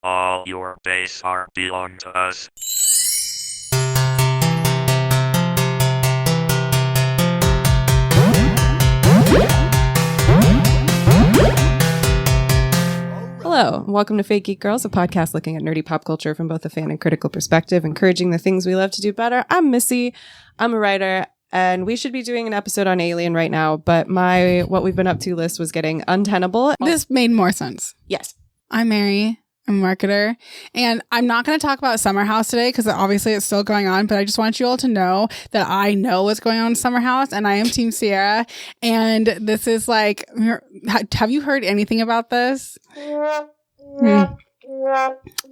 All your base are belong to us. Hello, and welcome to Fake Geek Girls, a podcast looking at nerdy pop culture from both a fan and critical perspective, encouraging the things we love to do better. I'm Missy. I'm a writer, and we should be doing an episode on Alien right now, but my what we've been up to list was getting untenable. This made more sense. Yes. I'm Merri. I'm a marketer, and I'm not going to talk about Summer House today because obviously it's still going on, but I just want you all to know that I know what's going on in Summer House, and I am Team Sierra, and this is like, have you heard anything about this?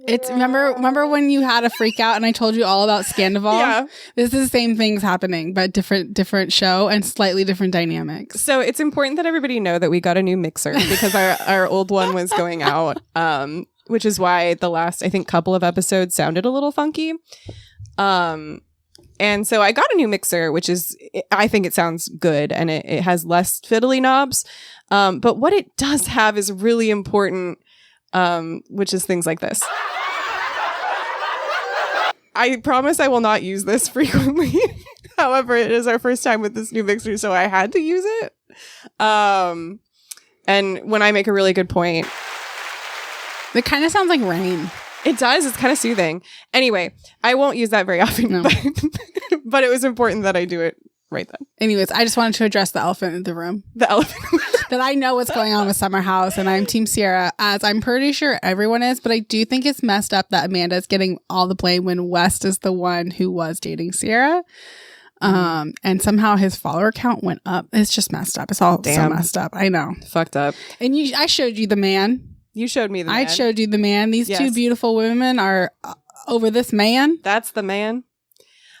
It's remember when you had a freak out and I told you all about Scandival? Yeah. This is the same things happening, but different show and slightly different dynamics. So it's important that everybody know that we got a new mixer because our old one was going out, which is why the last, I think, couple of episodes sounded a little funky. And so I got a new mixer, which is, I think it sounds good, and it has less fiddly knobs. But what it does have is really important, which is things like this. I promise I will not use this frequently. However, it is our first time with this new mixer, so I had to use it. And when I make a really good point, it kind of sounds like rain. It does. It's kind of soothing. Anyway, I won't use that very often, No. but it was important that I do it right then. Anyways, I just wanted to address the elephant in the room. The elephant. That I know what's going on with Summer House, and I'm Team Sierra, as I'm pretty sure everyone is, but I do think it's messed up that Amanda's getting all the blame when West is the one who was dating Sierra. And somehow his follower count went up. It's just messed up. It's all so messed up. I know. Fucked up. And I showed you the man. You showed me the man. I showed you the man. These two beautiful women are over this man. That's the man.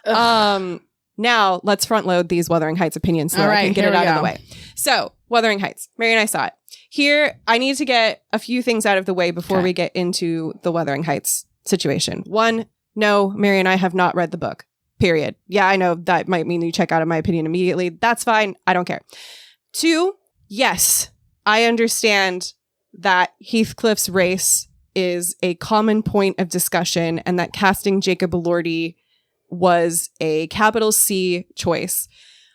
Now let's front load these Wuthering Heights opinions so I can get it out of the way. So, Wuthering Heights. Merri and I saw it. Here, I need to get a few things out of the way before we get into the Wuthering Heights situation. One, no, Merri and I have not read the book. Period. Yeah, I know that might mean you check out of my opinion immediately. That's fine. I don't care. Two, yes, I understand that Heathcliff's race is a common point of discussion and that casting Jacob Elordi was a capital C choice.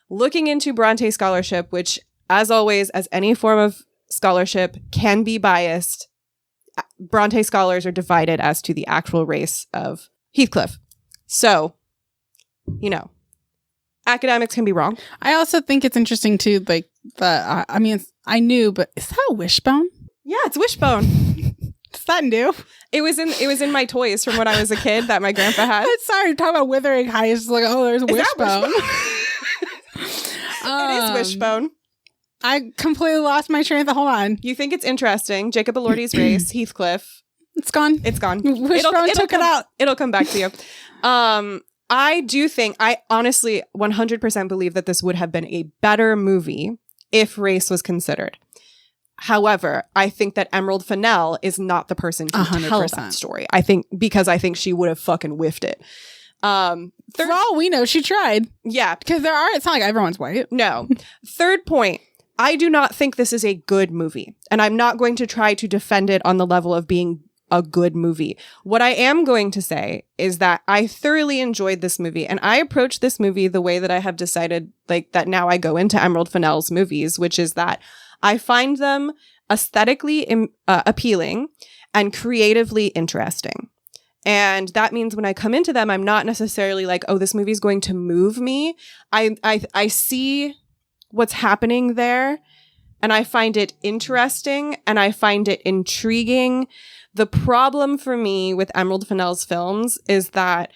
Looking into Bronte scholarship, which, as always, as any form of scholarship, can be biased, Bronte scholars are divided as to the actual race of Heathcliff. So, academics can be wrong. I also think it's interesting, too, like, I knew, but is that a wishbone? Yeah, it's wishbone. Is that new? It was in my toys from when I was a kid that my grandpa had. Sorry, talking about Wuthering Heights. Like, oh, there's wishbone. It is wishbone. I completely lost my train of thought. Hold on. You think it's interesting. Jacob Elordi's race, Heathcliff. It's gone. It's gone. Wishbone took it out. It'll come back to you. I honestly 100% believe that this would have been a better movie if race was considered. However, I think that Emerald Fennell is not the person to 100%. tell that story. I think she would have fucking whiffed it. For all we know, she tried. Yeah. Because it's not like everyone's white. No. Third point, I do not think this is a good movie. And I'm not going to try to defend it on the level of being a good movie. What I am going to say is that I thoroughly enjoyed this movie. And I approached this movie the way that I have decided, like, that now I go into Emerald Fennell's movies, which is that I find them aesthetically appealing and creatively interesting. And that means when I come into them, I'm not necessarily like, oh, this movie is going to move me. I see what's happening there, and I find it interesting, and I find it intriguing. The problem for me with Emerald Fennell's films is that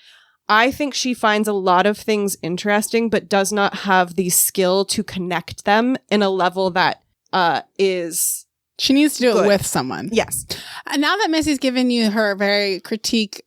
I think she finds a lot of things interesting, but does not have the skill to connect them in a level that is... She needs to do good. It with someone. Yes. And now that Missy's given you her very critique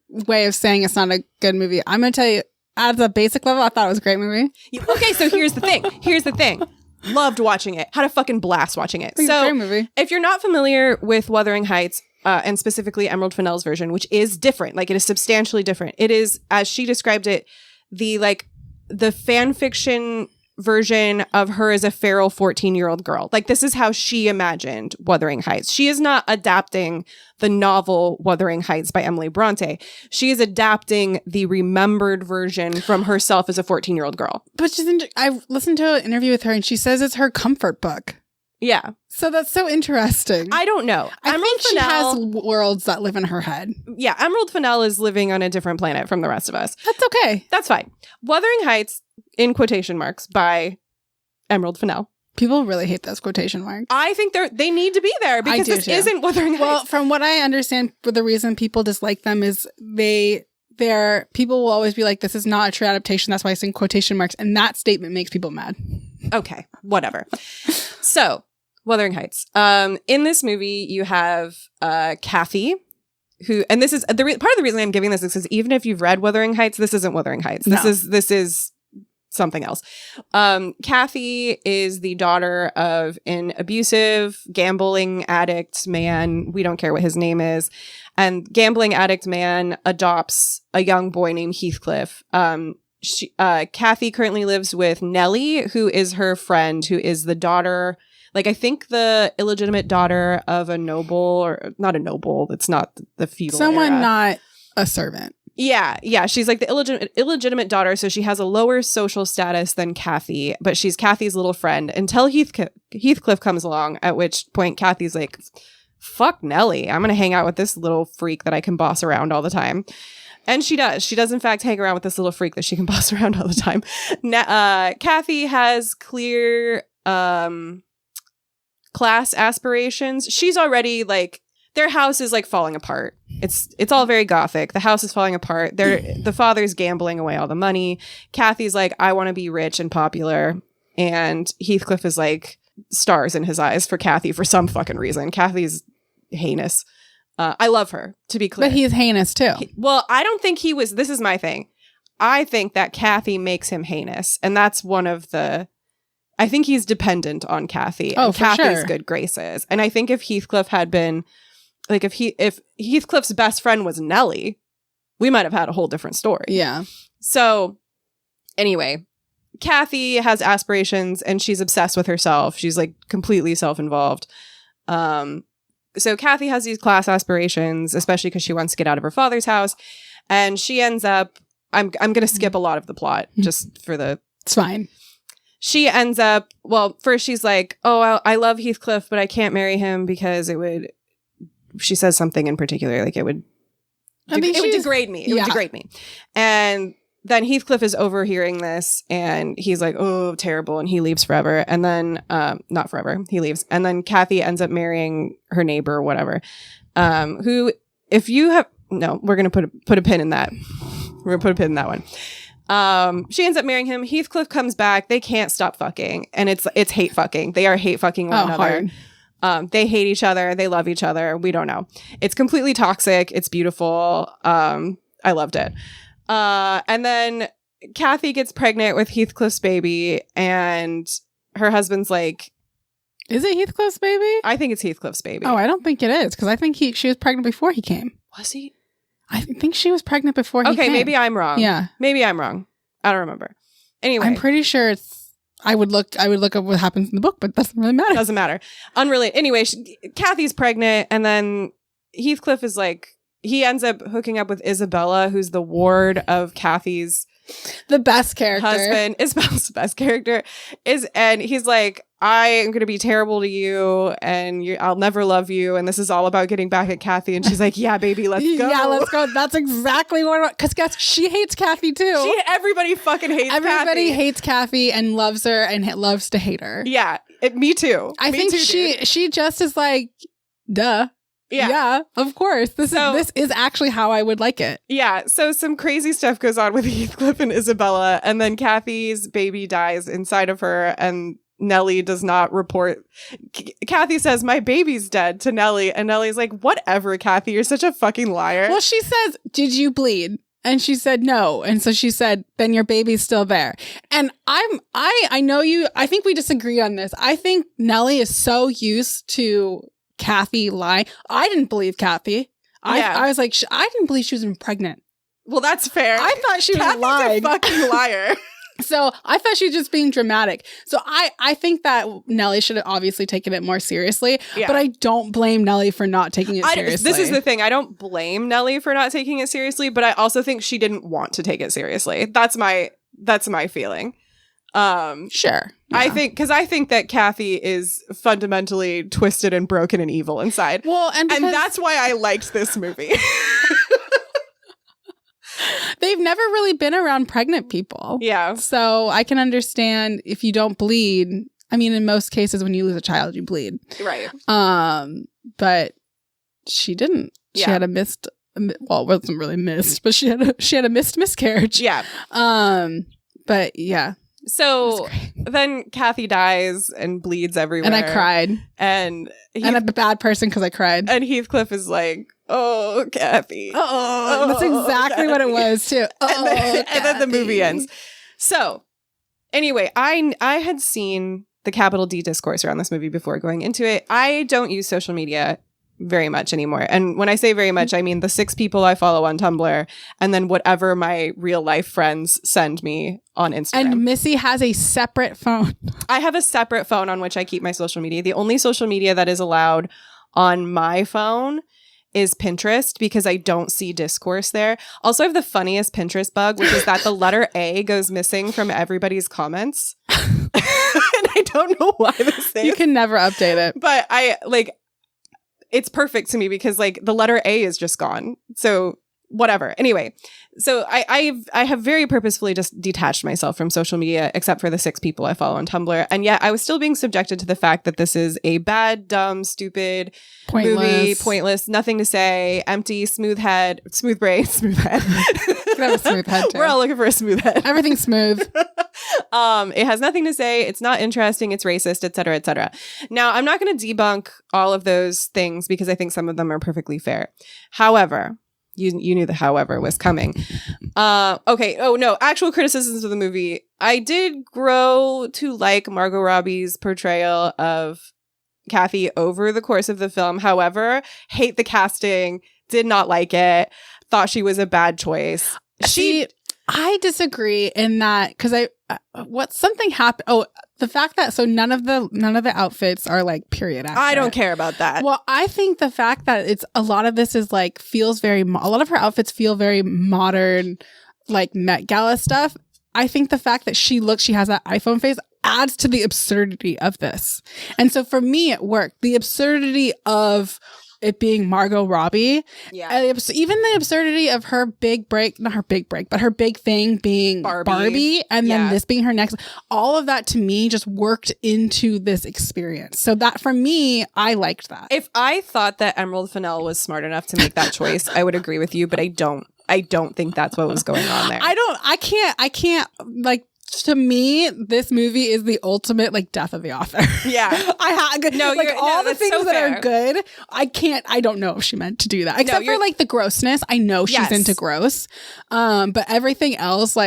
way of saying it's not a good movie, I'm going to tell you, at the basic level, I thought it was a great movie. Okay, so here's the thing. Loved watching it. Had a fucking blast watching it. It's a great movie. If you're not familiar with Wuthering Heights, and specifically Emerald Fennell's version, which is different, like it is substantially different. It is, as she described it, the fan fiction version of her as a feral 14-year-old girl. Like, this is how she imagined Wuthering Heights. She is not adapting the novel Wuthering Heights by Emily Bronte. She is adapting the remembered version from herself as a 14-year-old girl. But I've listened to an interview with her, and she says it's her comfort book. Yeah. So that's so interesting. I don't know. I think she has worlds that live in her head. Yeah, Emerald Fennell is living on a different planet from the rest of us. That's okay. That's fine. Wuthering Heights, in quotation marks, by Emerald Fennell. People really hate those quotation marks. I think they need to be there because this isn't Wuthering Heights. Well, from what I understand, the reason people dislike them is people will always be like, this is not a true adaptation. That's why it's in quotation marks. And that statement makes people mad. Okay, whatever. So, Wuthering Heights. In this movie, you have Kathy, who, and this is part of the reason I'm giving this is because even if you've read Wuthering Heights, this isn't Wuthering Heights. This is something else. Kathy is the daughter of an abusive, gambling addict man. We don't care what his name is. And gambling addict man adopts a young boy named Heathcliff. Kathy currently lives with Nellie, who is her friend, who is the daughter, like, I think the illegitimate daughter of a noble, or not a noble. It's not the feudal Someone era. Not a servant. Yeah. She's like the illegitimate daughter, so she has a lower social status than Kathy, but she's Kathy's little friend until Heathcliff comes along, at which point Kathy's like, fuck Nellie. I'm going to hang out with this little freak that I can boss around all the time. And she does. She does, in fact, hang around with this little freak that she can boss around all the time. Kathy has clear class aspirations. She's already like, their house is like falling apart. It's all very gothic. The house is falling apart. The father's gambling away all the money. Kathy's like, I want to be rich and popular. And Heathcliff is like stars in his eyes for Kathy for some fucking reason. Kathy's heinous. I love her, to be clear. But he's heinous too. I don't think he was. This is my thing. I think that Kathy makes him heinous. And that's one of the... I think he's dependent on Kathy and Kathy's good graces. And I think if Heathcliff had been... Like, if Heathcliff's best friend was Nellie, we might have had a whole different story. Yeah. So, anyway, Kathy has aspirations and she's obsessed with herself. She's like completely self-involved. So Kathy has these class aspirations, especially because she wants to get out of her father's house. And she ends up, I'm going to skip a lot of the plot just for the... It's fine. She ends up, well, first she's like, oh, I love Heathcliff, but I can't marry him because it would... She says something in particular, like it would degrade me. It would degrade me. And then Heathcliff is overhearing this and he's like, oh, terrible. And he leaves forever. And then, not forever, he leaves. And then Kathy ends up marrying her neighbor or whatever, who, if you have, no, we're going to put a pin in that. We're going to put a pin in that one. She ends up marrying him. Heathcliff comes back. They can't stop fucking. And it's hate fucking. They are hate fucking one another. Hard. They hate each other. They love each other. We don't know. It's completely toxic. It's beautiful. I loved it. And then Kathy gets pregnant with Heathcliff's baby and her husband's like... Is it Heathcliff's baby? I think it's Heathcliff's baby. Oh, I don't think it is because I think she was pregnant before he came. Was he? I think she was pregnant before he came. Okay, maybe I'm wrong. Yeah. Maybe I'm wrong. I don't remember. Anyway. I'm pretty sure it's... I would look up what happens in the book, but it doesn't really matter. Doesn't matter. Unrelated. Anyway, Kathy's pregnant, and then Heathcliff is like, he ends up hooking up with Isabella, who's the ward of Kathy's the best character. Husband. Isabella's the best character. And he's like, I am going to be terrible to you, and I'll never love you, and this is all about getting back at Kathy. And she's like, yeah, baby, let's go. Yeah, let's go. That's exactly what, because guess she hates Kathy too. Everybody fucking hates Kathy. Everybody hates Kathy and loves her and loves to hate her. Yeah, me too. I think she just is like, duh. Yeah, of course. This is actually how I would like it. Yeah, so some crazy stuff goes on with Heathcliff and Isabella, and then Kathy's baby dies inside of her, and Nellie does not report. Kathy says, my baby's dead to Nellie, and Nellie's like, whatever, Kathy, you're such a fucking liar. Well, she says, did you bleed? And she said no. And so she said, then your baby's still there. And I know you, I think we disagree on this. I think Nellie is so used to Kathy lying. I didn't believe Kathy. I was like, I didn't believe she was even pregnant. Well, that's fair. I thought she was lying. Kathy's a fucking liar. So I thought she was just being dramatic. So I think that Nellie should have obviously taken it more seriously, but I don't blame Nellie for not taking it seriously. This is the thing. I don't blame Nellie for not taking it seriously, but I also think she didn't want to take it seriously. That's my feeling. Sure. Yeah. I think that Kathy is fundamentally twisted and broken and evil inside. Well, and that's why I liked this movie. They've never really been around pregnant people. Yeah. So I can understand if you don't bleed. I mean, in most cases, when you lose a child, you bleed. Right. But she didn't. She had a missed. Well, it wasn't really missed, but she had a missed miscarriage. Yeah. But yeah. So then Kathy dies and bleeds everywhere. And I cried. And I'm a bad person because I cried. And Heathcliff is like, oh, Kathy. Oh, that's exactly what it was, too. And then the movie ends. So, anyway, I had seen the capital D discourse around this movie before going into it. I don't use social media very much anymore. And when I say very much, I mean the 6 people I follow on Tumblr and then whatever my real life friends send me on Instagram. And Missy has a separate phone. I have a separate phone on which I keep my social media. The only social media that is allowed on my phone is Pinterest because I don't see discourse there. Also, I have the funniest Pinterest bug, which is that the letter A goes missing from everybody's comments. And I don't know why this is. You can never update it. But it's perfect to me because the letter A is just gone. So whatever. Anyway, so I have very purposefully just detached myself from social media except for the 6 people I follow on Tumblr. And yet I was still being subjected to the fact that this is a bad, dumb, stupid movie, pointless, nothing to say, empty, smooth head. You can have a smooth head too. We're all looking for a smooth head. Everything's smooth. It has nothing to say. It's not interesting. It's racist, etc., etc. Now, I'm not going to debunk all of those things because I think some of them are perfectly fair. However, you knew the however was coming. Okay. Oh, no. Actual criticisms of the movie. I did grow to like Margot Robbie's portrayal of Kathy over the course of the film. However, hate the casting. Did not like it. Thought she was a bad choice. I disagree in that because something happened. Oh, the fact that none of the outfits are period accurate. I don't care about that. Well, I think the fact that it's a lot of this is feels very a lot of her outfits feel very modern, Met Gala stuff. I think the fact that she has that iPhone face adds to the absurdity of this. And so for me, it worked. The absurdity of it being Margot Robbie. Yeah. Even the absurdity of her big break, not her big break, but her big thing being Barbie and then this being her next. All of that to me just worked into this experience. So that for me, I liked that. If I thought that Emerald Fennell was smart enough to make that choice, I would agree with you, but I don't think that's what was going on there. I can't to me, this movie is the ultimate death of the author. Yeah. All the things that are good, I don't know if she meant to do that. Except for the grossness. I know she's into gross. But everything else,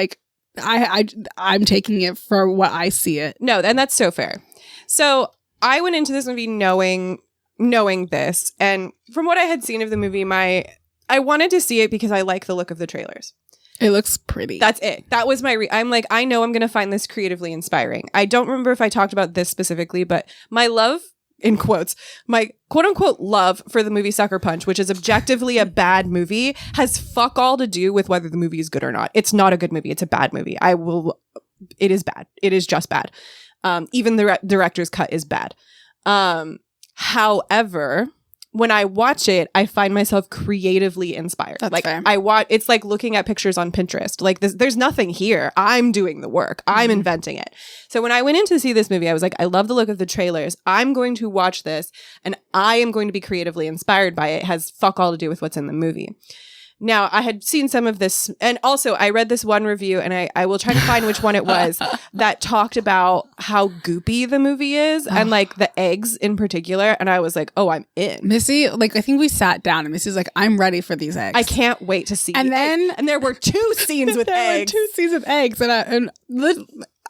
I'm taking it for what I see it. No, and that's so fair. So I went into this movie knowing this, and from what I had seen of the movie, I wanted to see it because I like the look of the trailers. It looks pretty. That's it. That was my I'm I know I'm going to find this creatively inspiring. I don't remember if I talked about this specifically, but my love, in quotes, my quote unquote love for the movie Sucker Punch, which is objectively a bad movie, has fuck all to do with whether the movie is good or not. It's not a good movie. It's a bad movie. It is bad. It is just bad. Even the director's cut is bad. However, when I watch it, I find myself creatively inspired. That's fair. It's like looking at pictures on Pinterest. There's nothing here. I'm doing the work. I'm inventing it. So when I went in to see this movie, I was like, I love the look of the trailers. I'm going to watch this and I am going to be creatively inspired by it. It has fuck all to do with what's in the movie. Now, I had seen some of this, and also I read this one review, and I will try to find which one it was, that talked about how goopy the movie is, and the eggs in particular, and I was like, oh, I'm in. Missy, I think we sat down, and Missy's like, I'm ready for these eggs. I can't wait to see. And then... And there were 2 scenes with eggs. There were 2 scenes with eggs,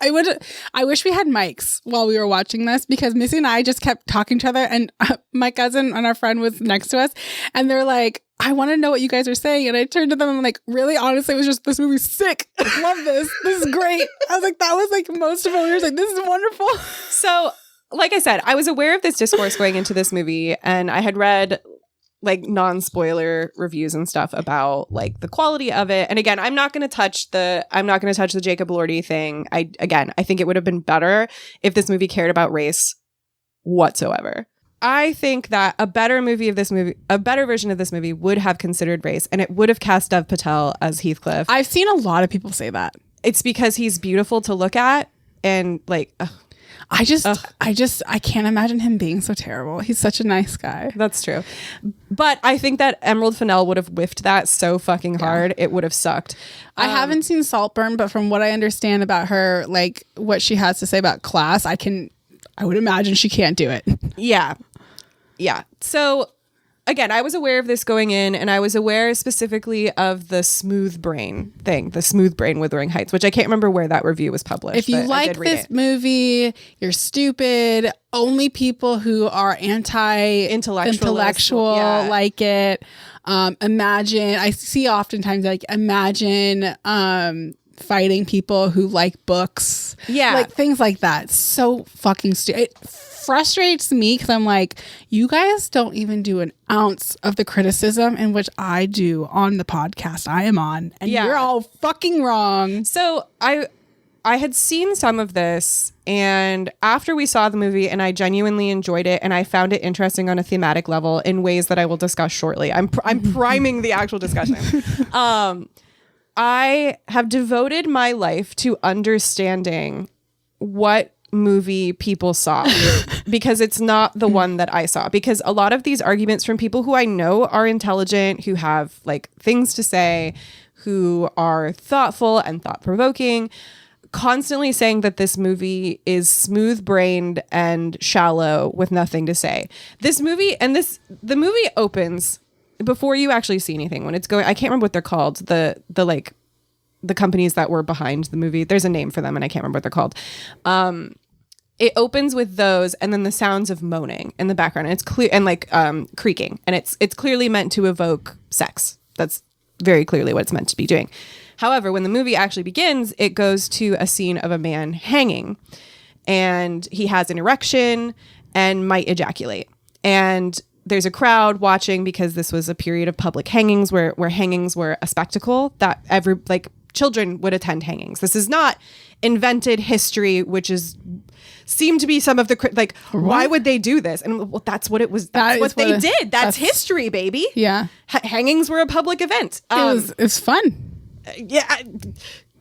I wish we had mics while we were watching this because Missy and I just kept talking to each other, and my cousin and our friend was next to us, and they're like, I want to know what you guys are saying. And I turned to them and I'm like, really? Honestly, it was just, this movie's sick. I love this. This is great. I was like, that was like most of it. We were like, this is wonderful. So, like I said, I was aware of this discourse going into this movie, and I had read like non-spoiler reviews and stuff about like the quality of it. And again, I'm not going to touch the Jacob Elordi thing. I think it would have been better if this movie cared about race whatsoever. I think that a better version of this movie would have considered race, and it would have cast Dev Patel as Heathcliff. I've seen a lot of people say that. It's because he's beautiful to look at, and like, I can't imagine him being so terrible. He's such a nice guy. That's true. But I think that Emerald Fennell would have whiffed that so fucking hard. It would have sucked. I haven't seen Saltburn, but from what I understand about her, like what she has to say about class, I would imagine she can't do it. Yeah. So again, I was aware of this going in, and I was aware specifically of the smooth brain thing, the smooth brain Wuthering Heights, which I can't remember where that review was published. If you like this movie, you're stupid. Only people who are intellectual like it. Imagine, I see oftentimes like imagine fighting people who like books. Yeah. Like things like that. So fucking stupid. It frustrates me because I'm like, you guys don't even do an ounce of the criticism in which I do on the podcast I am on. And you're all fucking wrong. So I had seen some of this, and after we saw the movie, and I genuinely enjoyed it, and I found it interesting on a thematic level in ways that I will discuss shortly. I'm priming the actual discussion. I have devoted my life to understanding what movie people saw because it's not the one that I saw, because a lot of these arguments from people who I know are intelligent, who have like things to say, who are thoughtful and thought-provoking, constantly saying that this movie is smooth-brained and shallow with nothing to say. This movie, and the movie opens before you actually see anything, when it's going, I can't remember what they're called, the companies that were behind the movie. There's a name for them and I can't remember what they're called. It opens with those, and then the sounds of moaning in the background, and it's clear, and like creaking, and it's clearly meant to evoke sex. That's very clearly what it's meant to be doing. However, when the movie actually begins, it goes to a scene of a man hanging, and he has an erection and might ejaculate. And there's a crowd watching because this was a period of public hangings where hangings were a spectacle that children would attend hangings. This is not invented history, which seemed to be some of the why would they do this? And well, that's what it was. That's what they did. That's history, baby. Yeah. Hangings were a public event. It was fun. Yeah.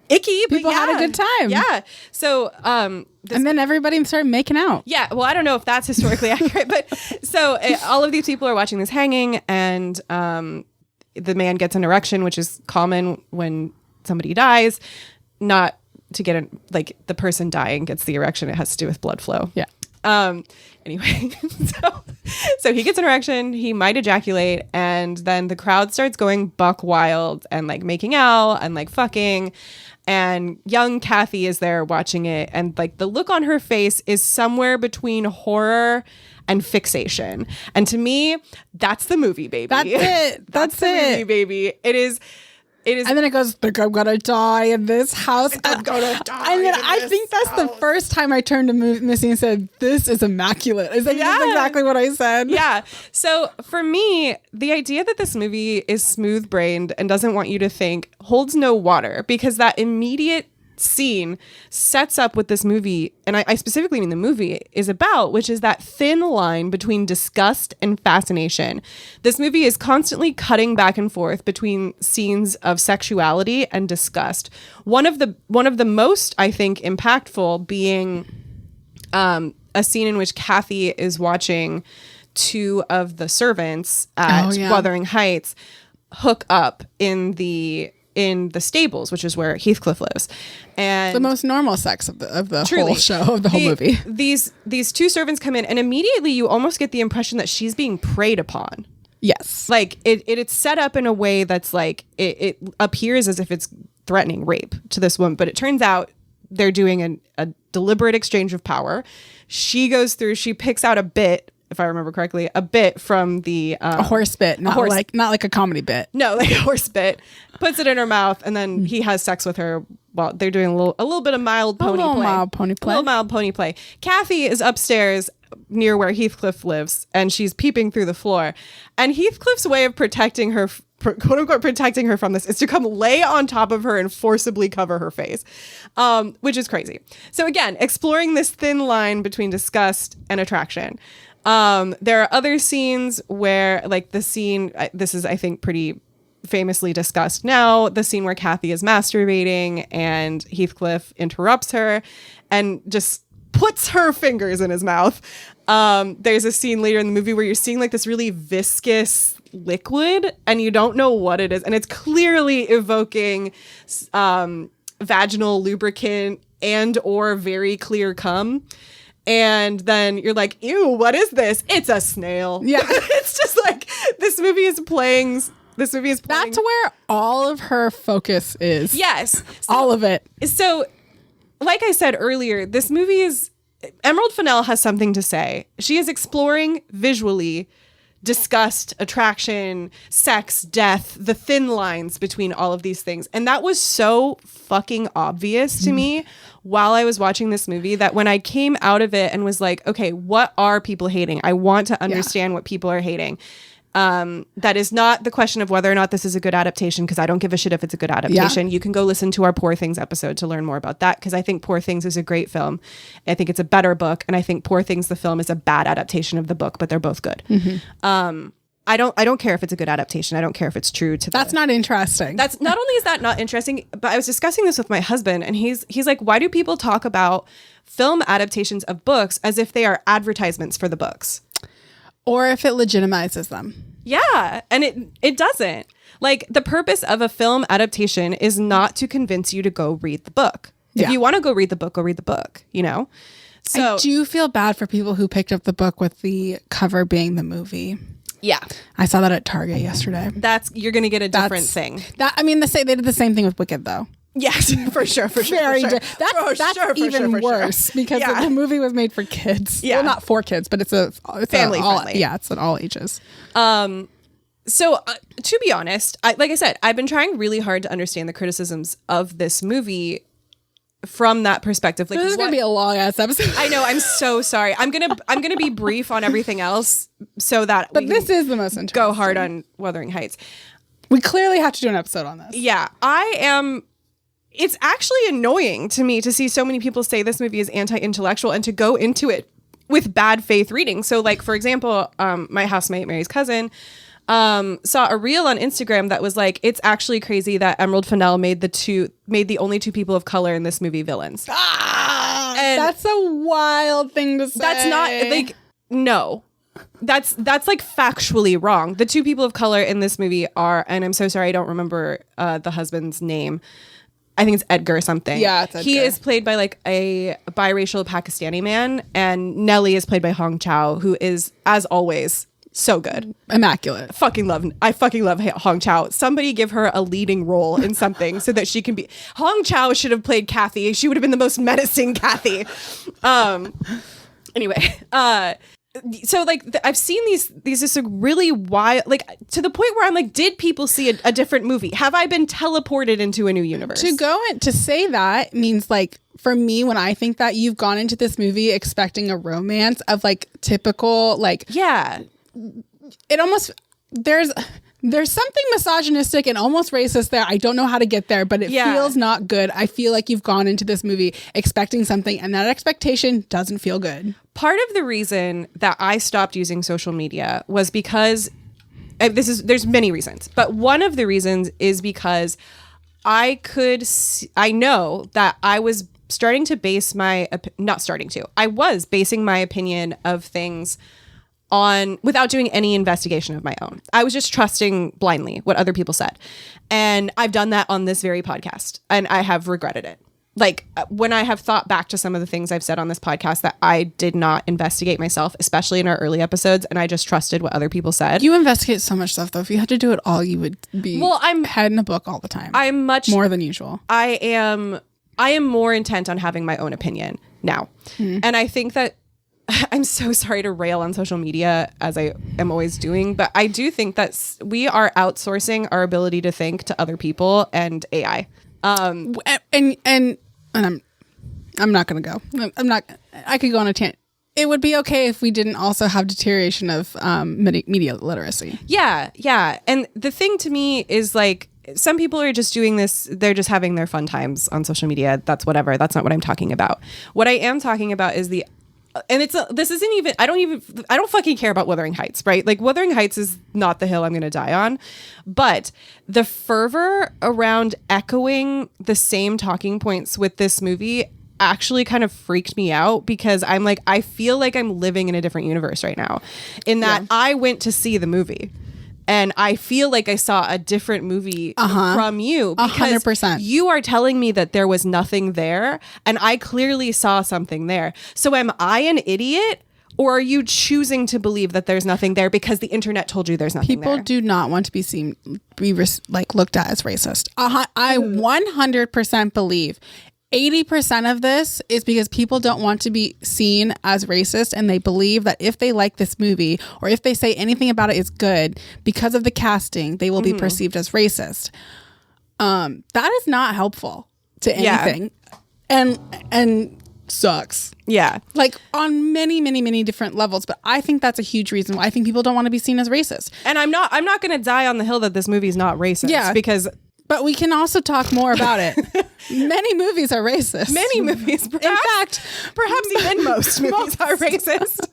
Icky, but people had a good time. Yeah. So, and then everybody started making out. Yeah. Well, I don't know if that's historically accurate, but so all of these people are watching this hanging, and the man gets an erection, which is common when somebody dies. Not to get the person dying gets the erection. It has to do with blood flow. Yeah. Anyway, so he gets an erection, he might ejaculate, and then the crowd starts going buck wild and like making out and like fucking. And young Kathy is there watching it, and like the look on her face is somewhere between horror and fixation. And to me, that's the movie, baby. That's it. That's the movie, baby. It is. And then it goes, think I'm gonna die in this house. I'm gonna die. And then I think that's the first time I turned to Missy and said, this is immaculate. That's exactly what I said. Yeah. So for me, the idea that this movie is smooth-brained and doesn't want you to think holds no water, because that immediate scene sets up what this movie, and I specifically mean the movie, is about, which is that thin line between disgust and fascination. This movie is constantly cutting back and forth between scenes of sexuality and disgust. One of the most, I think, impactful being a scene in which Kathy is watching two of the servants at Wuthering Heights hook up in the stables, which is where Heathcliff lives. And the most normal sex of the whole show, of the whole movie. These two servants come in, and immediately you almost get the impression that she's being preyed upon. Yes. Like it's set up in a way that's like, it appears as if it's threatening rape to this woman, but it turns out they're doing a deliberate exchange of power. She goes through, she picks out a bit if I remember correctly, a bit from the a horse bit, not like a comedy bit. No, like a horse bit. Puts it in her mouth, and then he has sex with her while they're doing a little bit of mild pony play. A little mild pony play. Kathy is upstairs near where Heathcliff lives, and she's peeping through the floor. And Heathcliff's way of protecting her, quote unquote, protecting her from this is to come lay on top of her and forcibly cover her face, which is crazy. So again, exploring this thin line between disgust and attraction. There are other scenes where, like the scene, this is, I think, pretty famously discussed now, the scene where Kathy is masturbating and Heathcliff interrupts her and just puts her fingers in his mouth. There's a scene later in the movie where you're seeing like this really viscous liquid and you don't know what it is. And it's clearly evoking vaginal lubricant and or very clear cum. And then you're like, ew, what is this? It's a snail. Yeah. It's just like, this movie is playing. That's where all of her focus is. Yes. All of it. So, like I said earlier, this movie is... Emerald Fennell has something to say. She is exploring visually disgust, attraction, sex, death, the thin lines between all of these things. And that was so fucking obvious to me while I was watching this movie that when I came out of it and was like, okay, what are people hating? I want to understand what people are hating. That is not the question of whether or not this is a good adaptation, because I don't give a shit if it's a good adaptation. You can go listen to our Poor Things episode to learn more about that, because I think Poor Things is a great film. I think it's a better book, and I think Poor Things the film is a bad adaptation of the book, but they're both good. I don't care if it's a good adaptation. I don't care if it's true to That's not interesting. That's not only is that not interesting, but I was discussing this with my husband, and he's like, why do people talk about film adaptations of books as if they are advertisements for the books? Or if it legitimizes them. Yeah, and it doesn't. Like, the purpose of a film adaptation is not to convince you to go read the book. If you want to go read the book, you know? So I do feel bad for people who picked up the book with the cover being the movie. Yeah. I saw that at Target yesterday. You're going to get a different thing. They did the same thing with Wicked, though. Yes, for sure. That's even worse because the movie was made for kids. Yeah. Well, not for kids, but it's family friendly. Yeah, it's at all ages. So to be honest, like I said, I've been trying really hard to understand the criticisms of this movie from that perspective. Like, this is gonna be a long ass episode. I know. I'm so sorry. I'm gonna be brief on everything else so that. But this is the most interesting. Go hard on Wuthering Heights. We clearly have to do an episode on this. Yeah, I am. It's actually annoying to me to see so many people say this movie is anti-intellectual and to go into it with bad faith reading. So, like, for example, my housemate, Mary's cousin, saw a reel on Instagram that was like, it's actually crazy that Emerald Fennell made the only two people of color in this movie villains. And that's a wild thing to say. That's not, like, no. That's like factually wrong. The two people of color in this movie are, and I'm so sorry I don't remember the husband's name. I think it's Edgar or something. Yeah, it's Edgar. He is played by like a biracial Pakistani man, and Nellie is played by Hong Chow, who is, as always, so good. Immaculate. I fucking love Hong Chow. Somebody give her a leading role in something so that she can be... Hong Chow should have played Kathy. She would have been the most menacing Kathy. Anyway, so like I've seen these just like really wild, like to the point where I'm like, did people see a different movie? Have I been teleported into a new universe? To say that means, like, for me, when I think that, you've gone into this movie expecting a romance of like typical, like, yeah, it almost, there's something misogynistic and almost racist there. I don't know how to get there, but it feels not good. I feel like you've gone into this movie expecting something, and that expectation doesn't feel good. Part of the reason that I stopped using social media was because there's many reasons, but one of the reasons is because I know that I was starting to base I was basing my opinion of things on without doing any investigation of my own. I was just trusting blindly what other people said. And I've done that on this very podcast, and I have regretted it. Like, when I have thought back to some of the things I've said on this podcast that I did not investigate myself, especially in our early episodes, and I just trusted what other people said. You investigate so much stuff, though. If you had to do it all, you would be head in a book all the time. I'm much more than usual. I am more intent on having my own opinion now. And I think that I'm so sorry to rail on social media as I am always doing, but I do think that we are outsourcing our ability to think to other people and AI. And I'm not going to go. I could go on a tangent. It would be okay if we didn't also have deterioration of media literacy. Yeah. And the thing to me is like, some people are just doing this. They're just having their fun times on social media. That's whatever. That's not what I'm talking about. What I am talking about is this isn't even, I don't fucking care about Wuthering Heights, right? Like Wuthering Heights is not the hill I'm going to die on, but the fervor around echoing the same talking points with this movie actually kind of freaked me out, because I'm like, I feel like I'm living in a different universe right now, in that I went to see the movie. And I feel like I saw a different movie from you, because 100%. You are telling me that there was nothing there, and I clearly saw something there. So am I an idiot, or are you choosing to believe that there's nothing there because the internet told you there's nothing there? People do not want to be looked at as racist. I 100% believe 80% of this is because people don't want to be seen as racist, and they believe that if they like this movie, or if they say anything about it is good because of the casting, they will be perceived as racist. That is not helpful to anything. And sucks. Yeah. Like on many, many, many different levels. But I think that's a huge reason why I think people don't want to be seen as racist. And I'm not going to die on the hill that this movie is not racist. Yeah. Because... But we can also talk more about it. Many movies are racist. Many movies. Perhaps even most movies are racist.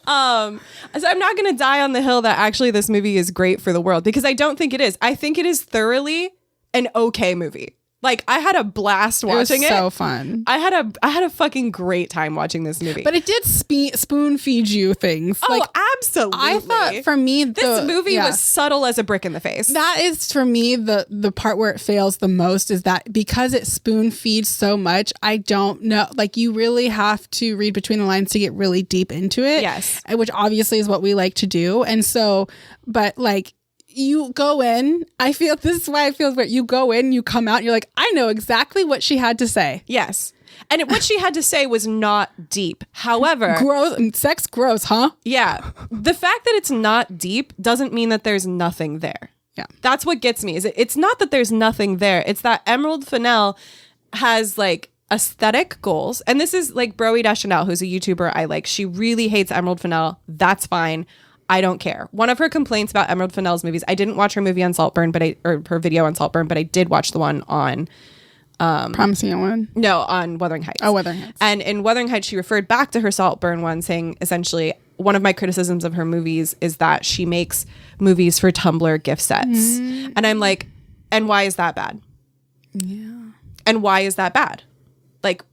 So I'm not going to die on the hill that actually this movie is great for the world, because I don't think it is. I think it is thoroughly an okay movie. Like, I had a blast watching it. It was so fun. I had a fucking great time watching this movie. But it did spoon feed you things. Oh, like, absolutely. I thought for me, this movie was subtle as a brick in the face. That is for me the part where it fails the most, is that because it spoon feeds so much, I don't know. Like, you really have to read between the lines to get really deep into it. Yes. Which obviously is what we like to do. And so, but like, you go in, I feel this is why I feel where you go in, you come out, you're like, I know exactly what she had to say. Yes. And what she had to say was not deep. However, sex gross, huh? Yeah. The fact that it's not deep doesn't mean that there's nothing there. Yeah. That's what gets me. It's not that there's nothing there. It's that Emerald Fennell has like aesthetic goals. And this is like Broe Deschanel, who's a YouTuber I like. She really hates Emerald Fennell. That's fine. I don't care. One of her complaints about Emerald Fennell's movies, I didn't watch her movie on Saltburn, or her video on Saltburn, but I did watch the one on Promising Young Woman? No, on Wuthering Heights. Oh, Wuthering Heights. And in Wuthering Heights, she referred back to her Saltburn one, saying essentially, one of my criticisms of her movies is that she makes movies for Tumblr gift sets. And I'm like, and why is that bad? Yeah. And why is that bad? Like,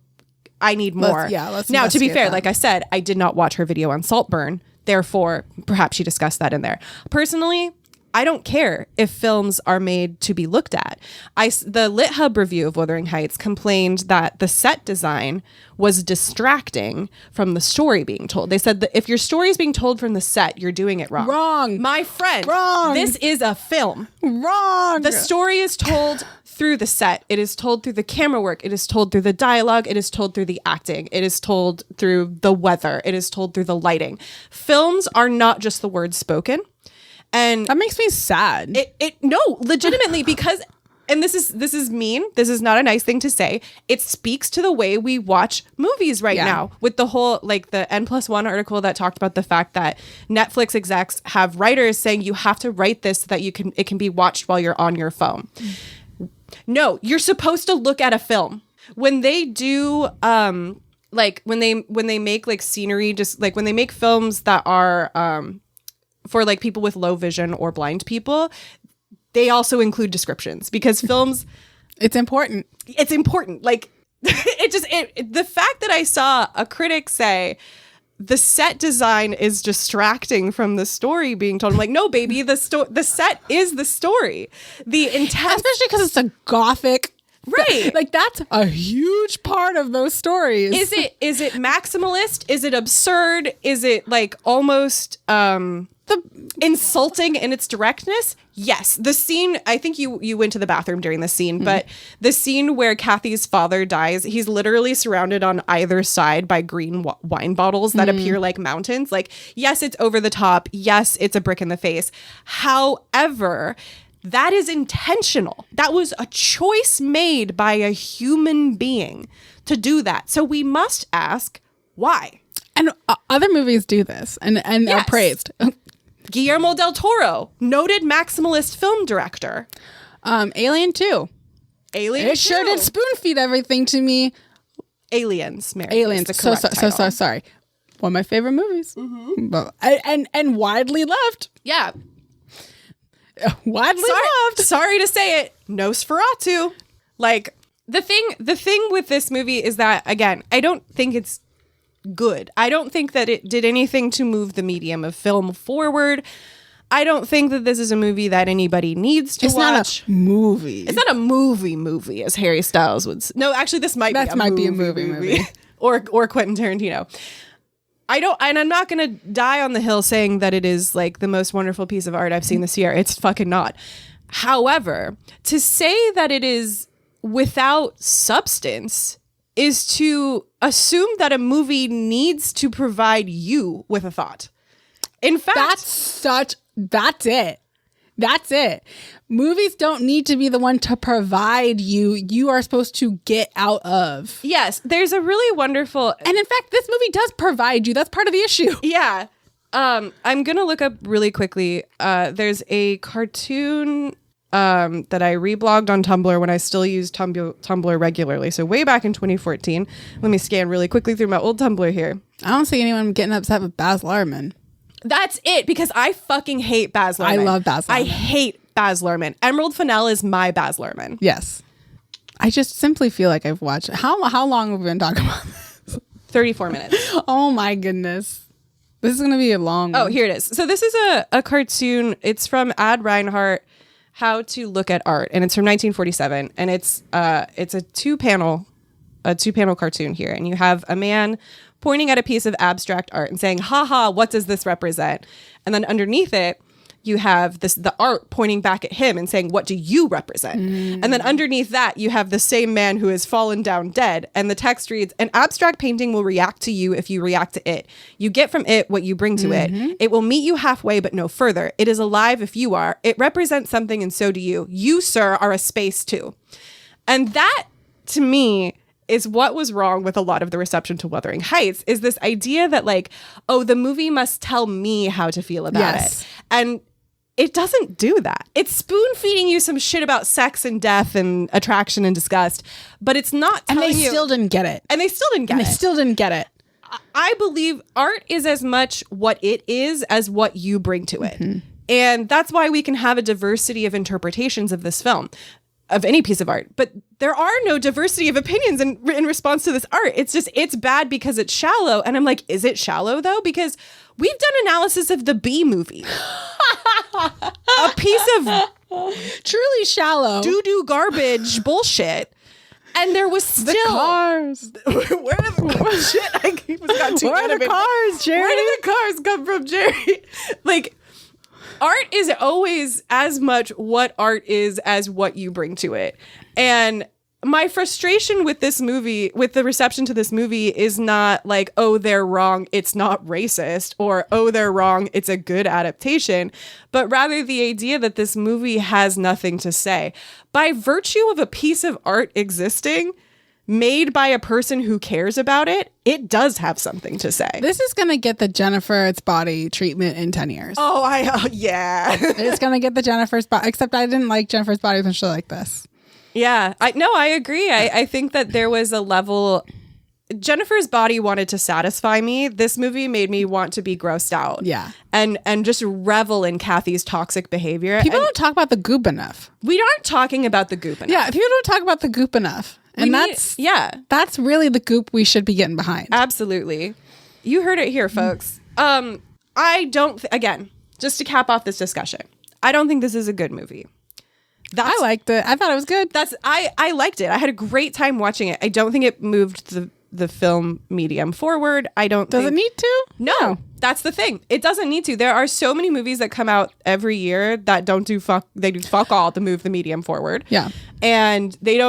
I need more. Let's now, to be fair, that. like I said, I did not watch her video on Saltburn. Therefore, perhaps she discussed that in there. Personally, I don't care if films are made to be looked at. The Lit Hub review of Wuthering Heights complained that the set design was distracting from the story being told. They said that if your story is being told from the set, you're doing it wrong. Wrong. My friend. Wrong. This is a film. Wrong. The story is told through the set. It is told through the camera work. It is told through the dialogue. It is told through the acting. It is told through the weather. It is told through the lighting. Films are not just the words spoken. And that makes me sad. No, legitimately, because, and this is mean. This is not a nice thing to say. It speaks to the way we watch movies right now, with the whole, like the N+1 article that talked about the fact that Netflix execs have writers saying you have to write this so that it can be watched while you're on your phone. No, you're supposed to look at a film. When they do, like when they make like scenery, just like when they make films that are, for like people with low vision or blind people, they also include descriptions, because films, it's important. Like the fact that I saw a critic say the set design is distracting from the story being told. I'm like, no, baby, the set is the story. The intent, especially because it's a gothic. Right. Like, that's a huge part of those stories. Is it maximalist? Is it absurd? Is it like almost insulting in its directness? Yes. The scene, I think you went to the bathroom during the scene, but the scene where Kathy's father dies, he's literally surrounded on either side by green wine bottles that appear like mountains. Like, yes, it's over the top. Yes, it's a brick in the face. However, that is intentional. That was a choice made by a human being to do that. So we must ask why. And other movies do this and are praised. Guillermo del Toro, noted maximalist film director. Alien 2. Alien It sure did spoon feed everything to me. Aliens, Merri. Aliens. So sorry. One of my favorite movies. Well, and widely loved. Yeah. Widely loved. Sorry to say it. Nosferatu. Like, the thing with this movie is that, again, I don't think it's good. I don't think that it did anything to move the medium of film forward. I don't think that this is a movie that anybody needs to watch. It's not a movie. It's not a movie, as Harry Styles would say. No, actually, this might be a movie. or Quentin Tarantino. And I'm not going to die on the hill saying that it is like the most wonderful piece of art I've seen this year. It's fucking not. However, to say that it is without substance is to assume that a movie needs to provide you with a thought. In fact, that's it. Movies don't need to be the one to provide you. You are supposed to get out of. Yes, there's a really wonderful... And in fact, this movie does provide you. That's part of the issue. Yeah. I'm going to look up really quickly. There's a cartoon that I reblogged on Tumblr when I still used Tumblr regularly. So way back in 2014. Let me scan really quickly through my old Tumblr here. I don't see anyone getting upset with Baz Luhrmann. That's it, because I fucking hate Baz Luhrmann. I love Baz Luhrmann. I hate Baz Luhrmann. Emerald Fennell is my Baz Luhrmann. Yes. I just simply feel like I've watched... How long have we been talking about this? 34 minutes. Oh my goodness. This is going to be a long one. Oh, here it is. So this is a cartoon. It's from Ad Reinhardt, How to Look at Art, and it's from 1947, and it's a two-panel cartoon here, and you have a man pointing at a piece of abstract art and saying, haha, what does this represent? And then underneath it, you have the art pointing back at him and saying, what do you represent? And then underneath that, you have the same man who has fallen down dead. And the text reads, an abstract painting will react to you if you react to it. You get from it what you bring to it. It will meet you halfway, but no further. It is alive if you are. It represents something, and so do you. You, sir, are a space too. And that, to me, is what was wrong with a lot of the reception to Wuthering Heights, is this idea that, like, oh, the movie must tell me how to feel about it. And it doesn't do that. It's spoon feeding you some shit about sex and death and attraction and disgust, but it's not telling you. And they still didn't get it. And they still didn't get it. I believe art is as much what it is as what you bring to it. And that's why we can have a diversity of interpretations of this film, of any piece of art. But there are no diversity of opinions in response to this art. It's just, it's bad because it's shallow. And I'm like, is it shallow though? Because we've done analysis of the Bee Movie. A piece of truly shallow doo-doo garbage bullshit. And there was still... The cars. Where are the shit? Where are the cars, Jerry? Where did the cars come from, Jerry? Like, art is always as much what art is as what you bring to it. And my frustration with this movie, with the reception to this movie, is not like, oh, they're wrong, it's not racist, or oh, they're wrong, it's a good adaptation, but rather the idea that this movie has nothing to say. By virtue of a piece of art existing, made by a person who cares about it, it does have something to say. This is going to get the Jennifer It's Body treatment in 10 years. Oh, yeah. It's going to get the Jennifer's Body, except I didn't like Jennifer's Body when she like this. Yeah, I agree. I think that there was a level... Jennifer's Body wanted to satisfy me. This movie made me want to be grossed out. Yeah. And just revel in Kathy's toxic behavior. People don't talk about the goop enough. We aren't talking about the goop enough. Yeah, people don't talk about the goop enough. And that's really the goop we should be getting behind. Absolutely. You heard it here, folks. I don't... again, just to cap off this discussion, I don't think this is a good movie. I liked it. I thought it was good. I liked it. I had a great time watching it. I don't think it moved the film medium forward. I don't Does it need to? No, that's the thing. It doesn't need to. There are so many movies that come out every year that don't do fuck. They do fuck all to move the medium forward. Yeah. And they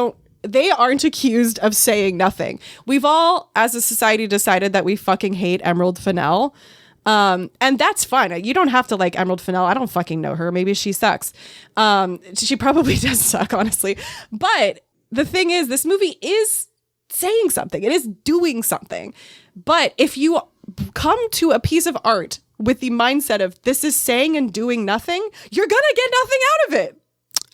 aren't accused of saying nothing. We've all, as a society, decided that we fucking hate Emerald Fennell. And that's fine. You don't have to like Emerald Fennell. I don't fucking know her. Maybe she sucks. She probably does suck, honestly. But the thing is, this movie is saying something. It is doing something. But if you come to a piece of art with the mindset of this is saying and doing nothing, you're going to get nothing out of it.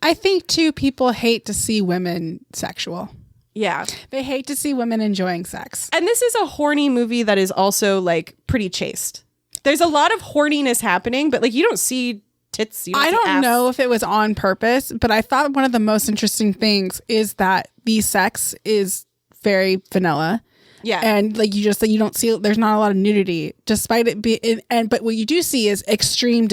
I think, too, people hate to see women sexual. Yeah. They hate to see women enjoying sex. And this is a horny movie that is also like pretty chaste. There's a lot of horniness happening, but like you don't see tits. I don't know if it was on purpose, but I thought one of the most interesting things is that the sex is very vanilla. Yeah. And like you don't see, there's not a lot of nudity despite it being, but what you do see is extreme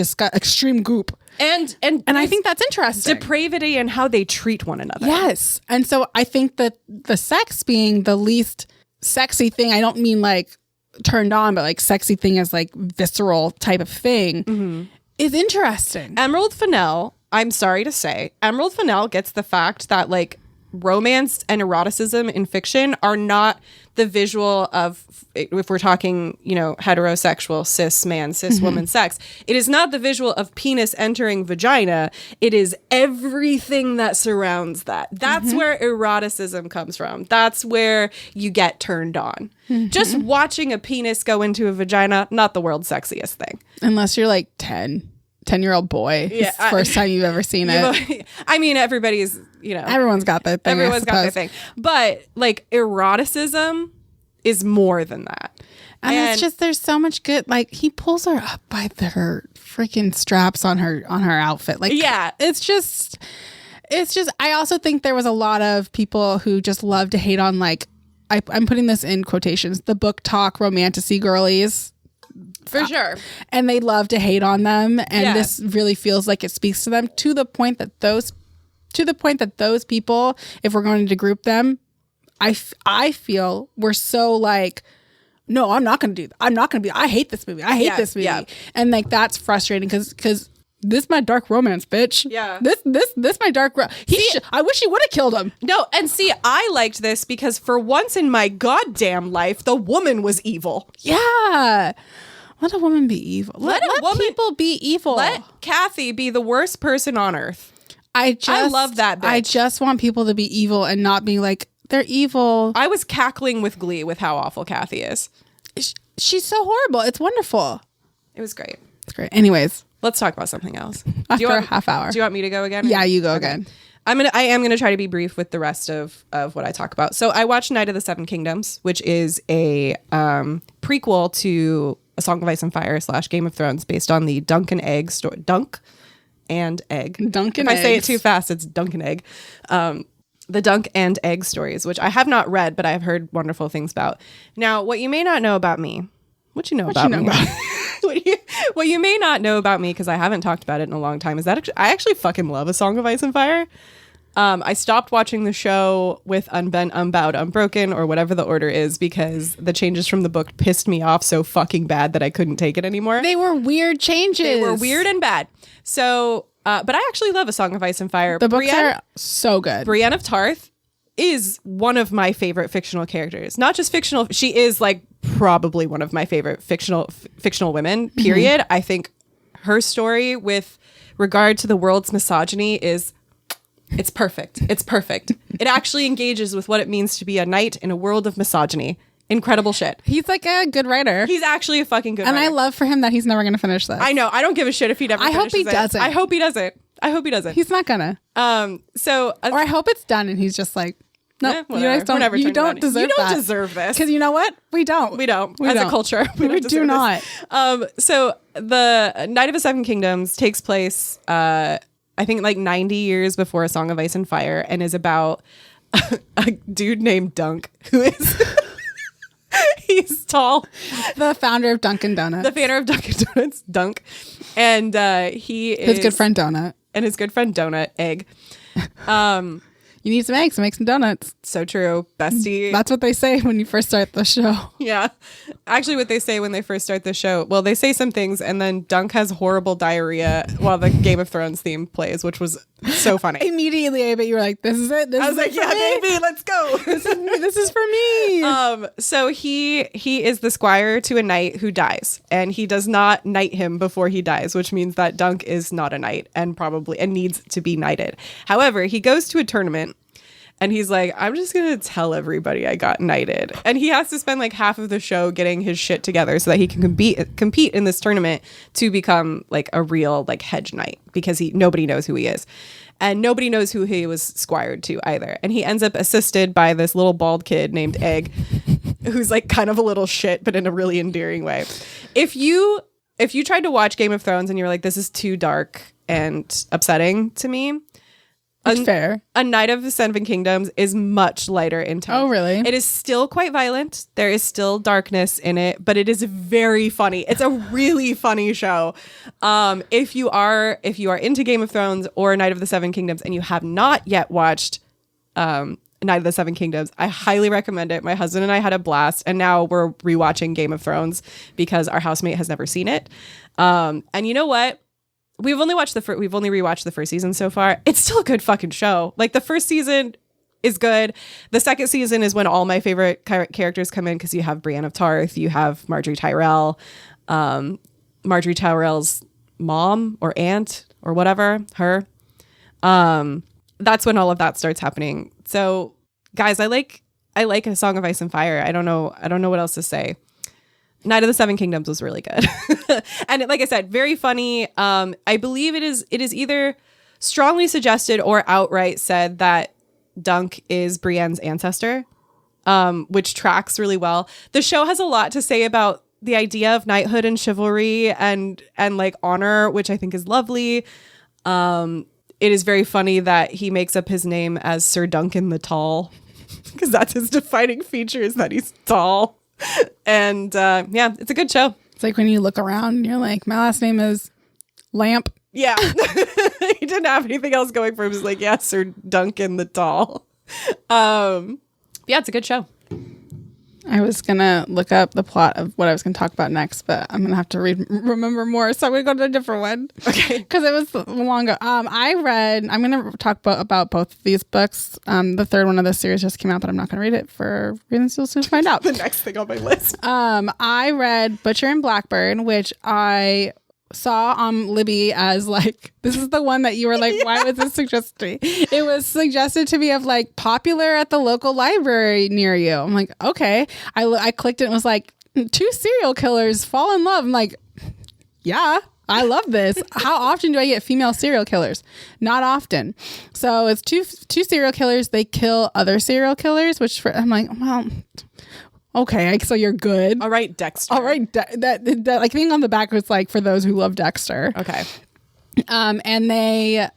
goop. And I think that's interesting. Depravity and how they treat one another. Yes. And so I think that the sex being the least sexy thing, I don't mean like turned on, but like sexy thing as like visceral type of thing is interesting. Emerald Fennell, I'm sorry to say, Emerald Fennell gets the fact that like romance and eroticism in fiction are not the visual of, if we're talking, you know, heterosexual, cis man, cis woman sex, it is not the visual of penis entering vagina. It is everything that surrounds that. That's where eroticism comes from. That's where you get turned on. Just watching a penis go into a vagina, not the world's sexiest thing. Unless you're like 10-year-old boy. Yeah, it's the first time you've ever seen it. I mean, everybody's, you know. Everyone's got that thing. Everyone's got their thing. But like eroticism is more than that. And it's just, there's so much good, like he pulls her up by her freaking straps on her outfit. Like, yeah, it's just, I also think there was a lot of people who just love to hate on, like, I'm putting this in quotations, the book talk romantasy girlies. For sure. And they love to hate on them. And this really feels like it speaks to them to the point that those people, if we're going to group them, I feel we're so like, no, I'm not going to do that. I'm not going to be, I hate this movie. I hate this movie. Yeah. And like, that's frustrating because this my dark romance, bitch. Yeah. This my dark I wish he would have killed him. No, and see, I liked this because for once in my goddamn life, the woman was evil. Yeah. Let a woman be evil. Let people be evil. Let Kathy be the worst person on earth. I love that bitch. I just want people to be evil and not be like, they're evil. I was cackling with glee with how awful Kathy is. She's so horrible. It's wonderful. It was great. It's great. Anyways. Let's talk about something else. After a half hour. Do you want me to go again? Yeah, you go again. I am gonna try to be brief with the rest of what I talk about. So I watched Night of the Seven Kingdoms, which is a prequel to A Song of Ice and Fire / Game of Thrones, based on the Dunk and Egg story. Dunk and Egg. If I say it too fast, it's Dunk and Egg. The Dunk and Egg stories, which I have not read, but I have heard wonderful things about. Now, what you may not know about me, what you know about me. What you may not know about me, because I haven't talked about it in a long time, is that I actually fucking love A Song of Ice and Fire. I stopped watching the show with Unbent, Unbowed, Unbroken, or whatever the order is, because the changes from the book pissed me off so fucking bad that I couldn't take it anymore. They were weird changes. They were weird and bad. So, but I actually love A Song of Ice and Fire. The books are so good. Brienne of Tarth is one of my favorite fictional characters. Not just fictional. She is like probably one of my favorite fictional women, period. I think her story with regard to the world's misogyny it's perfect. It's perfect. It actually engages with what it means to be a knight in a world of misogyny. Incredible shit. He's like a good writer. He's actually a fucking good writer. And I love for him that he's never going to finish this. I know. I don't give a shit if he never finishes it. I hope he doesn't. I hope he doesn't. He's not gonna. Or I hope it's done and he's just like, no, you guys don't. You don't deserve You don't that. deserve this. Because you know what? We don't. As a culture, we do not. So the Night of the Seven Kingdoms takes place, I think, like 90 years before A Song of Ice and Fire, and is about a dude named Dunk who is. He's tall. The founder of Dunkin' Donuts. The founder of Dunkin' Donuts, Dunk. And he is... His good friend Donut. And his good friend Donut, Egg. You need some eggs to make some donuts. So true. Bestie. That's what they say when you first start the show. Yeah. Actually, what they say when they first start the show, well, they say some things, and then Dunk has horrible diarrhea while the Game of Thrones theme plays, which was so funny. Immediately, I bet you were like, this is it. I was like, yeah, baby, let's go. This is for me. So he is the squire to a knight who dies, and he does not knight him before he dies, which means that Dunk is not a knight and needs to be knighted. However, he goes to a tournament. And he's like, I'm just going to tell everybody I got knighted. And he has to spend like half of the show getting his shit together so that he can compete in this tournament to become like a real like hedge knight, because nobody knows who he is. And nobody knows who he was squired to either. And he ends up assisted by this little bald kid named Egg, who's like kind of a little shit, but in a really endearing way. If you tried to watch Game of Thrones and you were like, this is too dark and upsetting to me, Fair. A Knight of the Seven Kingdoms is much lighter in tone. Oh, really? It is still quite violent. There is still darkness in it, but it is very funny. It's a really funny show. If you are into Game of Thrones or Knight of the Seven Kingdoms and you have not yet watched Knight of the Seven Kingdoms, I highly recommend it. My husband and I had a blast, and now we're rewatching Game of Thrones because our housemate has never seen it. And you know what? We've only rewatched the first season so far. It's still a good fucking show. Like, the first season is good. The second season is when all my favorite characters come in, because you have Brienne of Tarth, you have Marjorie Tyrell, Marjorie Tyrell's mom or aunt or whatever, her. That's when all of that starts happening. So, guys, I like A Song of Ice and Fire. I don't know what else to say. Knight of the Seven Kingdoms was really good. And like I said, very funny. I believe it is either strongly suggested or outright said that Dunk is Brienne's ancestor, which tracks really well. The show has a lot to say about the idea of knighthood and chivalry and like honor, which I think is lovely. It is very funny that he makes up his name as Sir Duncan the Tall, because that's his defining feature, is that he's tall. And yeah, it's a good show. It's like when you look around and you're like, my last name is Lamp. Yeah. He didn't have anything else going for him. He's like, yeah, Sir Duncan the Tall. Yeah, it's a good show. I was going to look up the plot of what I was going to talk about next, but I'm going to have to remember more. So I'm going to go to a different one. Okay. Because it was long ago. I'm going to talk about both of these books. The third one of this series just came out, but I'm not going to read it for reasons you'll soon find out. The next thing on my list. I read Butcher and Blackbird, which I saw on Libby as like, this is the one that you were like, why was this suggested to me? It was suggested to me of like popular at the local library near you. I'm like, okay. I clicked it and it was like, 2 serial killers fall in love. I'm like, yeah, I love this. How often do I get female serial killers? Not often. So it's two serial killers. They kill other serial killers, I'm like, well, okay, so you're good. All right, Dexter. All right, that like thing on the back was like for those who love Dexter. Okay. And they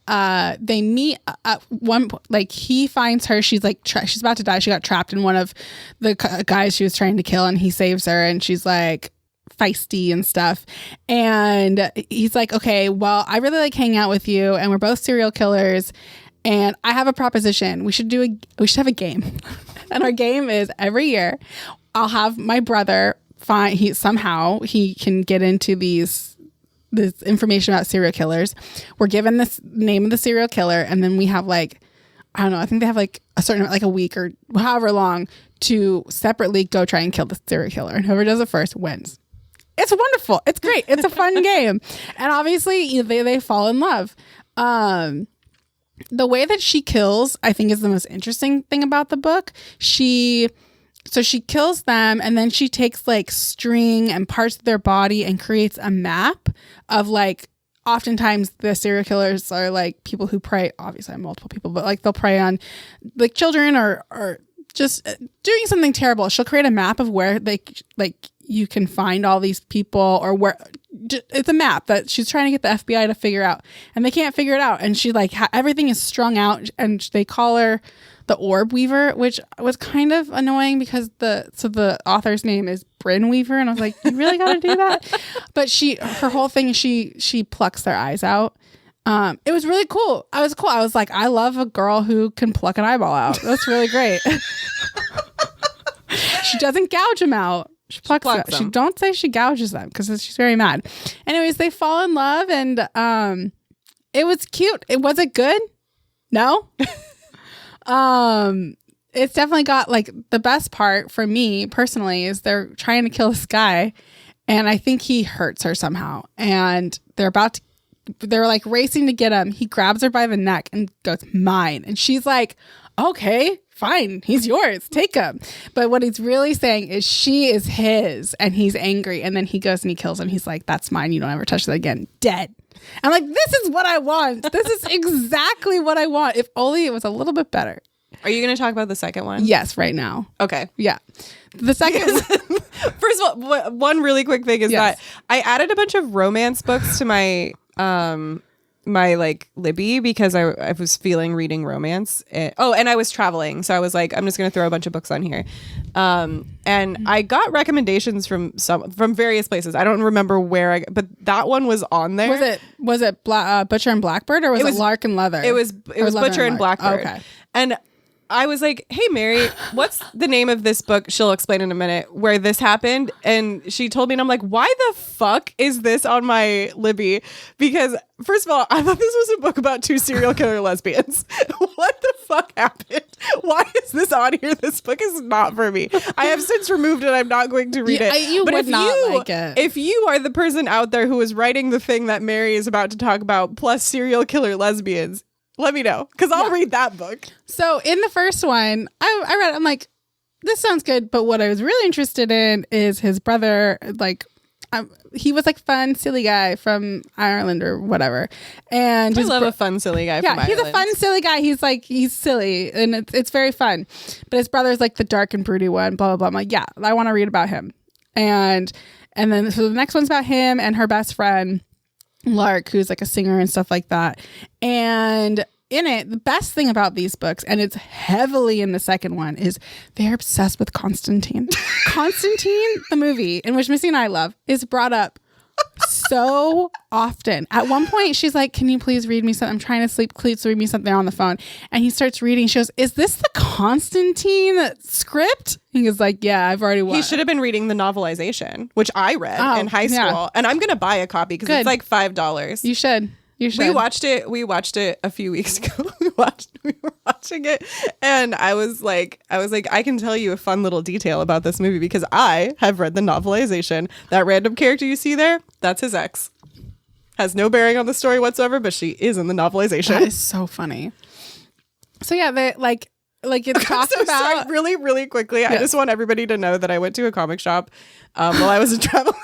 meet at one point. Like, he finds her. She's like she's about to die. She got trapped in one of the guys she was trying to kill, and he saves her. And she's like feisty and stuff. And he's like, okay, well, I really like hanging out with you, and we're both serial killers. And I have a proposition. We should have a game. And our game is every year I'll have my brother he can get into this information about serial killers. We're given this name of the serial killer, and then we have like, I don't know, I think they have like a certain, like a week or however long to separately go try and kill the serial killer. And whoever does it first wins. It's wonderful. It's great. It's a fun game. And obviously they fall in love. The way that she kills, I think, is the most interesting thing about the book. She kills them, and then she takes like string and parts of their body and creates a map of like, oftentimes the serial killers are like people who prey, obviously on multiple people, but like they'll prey on like children or just doing something terrible. She'll create a map of where they like you can find all these people, or where it's a map that she's trying to get the FBI to figure out, and they can't figure it out. And she like everything is strung out, and they call her the Orb Weaver, which was kind of annoying because the author's name is Brynn Weaver, and I was like, you really got to do that? But her whole thing is she plucks their eyes out, It was really cool. I was like, I love a girl who can pluck an eyeball out. That's really great. She doesn't gouge them out. She plucks them. She don't say she gouges them because she's very mad. Anyways, they fall in love and it was cute. Was it good? No. It's definitely got like the best part for me personally is they're trying to kill this guy and I think he hurts her somehow and they're like racing to get him. He grabs her by the neck and goes, mine. And she's like, okay, fine. He's yours. Take him. But what he's really saying is she is his and he's angry. And then he goes and he kills him. He's like, that's mine. You don't ever touch that again. Dead. I'm like, this is what I want. This is exactly what I want. If only it was a little bit better. Are you going to talk about the second one? Yes, right now. Okay. Yeah. The second one. First of all, one really quick thing is that I added a bunch of romance books to my my like Libby because I was feeling reading romance. And I was traveling. So I was like, I'm just going to throw a bunch of books on here. And I got recommendations from various places. I don't remember where but that one was on there. Was it Butcher and Blackbird or was it Lark and Leather? It was Butcher and Blackbird. Okay. And I was like, hey, Merri, what's the name of this book? She'll explain in a minute where this happened. And she told me, and I'm like, why the fuck is this on my Libby? Because first of all, I thought this was a book about 2 serial killer lesbians. What the fuck happened? Why is this on here? This book is not for me. I have since removed it. I'm not going to read it. If you are the person out there who is writing the thing that Merri is about to talk about, plus serial killer lesbians, let me know, because I'll read that book. So in the first one, I read it. I'm like, this sounds good. But what I was really interested in is his brother. Like, he was like fun, silly guy from Ireland or whatever. And I love a fun, silly guy from Ireland. Yeah, he's a fun, silly guy. He's silly and it's very fun. But his brother's like the dark and broody one, blah, blah, blah. I'm like, yeah, I want to read about him. And then so the next one's about him and her best friend, Lark, who's like a singer and stuff like that. And in it, the best thing about these books, and it's heavily in the second one, is they're obsessed with Constantine. Constantine, the movie, in which Missy and I love, is brought up so often. At one point, she's like, can you please read me something? I'm trying to sleep. Please read me something on the phone. And he starts reading. She goes, is this the Constantine script? He was like, yeah, I've already watched. He should have been reading the novelization, which I read in high school. Yeah. And I'm going to buy a copy because it's like $5. You should. We watched it a few weeks ago. we were watching it and I was like, I can tell you a fun little detail about this movie because I have read the novelization. That random character you see there, that's his ex. Has no bearing on the story whatsoever, but she is in the novelization. That is so funny. So yeah, they like it talks about sorry, really, really quickly. Yes. I just want everybody to know that I went to a comic shop while I was traveling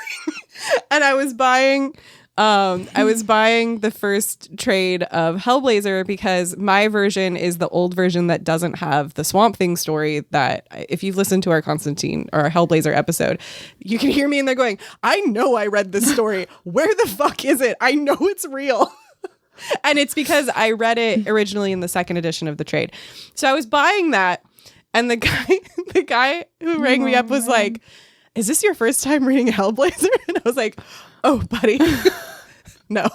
and I was buying the first trade of Hellblazer because my version is the old version that doesn't have the Swamp Thing story that if you've listened to our Constantine or our Hellblazer episode, you can hear me in there going, I know I read this story. Where the fuck is it? I know it's real. And it's because I read it originally in the second edition of the trade. So I was buying that and the guy who rang me up was like, is this your first time reading Hellblazer? And I was like, oh, buddy, no.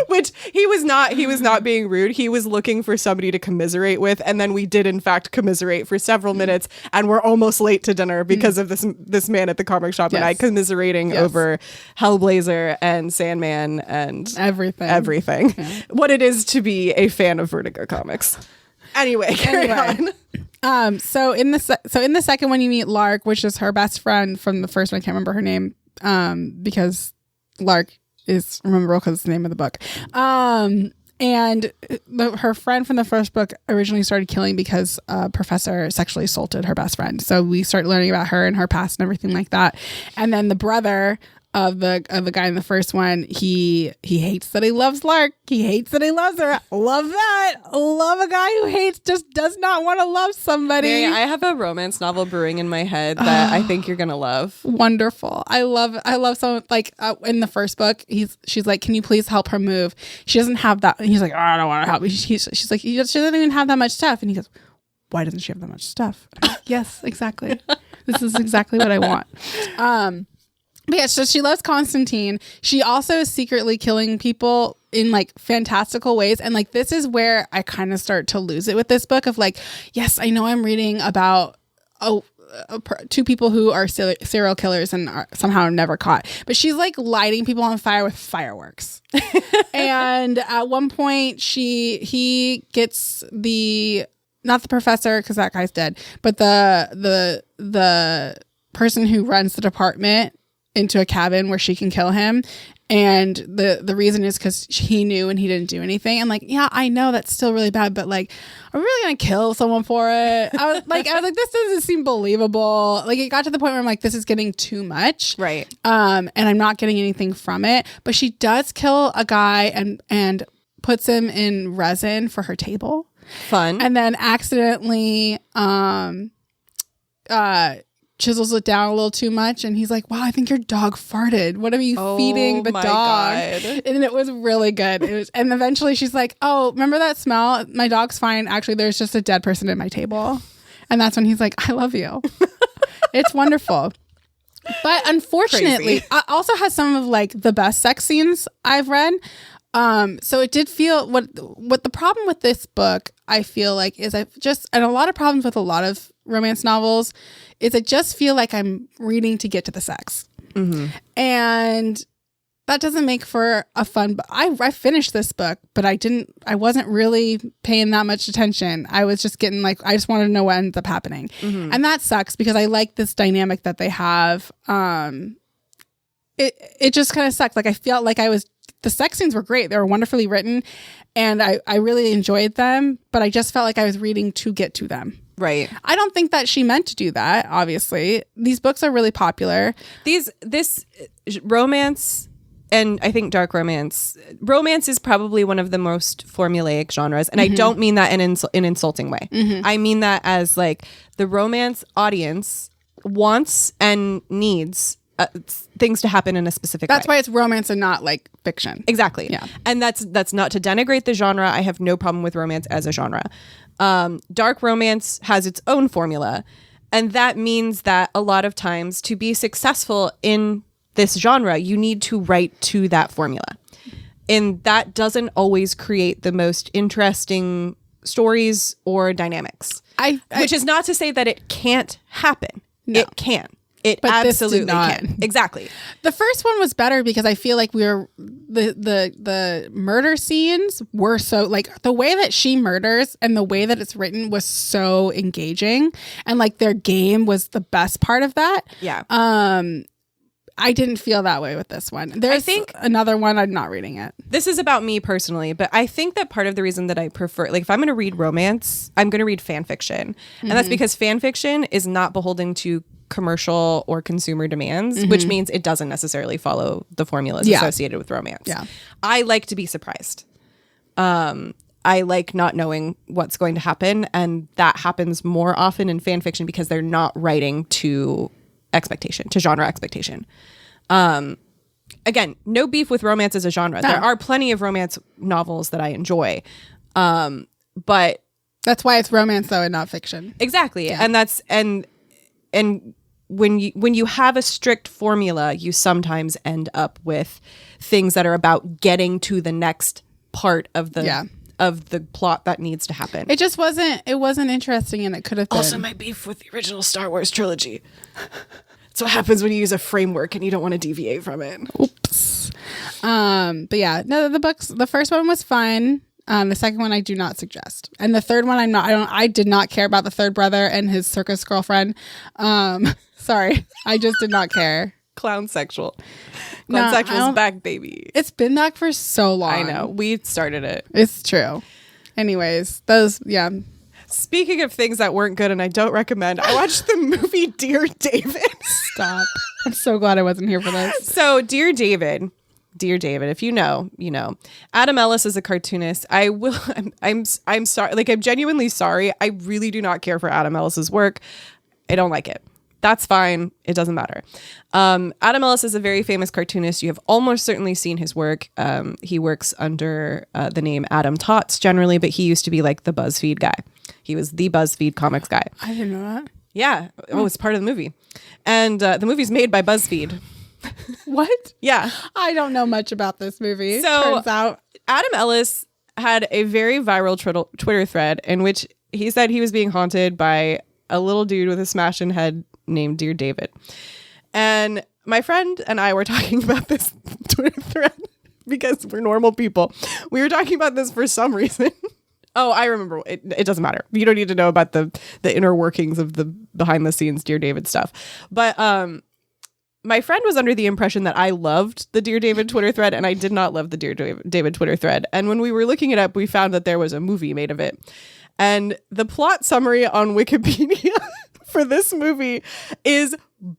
Which he was not being rude. He was looking for somebody to commiserate with. And then we did, in fact, commiserate for several minutes. And we're almost late to dinner because of this man at the comic shop and I commiserating over Hellblazer and Sandman and everything. Yeah. What it is to be a fan of Vertigo comics. Anyway, carry on. So in the second one, you meet Lark, which is her best friend from the first one. I can't remember her name because Lark is rememberable because it's the name of the book. And her friend from the first book originally started killing because a professor sexually assaulted her best friend. So we start learning about her and her past and everything like that. And then the brother of the guy in the first one, he hates that he loves Lark. He hates that he loves her. Love that. Love a guy who hates, just does not want to love somebody. Merri, I have a romance novel brewing in my head that I think you're gonna love. Wonderful. I love someone like in the first book. She's like, can you please help her move? She doesn't have that. And he's like, oh, I don't want to help. She's like, she doesn't even have that much stuff. And he goes, why doesn't she have that much stuff? Like, yes, exactly. This is exactly what I want. But yeah, so she loves Constantine. She also is secretly killing people in like fantastical ways. And like, this is where I kind of start to lose it with this book of like, yes, I know I'm reading about two people who are serial killers and are somehow never caught. But she's like lighting people on fire with fireworks. And at one point he gets not the professor, because that guy's dead, but the person who runs the department into a cabin where she can kill him. And the reason is because he knew and he didn't do anything. And like, yeah, I know that's still really bad, but like, are we really gonna kill someone for it? I was like, this doesn't seem believable. Like, it got to the point where I'm like, this is getting too much, right? And I'm not getting anything from it. But she does kill a guy and puts him in resin for her table. Fun. And then accidentally chisels it down a little too much, and he's like, wow, I think your dog farted. What are you feeding the dog? God. And it was really good. And eventually she's like, oh, remember that smell? My dog's fine. Actually, there's just a dead person at my table. And that's when he's like, I love you. It's wonderful. But unfortunately, it also has some of like the best sex scenes I've read. So it did feel what the problem with this book, I feel like, is and a lot of problems with a lot of romance novels is I just feel like I'm reading to get to the sex. Mm-hmm. And that doesn't make for a fun, but I finished this book, but I wasn't really paying that much attention. I was just getting like, I just wanted to know what ends up happening. Mm-hmm. And that sucks because I like this dynamic that they have. It just kind of sucked. Like, I felt like the sex scenes were great. They were wonderfully written and I really enjoyed them, but I just felt like I was reading to get to them. Right. I don't think that she meant to do that, obviously. These books are really popular. This romance, and I think dark romance is probably one of the most formulaic genres. And I don't mean that in an insulting way. Mm-hmm. I mean that as like the romance audience wants and needs things to happen in a specific way. That's why it's romance and not like fiction. Exactly. Yeah. And that's not to denigrate the genre. I have no problem with romance as a genre. Dark romance has its own formula. And that means that a lot of times to be successful in this genre, you need to write to that formula. And that doesn't always create the most interesting stories or dynamics. Which is not to say that it can't happen. No. It can. It but absolutely can. Exactly. The first one was better because I feel like the murder scenes were so like the way that she murders and the way that it's written was so engaging, and like their game was the best part of that. Yeah. I didn't feel that way with this one. I think another one, I'm not reading it. This is about me personally, but I think that part of the reason that I prefer, like if I'm going to read romance, I'm going to read fan fiction. And that's because fan fiction is not beholden to commercial or consumer demands, which means it doesn't necessarily follow the formulas associated with romance. Yeah. I like to be surprised. I like not knowing what's going to happen, and that happens more often in fan fiction because they're not writing to expectation, to genre expectation. Again, no beef with romance as a genre. No. There are plenty of romance novels that I enjoy. But that's why it's romance though and not fiction. Exactly. Yeah. And that's and when you have a strict formula, you sometimes end up with things that are about getting to the next part of the plot that needs to happen. It just wasn't interesting, and it could have been. Also, my beef with the original Star Wars trilogy. That's what happens when you use a framework and you don't want to deviate from it. Oops. But yeah, no, the first one was fun. The second one I do not suggest. And the third one I did not care about the third brother and his circus girlfriend. Sorry. I just did not care. Clown sexual. Clown sexual's back, baby. It's been back for so long. I know. We started it. It's true. Anyways, yeah. Speaking of things that weren't good and I don't recommend, I watched the movie Dear David. Stop. I'm so glad I wasn't here for this. So, Dear David, if you know, you know. Adam Ellis is a cartoonist. I'm sorry. Like, I'm genuinely sorry. I really do not care for Adam Ellis's work. I don't like it. That's fine. It doesn't matter. Adam Ellis is a very famous cartoonist. You have almost certainly seen his work. He works under the name Adam Tots generally, but he used to be like the BuzzFeed guy. He was the BuzzFeed comics guy. I didn't know that. Yeah. Oh, it's part of the movie. And the movie's made by BuzzFeed. What? Yeah. I don't know much about this movie. So- Turns out. Adam Ellis had a very viral Twitter thread in which he said he was being haunted by a little dude with a smashed-in head named Dear David. And my friend and I were talking about this Twitter thread because we're normal people. We were talking about this for some reason. Oh, I remember. It doesn't matter. You don't need to know about the inner workings of the behind-the-scenes Dear David stuff. But my friend was under the impression that I loved the Dear David Twitter thread, and I did not love the Dear David Twitter thread. And when we were looking it up, we found that there was a movie made of it. And the plot summary on Wikipedia for this movie is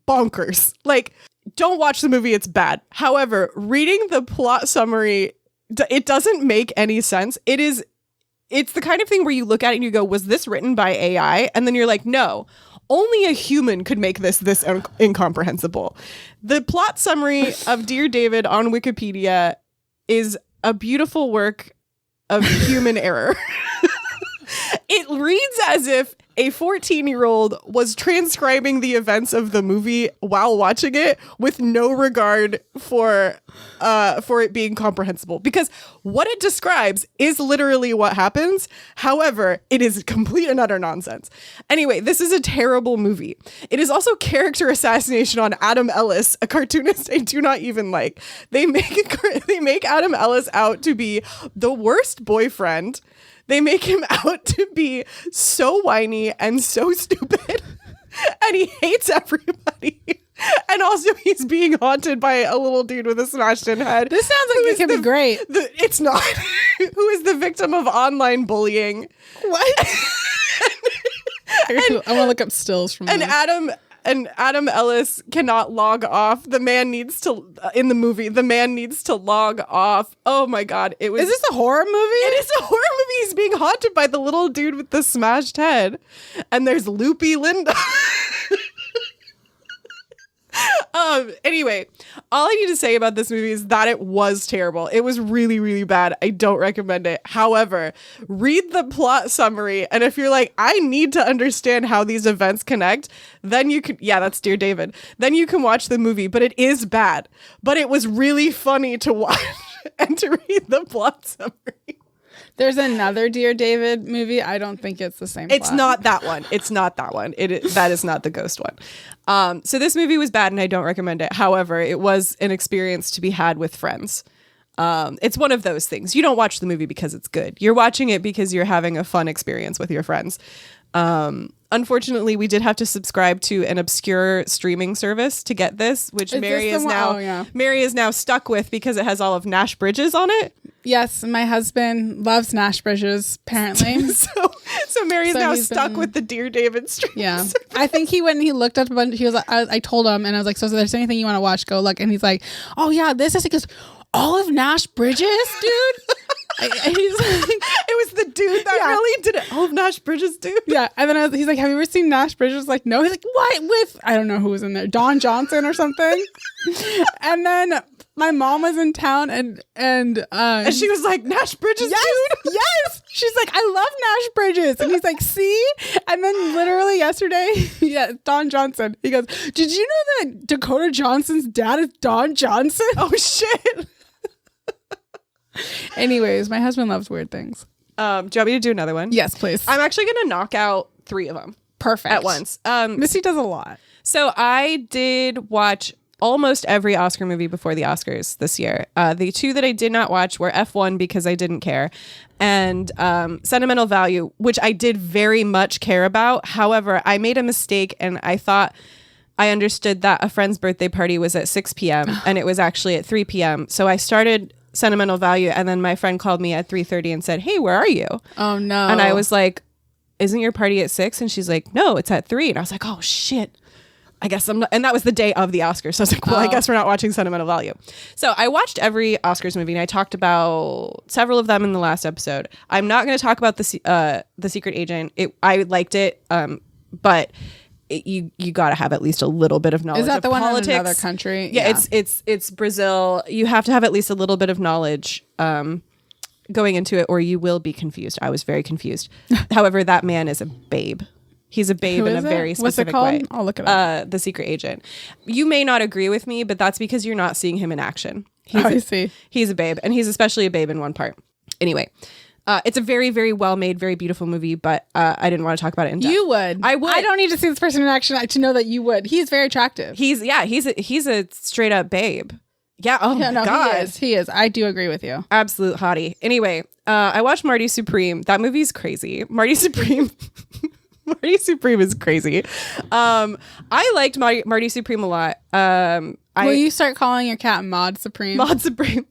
bonkers. Like, don't watch the movie, it's bad. However, reading the plot summary, it doesn't make any sense. It's the kind of thing where you look at it and you go, was this written by AI? And then you're like, no, only a human could make this incomprehensible. The plot summary of Dear David on Wikipedia is a beautiful work of human error. It reads as if a 14-year-old was transcribing the events of the movie while watching it with no regard for it being comprehensible. Because what it describes is literally what happens. However, it is complete and utter nonsense. Anyway, this is a terrible movie. It is also character assassination on Adam Ellis, a cartoonist I do not even like. They make Adam Ellis out to be the worst boyfriend. They make him out to be so whiny and so stupid. And he hates everybody. And also he's being haunted by a little dude with a smashed in head. This sounds like it could be great. It's not. Who is the victim of online bullying. What? I want to look up stills from And this. Adam Ellis cannot log off. The man needs to, in the movie, the man needs to log off. Oh my God. Is this a horror movie? It is a horror movie. He's being haunted by the little dude with the smashed head. And there's Loopy Linda. Anyway, all I need to say about this movie is that it was terrible. It was really, really bad. I don't recommend it. However, read the plot summary, and if you're like, I need to understand how these events connect, then you could, yeah, that's Dear David. Then you can watch the movie, but it is bad. But it was really funny to watch and to read the plot summary. There's another Dear David movie. I don't think it's the same It's plot. not that one. It's not that one. That is not the ghost one. So this movie was bad and I don't recommend it. However, it was an experience to be had with friends. It's one of those things. You don't watch the movie because it's good. You're watching it because you're having a fun experience with your friends. Unfortunately, we did have to subscribe to an obscure streaming service to get this, which Merri is now stuck with because it has all of Nash Bridges on it. Yes, my husband loves Nash Bridges, apparently. so Merri's now stuck with the Dear David streaming service. I think he went and he looked up a bunch. He was like, I told him, and I was like, so there's anything you want to watch, go look. And he's like, oh yeah, this is, he goes, all of Nash Bridges, dude. He's like, it was the dude that really did it. All of Nash Bridges, dude. Yeah, and then he's like, have you ever seen Nash Bridges? Like, no. He's like, what? With, I don't know who was in there, Don Johnson or something. And then my mom was in town, and she was like, Nash Bridges, dude. Yes. She's like, I love Nash Bridges. And he's like, see? And then literally yesterday, Don Johnson, he goes, did you know that Dakota Johnson's dad is Don Johnson? Oh, shit. Anyways, my husband loves weird things. Do you want me to do another one? Yes, please. I'm actually going to knock out 3 of them. Perfect. At once. Missy does a lot. So I did watch almost every Oscar movie before the Oscars this year. The 2 that I did not watch were F1 because I didn't care, and Sentimental Value, which I did very much care about. However, I made a mistake and I thought I understood that a friend's birthday party was at 6 p.m. and it was actually at 3 p.m. So I started Sentimental Value, and then my friend called me at 3:30 and said, hey, where are you? Oh no. And I was like, isn't your party at 6? And she's like, no, it's at 3. And I was like, oh shit, I guess I'm not. And that was the day of the Oscars, so I was like, well, I guess we're not watching Sentimental Value. So I watched every Oscars movie, and I talked about several of them in the last episode. I'm not going to talk about the Secret Agent. I liked it, but you got to have at least a little bit of knowledge. Is that the one politics. in another country? Yeah, it's Brazil. You have to have at least a little bit of knowledge going into it, or you will be confused. I was very confused. However, that man is a babe. He's a babe Who in a is it? very What's it specific called? way. I'll look it up. The Secret Agent. You may not agree with me, but that's because you're not seeing him in action. I see. He's a babe, and he's especially a babe in one part. Anyway, it's a very, very well-made, very beautiful movie, but I didn't want to talk about it in depth. You would. I would. I don't need to see this person in action to know that you would. He's very attractive. He's a straight-up babe. Yeah, oh Yeah, my no, God. he is. I do agree with you. Absolute hottie. Anyway, I watched Marty Supreme. That movie's crazy. Marty Supreme. Marty Supreme is crazy. I liked Marty Supreme a lot. Will you start calling your cat Maud Supreme? Maud Supreme.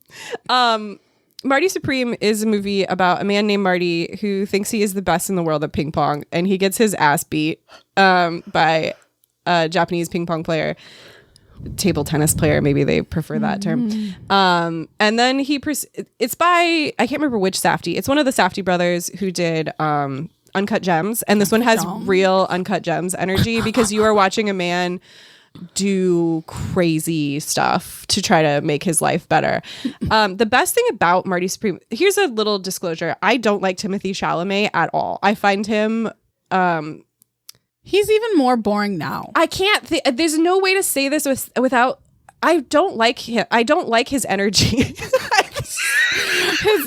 Marty Supreme is a movie about a man named Marty who thinks he is the best in the world at ping pong, and he gets his ass beat by a Japanese ping pong player. Table tennis player, maybe they prefer that term. And then it's by, I can't remember which Safdie. It's one of the Safdie brothers who did Uncut Gems, and this one has real Uncut Gems energy because you are watching a man do crazy stuff to try to make his life better. The best thing about Marty Supreme, here's a little disclosure: I don't like Timothée Chalamet at all. I find him He's even more boring now. I can't there's no way to say this without I don't like him. I don't like his energy.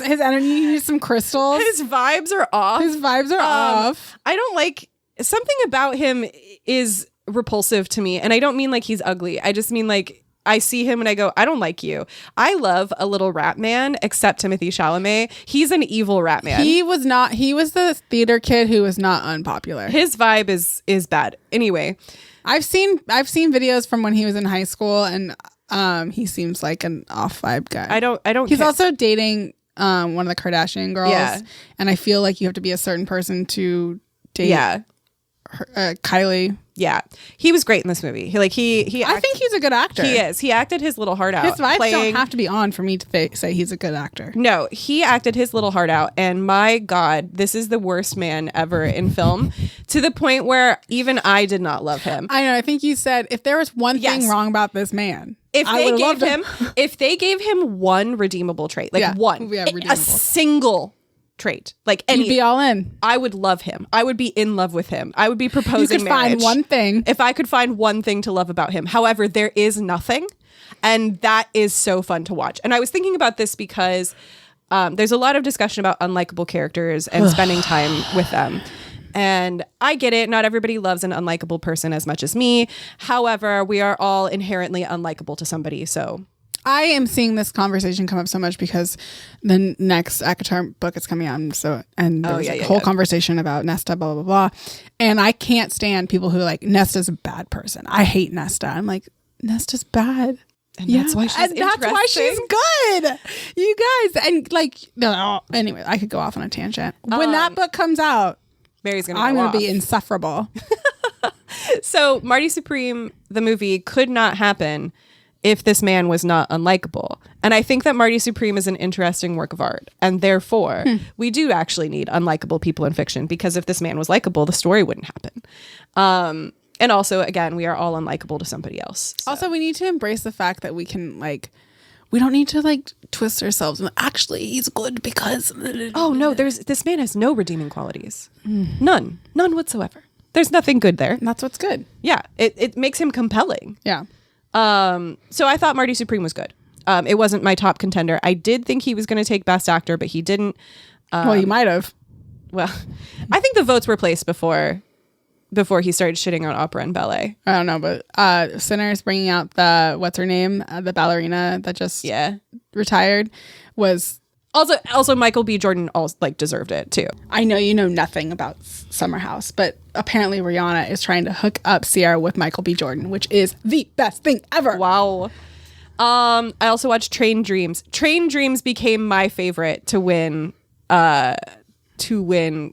His energy, he needs some crystals. His vibes are off. I don't like, something about him is repulsive to me, and I don't mean like he's ugly. I just mean like I see him and I go, I don't like you. I love a little rat man, except Timothée Chalamet. He's an evil rat man. He was the theater kid who was not unpopular. His vibe is bad. Anyway, I've seen videos from when he was in high school, and he seems like an off vibe guy. I don't He's care. also dating one of the Kardashian girls. Yeah. And I feel like you have to be a certain person to date Kylie. Yeah, he was great in this movie. I think he's a good actor. He is. He acted his little heart out. His vibes don't have to be on for me to say he's a good actor. No, he acted his little heart out, and my God, this is the worst man ever in film, to the point where even I did not love him. I know. I think you said if there was one thing wrong about this man, if they gave him one redeemable trait, like a single trait, like any, you'd be all in. I would love him. I would be in love with him. I would be proposing marriage. You could find one thing. If I could find one thing to love about him. However, there is nothing, and that is so fun to watch. And I was thinking about this because there's a lot of discussion about unlikable characters and spending time with them. And I get it. Not everybody loves an unlikable person as much as me. However, we are all inherently unlikable to somebody. So I am seeing this conversation come up so much because the next ACOTAR book is coming out. And there was a whole conversation about Nesta, blah, blah, blah. And I can't stand people who are like, Nesta's a bad person. I hate Nesta. I'm like, Nesta's bad. And that's why she's good. You guys. And like, no, anyway, I could go off on a tangent. When that book comes out, I'm going to be insufferable. So Marty Supreme, the movie, could not happen if this man was not unlikable. And I think that Marty Supreme is an interesting work of art. And therefore, we do actually need unlikable people in fiction, because if this man was likable, the story wouldn't happen. And also, again, we are all unlikable to somebody else. So. Also, we need to embrace the fact that we can, like, we don't need to, like, twist ourselves. Actually, he's good because... Oh, no, this man has no redeeming qualities. None whatsoever. There's nothing good there. And that's what's good. Yeah, it makes him compelling. Yeah. So I thought Marty Supreme was good. It wasn't my top contender. I did think he was going to take Best Actor, but he didn't. Well, you might have. Well, I think the votes were placed before he started shitting on opera and ballet. I don't know, but Sinners bringing out the, what's her name? The ballerina that just retired was... Also, Michael B. Jordan deserved it too. I know you know nothing about Summer House, but apparently Rihanna is trying to hook up Sierra with Michael B. Jordan, which is the best thing ever. Wow. I also watched Train Dreams. Train Dreams became my favorite to win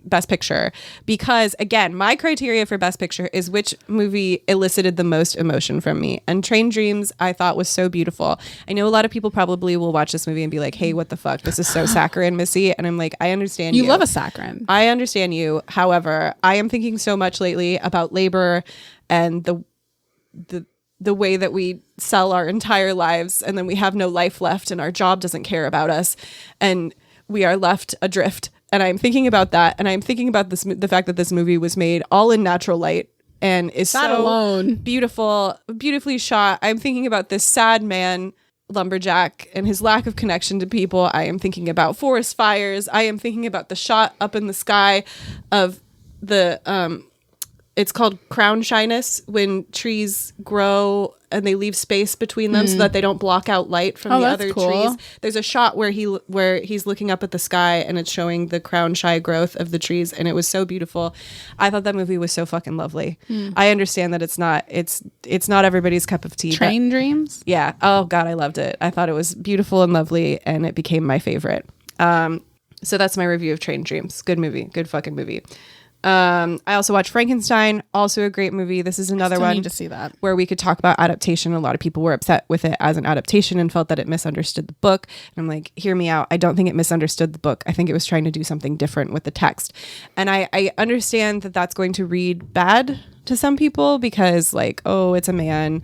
Best Picture, because again, my criteria for Best Picture is which movie elicited the most emotion from me, and Train Dreams I thought was so beautiful. I know a lot of people probably will watch this movie and be like, hey, what the fuck, this is so saccharine, Missy, and I'm like, I understand you love a saccharine. I understand you. However, I am thinking so much lately about labor and the way that we sell our entire lives, and then we have no life left, and our job doesn't care about us, and we are left adrift And I'm thinking about that. And I'm thinking about the fact that this movie was made all in natural light and is That so alone. beautifully shot. I'm thinking about this sad man, lumberjack, and his lack of connection to people. I am thinking about forest fires. I am thinking about the shot up in the sky of the it's called crown shyness, when trees grow and they leave space between them so that they don't block out light from the other trees. There's a shot where he's looking up at the sky and it's showing the crown shy growth of the trees, and it was so beautiful. I thought that movie was so fucking lovely. I understand that it's not everybody's cup of tea. Train Dreams? Yeah. Oh God, I loved it. I thought it was beautiful and lovely, and it became my favorite. So that's my review of Train Dreams. Good movie. Good fucking movie. I also watched Frankenstein, also a great movie. This is another one need to see that, where we could talk about adaptation. A lot of people were upset with it as an adaptation and felt that it misunderstood the book. And I'm like, hear me out. I don't think it misunderstood the book. I think it was trying to do something different with the text. And I understand that that's going to read bad to some people because, like, oh, it's a man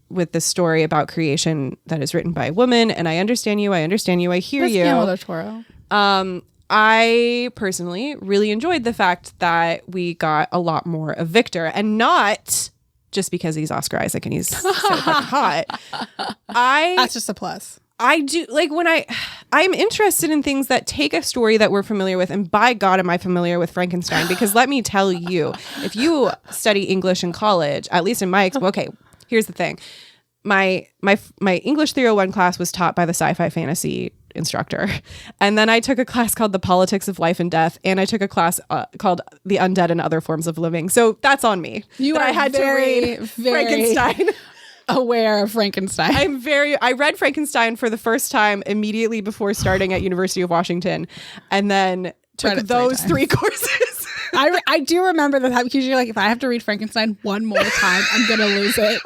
with this story about creation that is written by a woman. And I understand you. I hear you. Guillermo del Toro. I personally really enjoyed the fact that we got a lot more of Victor, and not just because he's Oscar Isaac and he's so fucking hot. That's just a plus. I do like when I'm interested in things that take a story that we're familiar with, and by God, am I familiar with Frankenstein? Because let me tell you, if you study English in college, at least in my okay, here's the thing. My English 301 class was taught by the sci-fi fantasy instructor, and then I took a class called The Politics of Life and Death, and I took a class called The Undead and Other Forms of Living. So that's on me. I had to read Frankenstein. Aware of Frankenstein. I read Frankenstein for the first time immediately before starting at University of Washington, and then took those three courses. I do remember that because you're like, if I have to read Frankenstein one more time, I'm gonna lose it.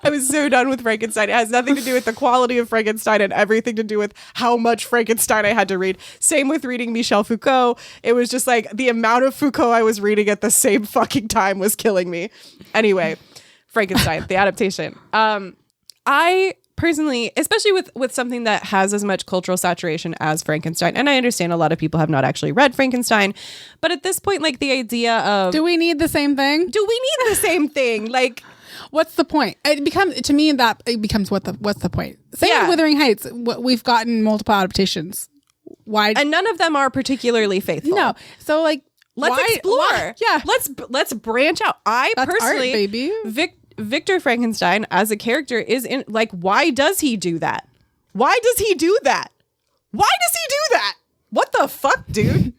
I was so done with Frankenstein. It has nothing to do with the quality of Frankenstein and everything to do with how much Frankenstein I had to read. Same with reading Michel Foucault. It was just like the amount of Foucault I was reading at the same fucking time was killing me. Anyway, Frankenstein, the adaptation. I personally, especially with something that has as much cultural saturation as Frankenstein, and I understand a lot of people have not actually read Frankenstein, but at this point, like, the idea of, do we need the same thing? Like, what's the point? It becomes, to me, that it becomes what's the point? Same with Wuthering Heights. We've gotten multiple adaptations. Why? And none of them are particularly faithful. No. So, like, let's explore. Yeah. Let's branch out. That's personally, art, baby. Victor Frankenstein as a character is in, like, why does he do that? Why does he do that? What the fuck, dude?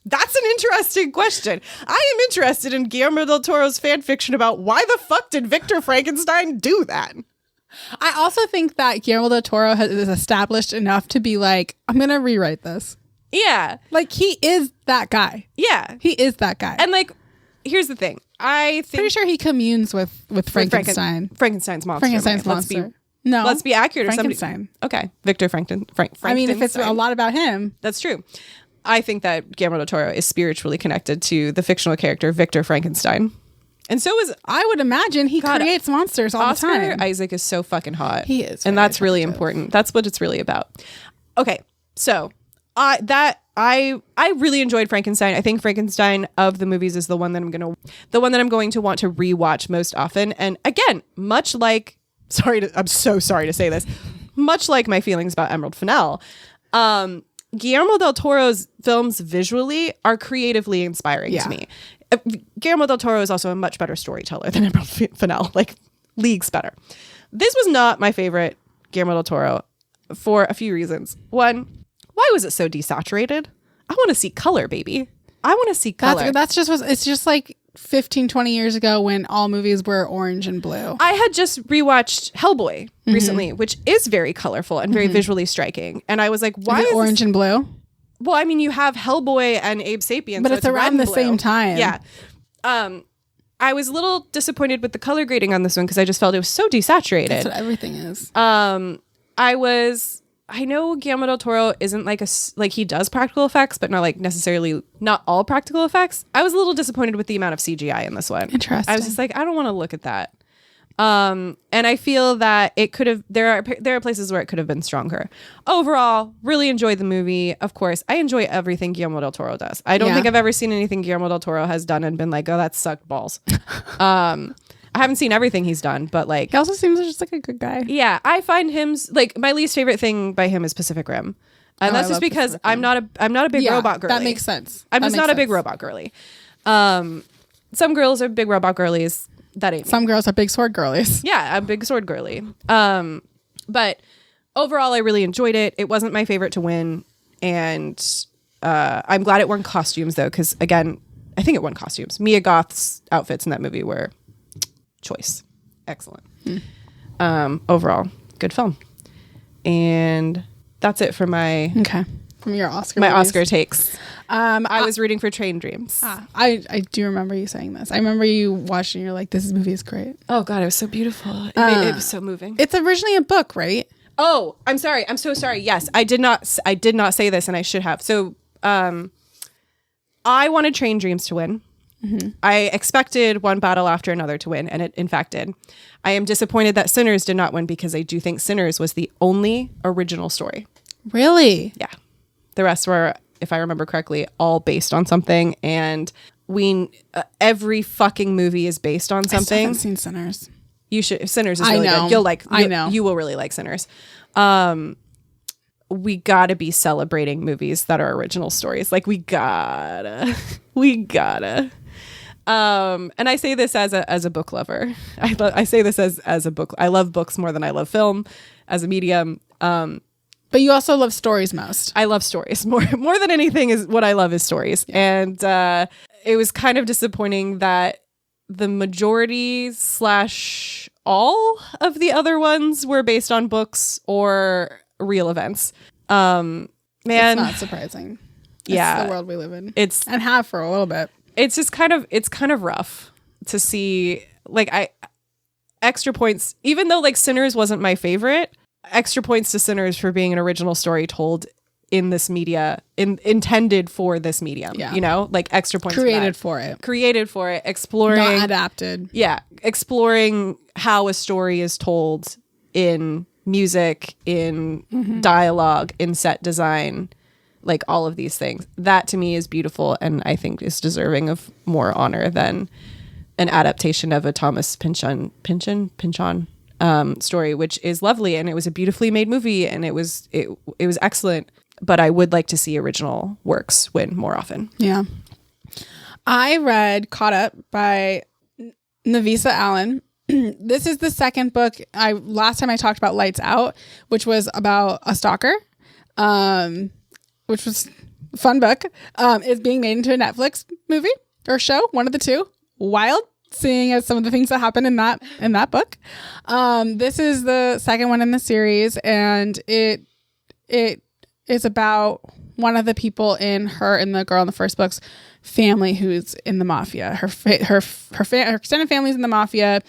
That's an interesting question. I am interested in Guillermo del Toro's fan fiction about why the fuck did Victor Frankenstein do that? I also think that Guillermo del Toro is established enough to be like, I'm going to rewrite this. Yeah. Like, he is that guy. Yeah. He is that guy. And, like, here's the thing. I think... Pretty sure he communes with Frankenstein. Frankenstein's monster. Frankenstein's monster. No. Let's be accurate. Frankenstein. Okay. Victor Frankenstein. I mean, if it's a lot about him. That's true. I think that Guillermo del Toro is spiritually connected to the fictional character Victor Frankenstein. And so is... I would imagine he creates monsters all Oscar the time. Isaac is so fucking hot. He is. And that's really important. That's what it's really about. Okay. So, I really enjoyed Frankenstein. I think Frankenstein of the movies is the one that I'm going to want to rewatch most often. And again, much like... I'm so sorry to say this. Much like my feelings about Emerald Fennell, Guillermo del Toro's films visually are creatively inspiring to me. Guillermo del Toro is also a much better storyteller than Emerald Fennell, like leagues better. This was not my favorite Guillermo del Toro for a few reasons. One, why was it so desaturated? I want to see color, baby. I want to see color. It's just like 15, 20 years ago when all movies were orange and blue. I had just rewatched Hellboy recently, which is very colorful and very visually striking. And I was like, why is orange and blue? Well, I mean, you have Hellboy and Abe Sapien. But so it's around the same time. Yeah. I was a little disappointed with the color grading on this one because I just felt it was so desaturated. That's what everything is. I know Guillermo del Toro isn't like he does practical effects, but not all practical effects. I was a little disappointed with the amount of CGI in this one. Interesting. I was just like, I don't want to look at that. And I feel that it could have, there are places where it could have been stronger. Overall, really enjoyed the movie. Of course, I enjoy everything Guillermo del Toro does. I don't think I've ever seen anything Guillermo del Toro has done and been like, oh, that sucked balls. I haven't seen everything he's done, but like, he also seems just like a good guy. Yeah, I find him like my least favorite thing by him is Pacific Rim. And that's just because I'm not a big robot girly. That makes sense. I'm just not a big robot girly. Some girls are big robot girlies. That ain't me. Some girls are big sword girlies. Yeah, I'm a big sword girly. But overall, I really enjoyed it. It wasn't my favorite to win, and I'm glad it won costumes though, because again, I think it won costumes. Mia Goth's outfits in that movie were choice, excellent. Overall, good film, and that's it for my from your Oscar my movies. Oscar takes. I was rooting for Train Dreams. I do remember you saying this. I remember you watching. You're like, this movie is great. Oh God, it was so beautiful. It was so moving. It's originally a book, right? Oh, I'm sorry. I'm so sorry. Yes, I did not say this, and I should have. So, I wanted Train Dreams to win. Mm-hmm. I expected one battle after another to win, and it in fact did. I am disappointed that Sinners did not win because I do think Sinners was the only original story. Really? Yeah. The rest were, if I remember correctly, all based on something, and every fucking movie is based on something. I haven't seen Sinners. You should. Sinners is really good. I know. You will really like Sinners. We gotta be celebrating movies that are original stories. Like we gotta. And I say this as a book lover. I say this as a book. I love books more than I love film as a medium. But you also love stories most. I love stories more than anything. Is what I love is stories. Yeah. And it was kind of disappointing that the majority / all of the other ones were based on books or real events. Man, it's not surprising. Yeah, it's the world we live in. It's and have for a little bit. It's just kind of rough to see. Like extra points, even though like Sinners wasn't my favorite. Extra points to Sinners for being an original story told in this media, intended for this medium. Yeah. You know, like extra points created for it, exploring, not adapted. Yeah, exploring how a story is told in music, in dialogue, in set design, like all of these things. That to me is beautiful, and I think is deserving of more honor than an adaptation of a Thomas Pynchon story, which is lovely, and it was a beautifully made movie, and it was excellent. But I would like to see original works win more often. Yeah, I read Caught Up by Navessa Allen. This is the second book. Last time I talked about Lights Out, which was about a stalker, which was a fun book. It's being made into a Netflix movie or show, one of the two. Wild. Seeing as some of the things that happen in that book. This is the second one in the series, and it is about one of the people in the girl in the first book's family who's in the mafia. Her extended family's in the mafia.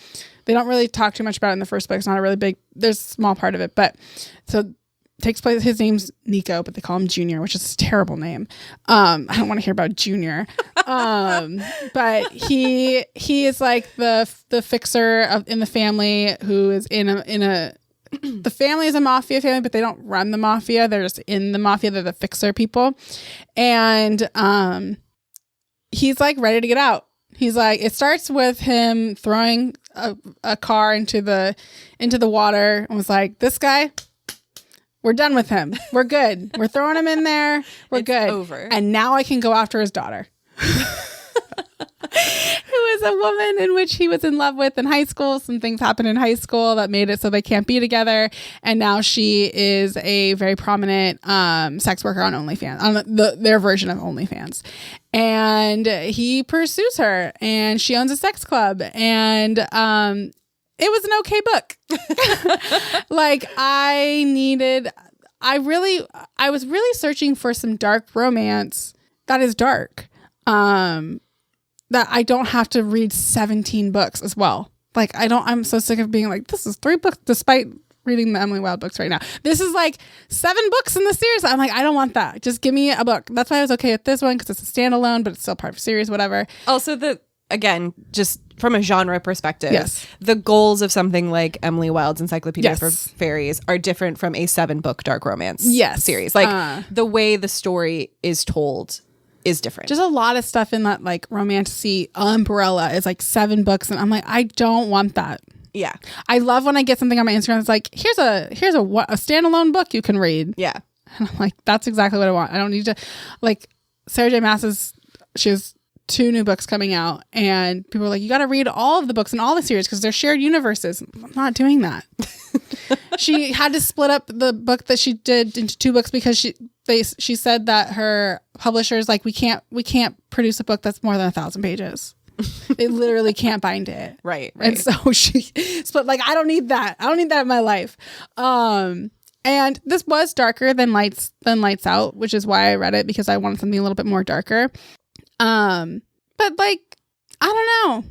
They don't really talk too much about it in the first book. It's not a really big. There's a small part of it, but so. Takes place. His name's Nico, but they call him Junior, which is a terrible name. I don't want to hear about Junior. But he is like the fixer in the family who is in a. The family is a mafia family, but they don't run the mafia. They're just in the mafia. They're the fixer people, and he's like ready to get out. He's like, it starts with him throwing a car into the water, and was like, this guy. We're done with him. We're good. We're throwing him in there. We're good. Over. And now I can go after his daughter. Who is a woman in which he was in love with in high school. Some things happened in high school that made it so they can't be together. And now she is a very prominent sex worker on OnlyFans, on their version of OnlyFans. And he pursues her, and she owns a sex club. And it was an okay book. Like I was really searching for some dark romance that is dark. That I don't have to read 17 books as well. Like I'm so sick of being like, this is 3 books, despite reading the Emily Wilde books right now. This is like 7 books in the series. I'm like, I don't want that. Just give me a book. That's why I was okay with this one, because it's a standalone, but it's still part of a series, whatever. Also, again, just from a genre perspective, Yes. the goals of something like Emily Wilde's Encyclopedia Yes. for Fairies are different from a 7-book dark romance Yes. series. Like the way the story is told is different. Just a lot of stuff in that like romantic umbrella is like 7 books, and I'm like, I don't want that. yeah. I love when I get something on my Instagram that's like, here's a standalone book you can read. Yeah. And I'm like, that's exactly what I want. I don't need to, like, Sarah J. Maas she has 2 new books coming out, and people are like, you got to read all of the books in all the series because they're shared universes. I'm not doing that. She had to split up the book that she did into 2 books because she said that her publishers like, we can't produce a book that's more than 1,000 pages. They literally can't bind it. Right. And so she split, like, I don't need that. I don't need that in my life. And this was darker than Lights Out, which is why I read it, because I wanted something a little bit more darker. But like, I don't know.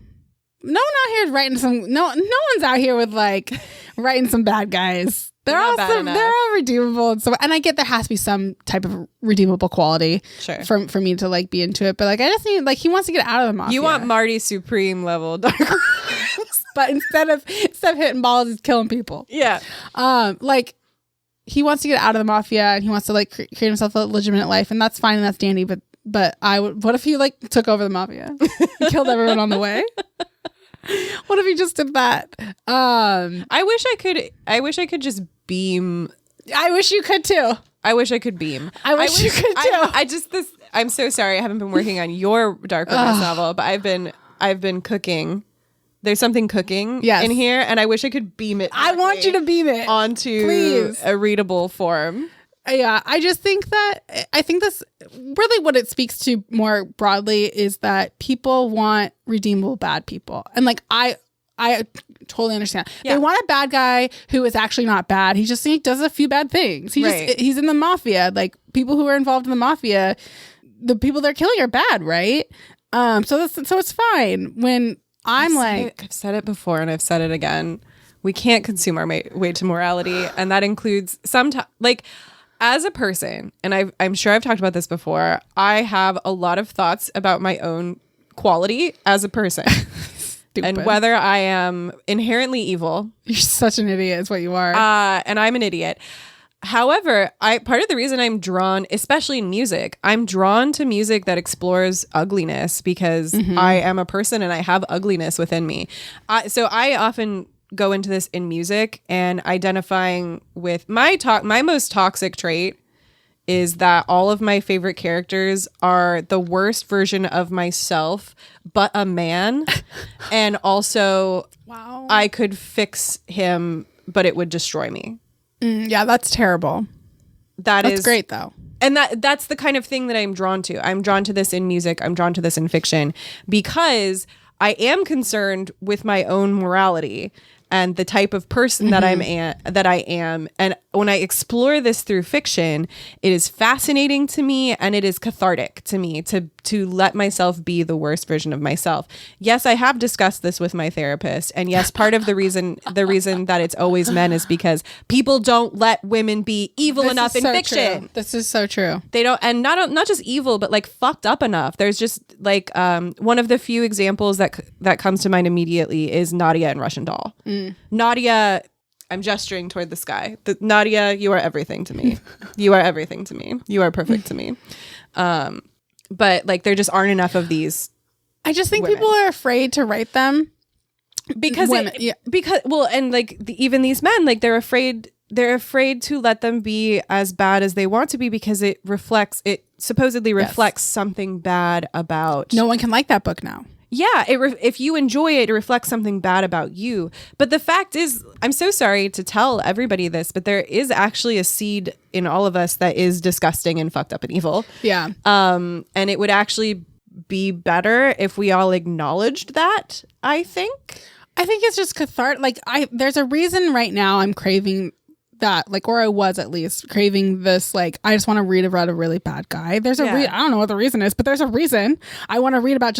No one out here is writing no one's out here with like writing some bad guys. They're all redeemable, and I get there has to be some type of redeemable quality for me to like be into it. But like, I just need, like, he wants to get out of the mafia. You want Marty Supreme level dark romance. But instead of hitting balls, he's killing people. Yeah. Like, he wants to get out of the mafia, and he wants to like create himself a legitimate life, and that's fine and that's dandy. But what if he like took over the mafia, and killed everyone on the way? What if he just did that? I wish I could just beam. I wish you could too. I wish I could beam. I wish you could too. I'm so sorry. I haven't been working on your dark romance novel, but I've been cooking. There's something cooking in here, and I wish I could beam it. I want you to beam it onto a readable form. Yeah, I think this really what it speaks to more broadly is that people want redeemable bad people. And like, I totally understand. Yeah. They want a bad guy who is actually not bad. He does a few bad things. He's in the mafia. Like, people who are involved in the mafia, the people they're killing are bad, right? So it's fine when I've said it before and I've said it again. We can't consume our way to morality, and that includes sometimes like. As a person, and I'm sure I've talked about this before, I have a lot of thoughts about my own quality as a person. And whether I am inherently evil. You're such an idiot is what you are. And I'm an idiot. However, part of the reason I'm drawn, especially in music, I'm drawn to music that explores ugliness because I am a person and I have ugliness within me. So I often go into this in music and identifying with my most toxic trait is that all of my favorite characters are the worst version of myself, but a man. And also, I could fix him, but it would destroy me. Yeah, that's terrible. That's great though. And that's the kind of thing that I'm drawn to. I'm drawn to this in music. I'm drawn to this in fiction because I am concerned with my own morality and the type of person that I am. And when I explore this through fiction, it is fascinating to me and it is cathartic to me to let myself be the worst version of myself. Yes, I have discussed this with my therapist. And yes, part of the reason that it's always men is because people don't let women be evil enough in fiction. True. This is so true. They don't, and not just evil, but like fucked up enough. There's just like one of the few examples that comes to mind immediately is Nadia and Russian Doll. Nadia, I'm gesturing toward the sky. Nadia, you are everything to me. You are everything to me. You are perfect to me. But like, there just aren't enough of these. I just think people are afraid to write them because and like even these men, like they're afraid to let them be as bad as they want to be because it supposedly reflects something bad about. No one can like that book now. Yeah, if you enjoy it, it reflects something bad about you. But the fact is, I'm so sorry to tell everybody this, but there is actually a seed in all of us that is disgusting and fucked up and evil. Yeah. And it would actually be better if we all acknowledged that, I think. I think it's just cathartic. Like, there's a reason right now I'm craving that, like, or I was at least craving this, like, I just want to read about a really bad guy. There's a I don't know what the reason is, but there's a reason I want to read about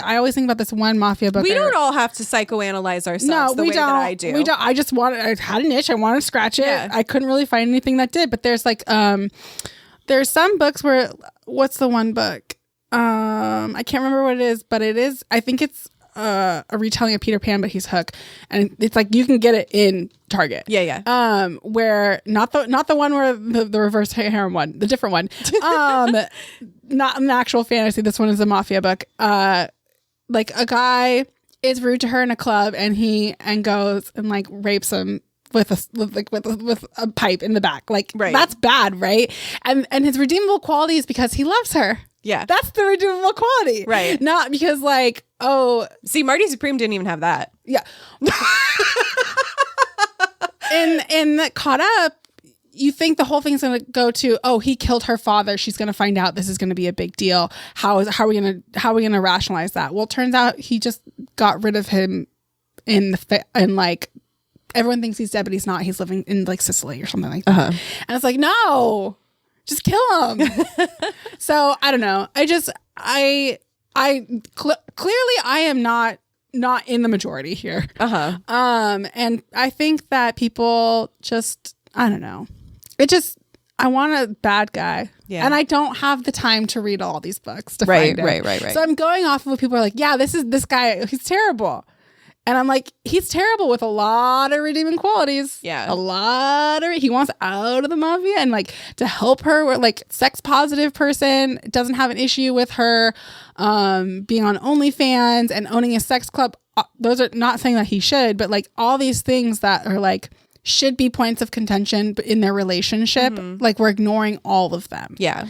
I always think about this one mafia book. We don't all have to psychoanalyze ourselves the way that I do. We don't. I had an itch. I wanted to scratch it. Yeah. I couldn't really find anything that did, but there's like, there's some books where, what's the one book? I can't remember what it is, but it is, I think it's a retelling of Peter Pan, but he's Hook, and it's like you can get it in Target. Yeah. Where not the one where the reverse harem one, the different one. Not an actual fantasy. This one is a mafia book. Like a guy is rude to her in a club, and goes and like rapes him with a pipe in the back. Like that's bad, right? And his redeemable quality is because he loves her. Yeah. That's the redeemable quality. Right. Not because like, oh. See, Marty Supreme didn't even have that. Yeah. and Caught Up, you think the whole thing's going to go to, oh, he killed her father. She's going to find out this is going to be a big deal. How are we going to rationalize that? Well, it turns out he just got rid of him in like, everyone thinks he's dead, but he's not. He's living in like Sicily or something like that. Uh-huh. And it's like, no. Just kill him. So I don't know. Clearly I am not in the majority here. Uh-huh. And I think that people just, I don't know. I want a bad guy. Yeah. And I don't have the time to read all these books to find it. Right. So I'm going off of what people are like, yeah, this guy, he's terrible. And I'm like, he's terrible with a lot of redeeming qualities. Yeah. He wants out of the mafia and like to help her. We're like sex positive person, doesn't have an issue with her being on OnlyFans and owning a sex club. Those are not saying that he should, but like all these things that are like should be points of contention in their relationship. Mm-hmm. Like we're ignoring all of them. Yeah.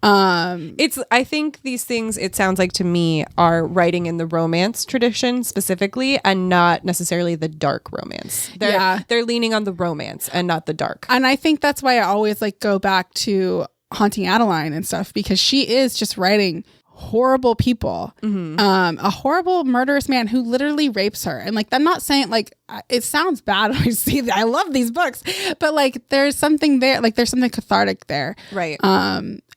I think these things, it sounds like to me, are writing in the romance tradition specifically and not necessarily the dark romance. They're leaning on the romance and not the dark. And I think that's why I always like go back to Haunting Adeline and stuff, because she is just writing horrible people, a horrible murderous man who literally rapes her. And like, I'm not saying like, it sounds bad when I see that. I love these books, but like, there's something there, like there's something cathartic there. Right.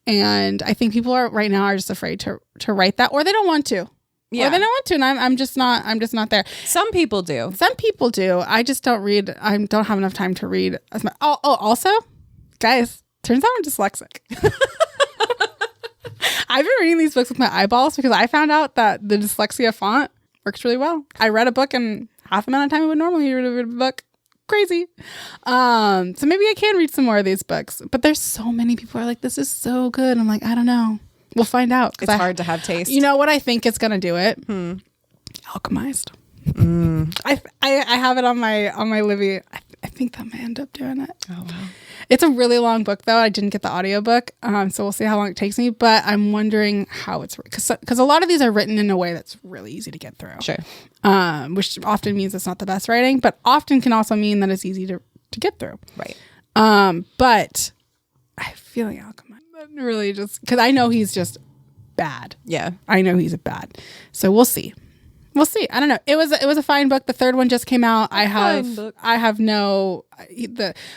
And I think people are just afraid to write that, or they don't want to. Yeah. Or they don't want to, and I'm just not there. Some people do. I just don't read. I don't have enough time to read as much. Also, guys, turns out I'm dyslexic. I've been reading these books with my eyeballs because I found out that the dyslexia font works really well. I read a book in half the amount of time I would normally read a book. Crazy. So maybe I can read some more of these books, but there's so many people are like, this is so good. I'm like, I don't know. We'll find out. It's hard to have taste. You know what I think is going to do it? Alchemized. I have it on my Libby. I think that might end up doing it. Oh, wow. It's a really long book, though. I didn't get the audiobook, so we'll see how long it takes me. But I'm wondering how it's because a lot of these are written in a way that's really easy to get through. Sure. Which often means it's not the best writing, but often can also mean that it's easy to get through. Right. But I feel like Alchemist really just because I know he's just bad. Yeah. I know he's bad. So we'll see. I don't know. It was a fine book. The third one just came out.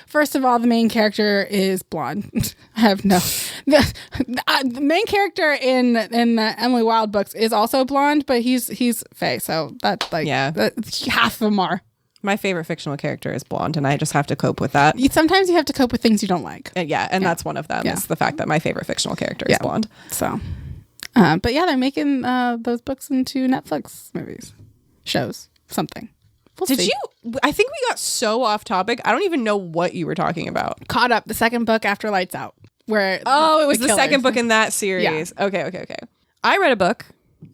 First of all, the main character is blonde. I have no. The main character in the Emily Wilde books is also blonde, but he's fey. So that's like half of them are. My favorite fictional character is blonde, and I just have to cope with that. Sometimes you have to cope with things you don't like. That's one of them. Is the fact that my favorite fictional character is blonde. So. But yeah, they're making those books into Netflix movies, shows, something. Did you? I think we got so off topic. I don't even know what you were talking about. Caught Up, the second book after Lights Out. It was the second book in that series. Yeah. Okay. I read a book.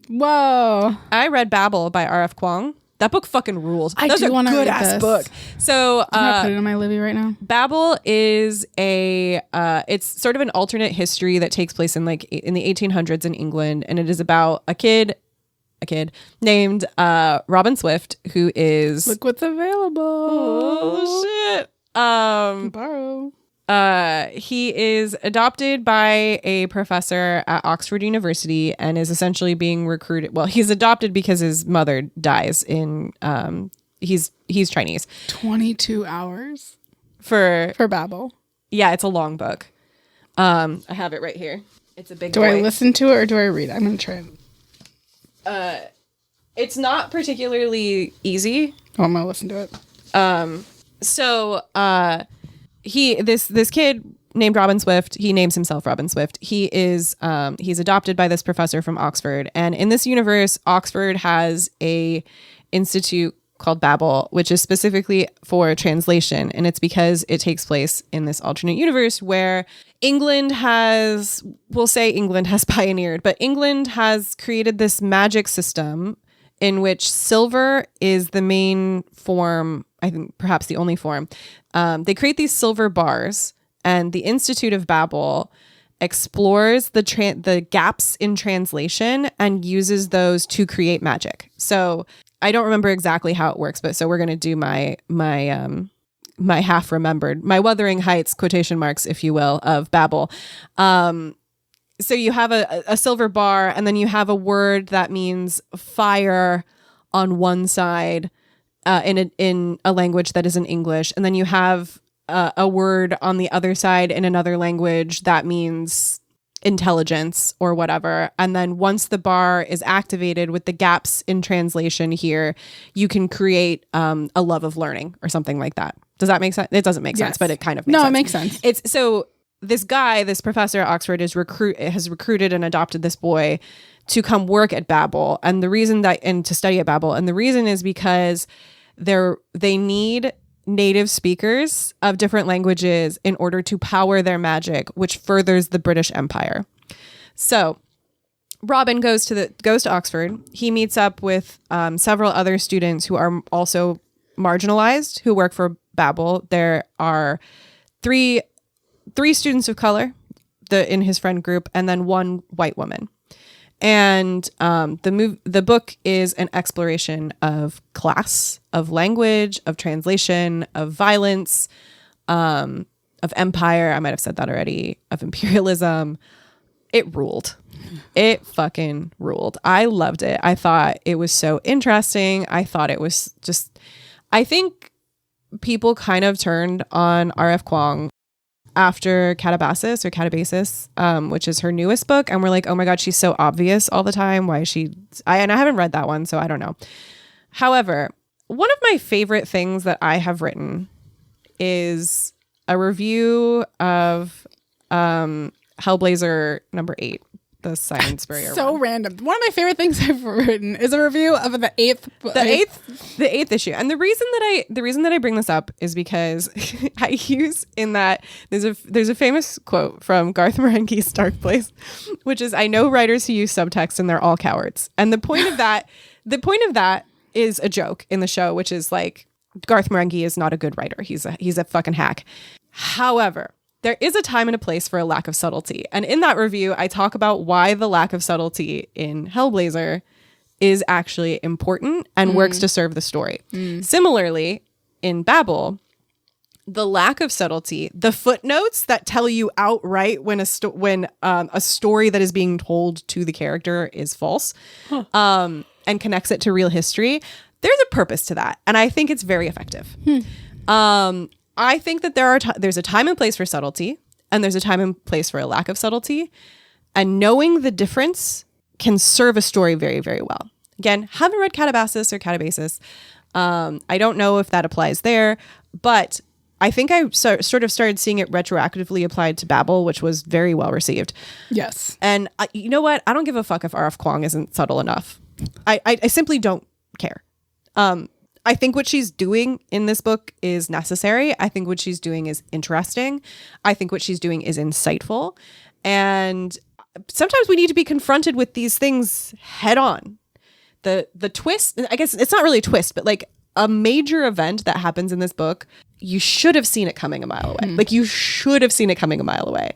Whoa. I read Babel by R.F. Kuang. That book fucking rules. That's a good ass book. So I'm gonna put it on my Libby right now. Babel is it's sort of an alternate history that takes place in the 1800s in England, and it is about a kid named Robin Swift, who is look what's available. Oh shit. Borrow. He is adopted by a professor at Oxford University and is essentially being recruited. Well, he's adopted because his mother dies in, he's Chinese. 22 hours for Babel. Yeah, it's a long book. I have it right here. It's a big boy. Do I listen to it or do I read it? I'm going to try it. It's not particularly easy. Oh, I'm going to listen to it. So, this kid named Robin Swift. He names himself Robin Swift. He is he's adopted by this professor from Oxford. And in this universe, Oxford has a institute called Babel, which is specifically for translation. And it's because it takes place in this alternate universe where England has pioneered, but England has created this magic system in which silver is the main form, I think perhaps the only form. They create these silver bars, and the Institute of Babel explores the gaps in translation and uses those to create magic. So I don't remember exactly how it works, but so we're going to do my half remembered, my Wuthering Heights quotation marks, if you will, of Babel. So you have a silver bar, and then you have a word that means fire on one side in a language that isn't English. And then you have a word on the other side in another language that means intelligence or whatever. And then once the bar is activated with the gaps in translation here, you can create a love of learning or something like that. Does that make sense? It doesn't make sense, but it kind of makes sense. No, it makes sense. It's so this guy, this professor at Oxford has recruited and adopted this boy to come work at Babel. And the reason and to study at Babel. And the reason is because they need native speakers of different languages in order to power their magic, which furthers the British Empire. So Robin goes to Oxford. He meets up with several other students who are also marginalized who work for Babel. There are three students of color in his friend group, and then one white woman. And the book is an exploration of class, of language, of translation, of violence, of empire. I might have said that already. Of imperialism. It ruled. It fucking ruled. I loved it. I thought it was so interesting. I thought it was just, I think people kind of turned on R.F. Kuang after Catabasis, which is her newest book. And we're like, oh my God, she's so obvious all the time. Why is she? And I haven't read that one, so I don't know. However, one of my favorite things that I have written is a review of Hellblazer number 8, the Simon Spurrier So one. random. One of my favorite things I've written is a review of the eighth issue. And the reason that I bring this up is because I use in that there's a famous quote from Garth Marenghi's Dark Place, which is, I know writers who use subtext and they're all cowards. And the point of that is a joke in the show, which is like, Garth Marenghi is not a good writer. He's a fucking hack. However, there is a time and a place for a lack of subtlety. And in that review, I talk about why the lack of subtlety in Hellblazer is actually important and works to serve the story. Similarly, in Babel, the lack of subtlety, the footnotes that tell you outright when a story that is being told to the character is false, and connects it to real history, there's a purpose to that. And I think it's very effective. I think that there's a time and place for subtlety, and there's a time and place for a lack of subtlety. And knowing the difference can serve a story very, very well. Again, haven't read Catabasis or Catabasis. I don't know if that applies there, but I think I sort of started seeing it retroactively applied to Babel, which was very well received. Yes. And you know what? I don't give a fuck if R.F. Kuang isn't subtle enough. I simply don't care. I think what she's doing in this book is necessary. I think what she's doing is interesting. I think what she's doing is insightful. And sometimes we need to be confronted with these things head on. The twist, I guess it's not really a twist, but like a major event that happens in this book, you should have seen it coming a mile away. Like you should have seen it coming a mile away.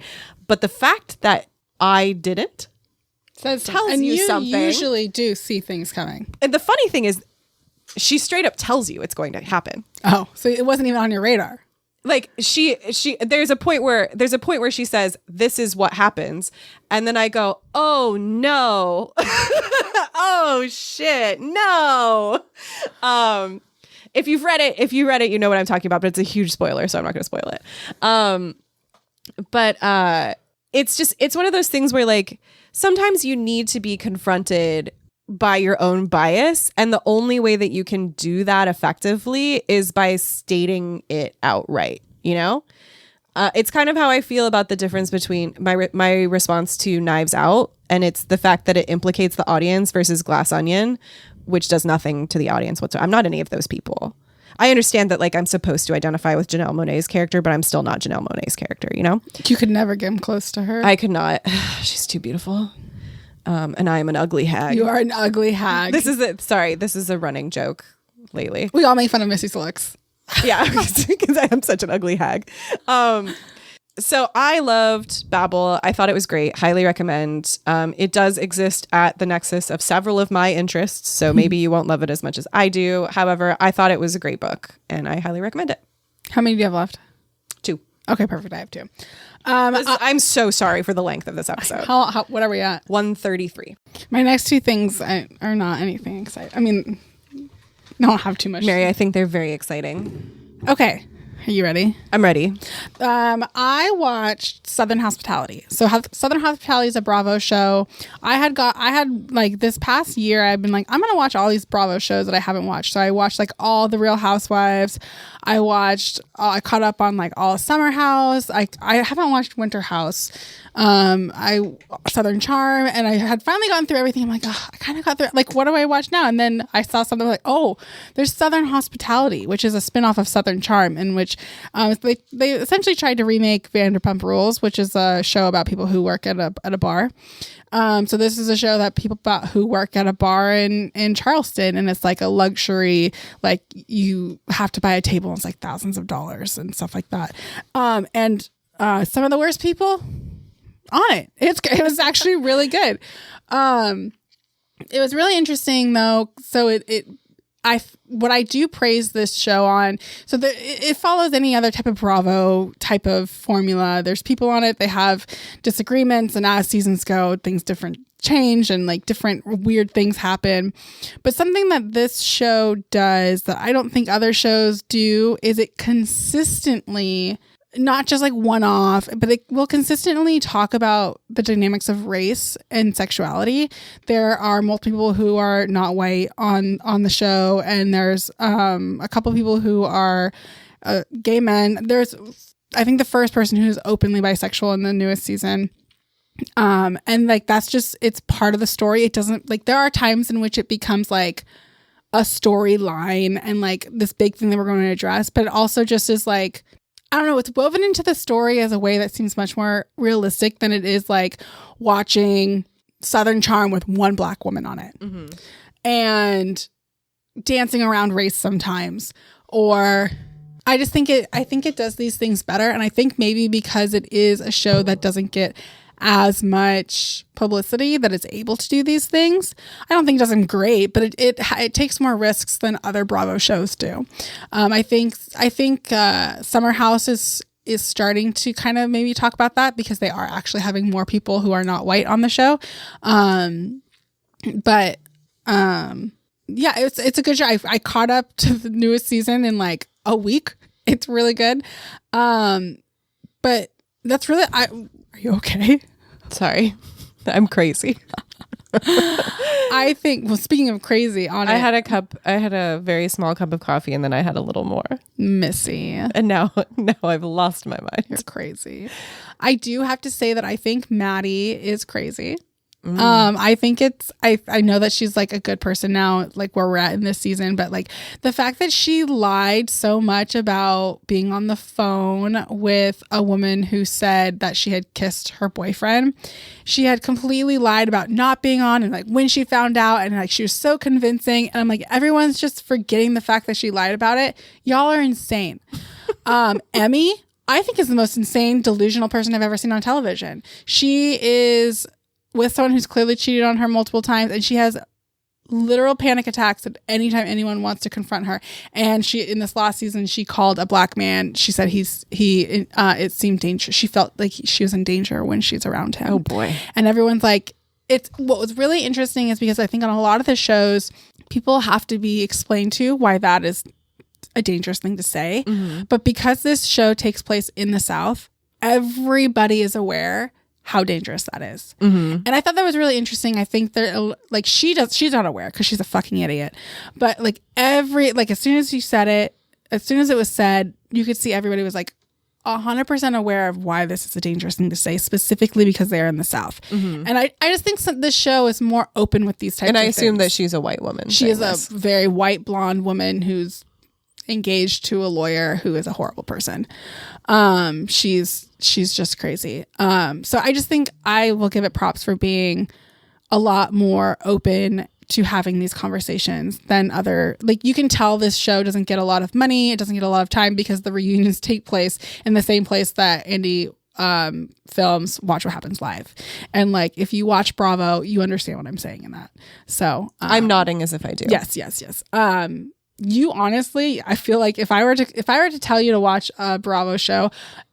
But the fact that I didn't tells you something. And you usually do see things coming. And the funny thing is, she straight up tells you it's going to happen. Oh, so it wasn't even on your radar. Like there's a point where she says, this is what happens. And then I go, oh no. Oh shit. No. If you read it, you know what I'm talking about, but it's a huge spoiler, so I'm not going to spoil it. But it's one of those things where like, sometimes you need to be confronted by your own bias. And the only way that you can do that effectively is by stating it outright, you know? It's kind of how I feel about the difference between my response to Knives Out, and it's the fact that it implicates the audience versus Glass Onion, which does nothing to the audience whatsoever. I'm not any of those people. I understand that like I'm supposed to identify with Janelle Monáe's character, but I'm still not Janelle Monáe's character, you know? You could never get close to her. I could not. She's too beautiful. And I am an ugly hag. You are an ugly hag. This is a running joke lately. We all make fun of Missy's looks. Yeah, because I am such an ugly hag. So I loved Babel. I thought it was great. Highly recommend. It does exist at the nexus of several of my interests, so maybe you won't love it as much as I do. However, I thought it was a great book, and I highly recommend it. How many do you have left? 2. Okay, perfect. I have 2. I'm so sorry for the length of this episode. What are we at? 133. My next 2 things are not anything exciting. I mean, don't have too much. Merri, I think they're very exciting. Okay. Are you ready? I'm ready. I watched Southern Hospitality. So Southern Hospitality is a Bravo show. I had like this past year, I've been like, I'm going to watch all these Bravo shows that I haven't watched. So I watched like all the Real Housewives. I caught up on like all Summer House. I haven't watched Winter House. Southern Charm, and I had finally gotten through everything. I'm like, I kind of got through. Like, what do I watch now? And then I saw something like, oh, there's Southern Hospitality, which is a spinoff of Southern Charm, in which they essentially tried to remake Vanderpump Rules, which is a show about people who work at a bar. So this is a show that people who work at a bar in Charleston, and it's like a luxury, like you have to buy a table, and it's like thousands of dollars and stuff like that. And some of the worst people on it. It was actually really good. It was really interesting though. So what I do praise this show on, so it follows any other type of Bravo type of formula. There's people on it, they have disagreements, and as seasons go, things change and like different weird things happen. But something that this show does that I don't think other shows do is it consistently, not just like one-off, but it will consistently talk about the dynamics of race and sexuality. There are multiple people who are not white on the show, and there's a couple of people who are gay men. There's, I think, the first person who's openly bisexual in the newest season. And like that's just, it's part of the story. It doesn't, like, there are times in which it becomes like a storyline and like this big thing that we're going to address, but it also just is like, I don't know, it's woven into the story as a way that seems much more realistic than it is like watching Southern Charm with one black woman on it and dancing around race sometimes. Or I think it does these things better. And I think maybe because it is a show that doesn't get as much publicity, that it's able to do these things. I don't think it does them great, but it takes more risks than other Bravo shows do. I think Summer House is starting to kind of maybe talk about that because they are actually having more people who are not white on the show. But yeah, it's a good show. I caught up to the newest season in like a week. It's really good. But that's really, are you okay? Sorry. I'm crazy. I think, well, speaking of crazy, I had a very small cup of coffee, and then I had a little more. Missy. And now I've lost my mind. You're crazy. I do have to say that I think Maddie is crazy. I think I know that she's like a good person now, like where we're at in this season, but like the fact that she lied so much about being on the phone with a woman who said that she had kissed her boyfriend. She had completely lied about not being on, and like when she found out, and like she was so convincing, and I'm like, everyone's just forgetting the fact that she lied about it. Y'all are insane. Emmy, I think, is the most insane, delusional person I've ever seen on television. She is with someone who's clearly cheated on her multiple times, and she has literal panic attacks at any time anyone wants to confront her. And she, in this last season, she called a black man. She said it seemed dangerous. She felt like she was in danger when she's around him. Oh boy. And everyone's like, what was really interesting is because I think on a lot of the shows, people have to be explained to why that is a dangerous thing to say. But because this show takes place in the South, everybody is aware how dangerous that is. And I thought that was really interesting. I think they're like, she's not aware because she's a fucking idiot. But like as soon as you said it, as soon as it was said, you could see everybody was like, 100% aware of why this is a dangerous thing to say, specifically because they're in the South. Mm-hmm. And I just think this show is more open with these types of things. And I assume that she's a white woman. She is a very white blonde woman who's engaged to a lawyer who is a horrible person. She's just crazy. So I just think I will give it props for being a lot more open to having these conversations than other, like, you can tell this show doesn't get a lot of money. It doesn't get a lot of time because the reunions take place in the same place that indie films Watch What Happens Live. And like, if you watch Bravo, you understand what I'm saying in that. So I'm nodding as if I do. Yes. You honestly, I feel like if I were to tell you to watch a Bravo show,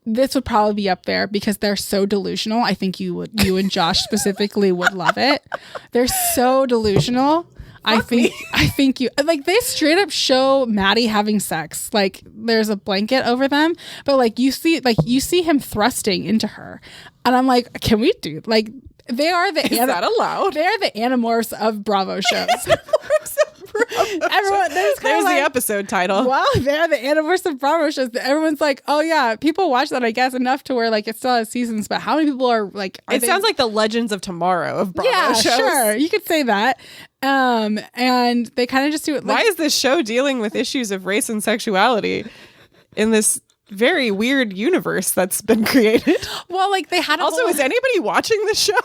this would probably be up there because they're so delusional. I think you and Josh specifically would love it. They're so delusional. I think you like, they straight up show Maddie having sex. Like, there's a blanket over them, but like you see him thrusting into her, and I'm like, can we do like? They are the Is that allowed? They are the Animorphs of Bravo shows. Everyone, there's the episode title. Well, they're the Animorphs of Bravo shows. Everyone's like, oh yeah, people watch that, I guess, enough to where like it still has seasons. But how many people are like? Sounds like the Legends of Tomorrow of Bravo shows. Yeah, sure, you could say that. And they kind of just do it. Why is this show dealing with issues of race and sexuality in this very weird universe that's been created? Well, like they had is anybody watching this show?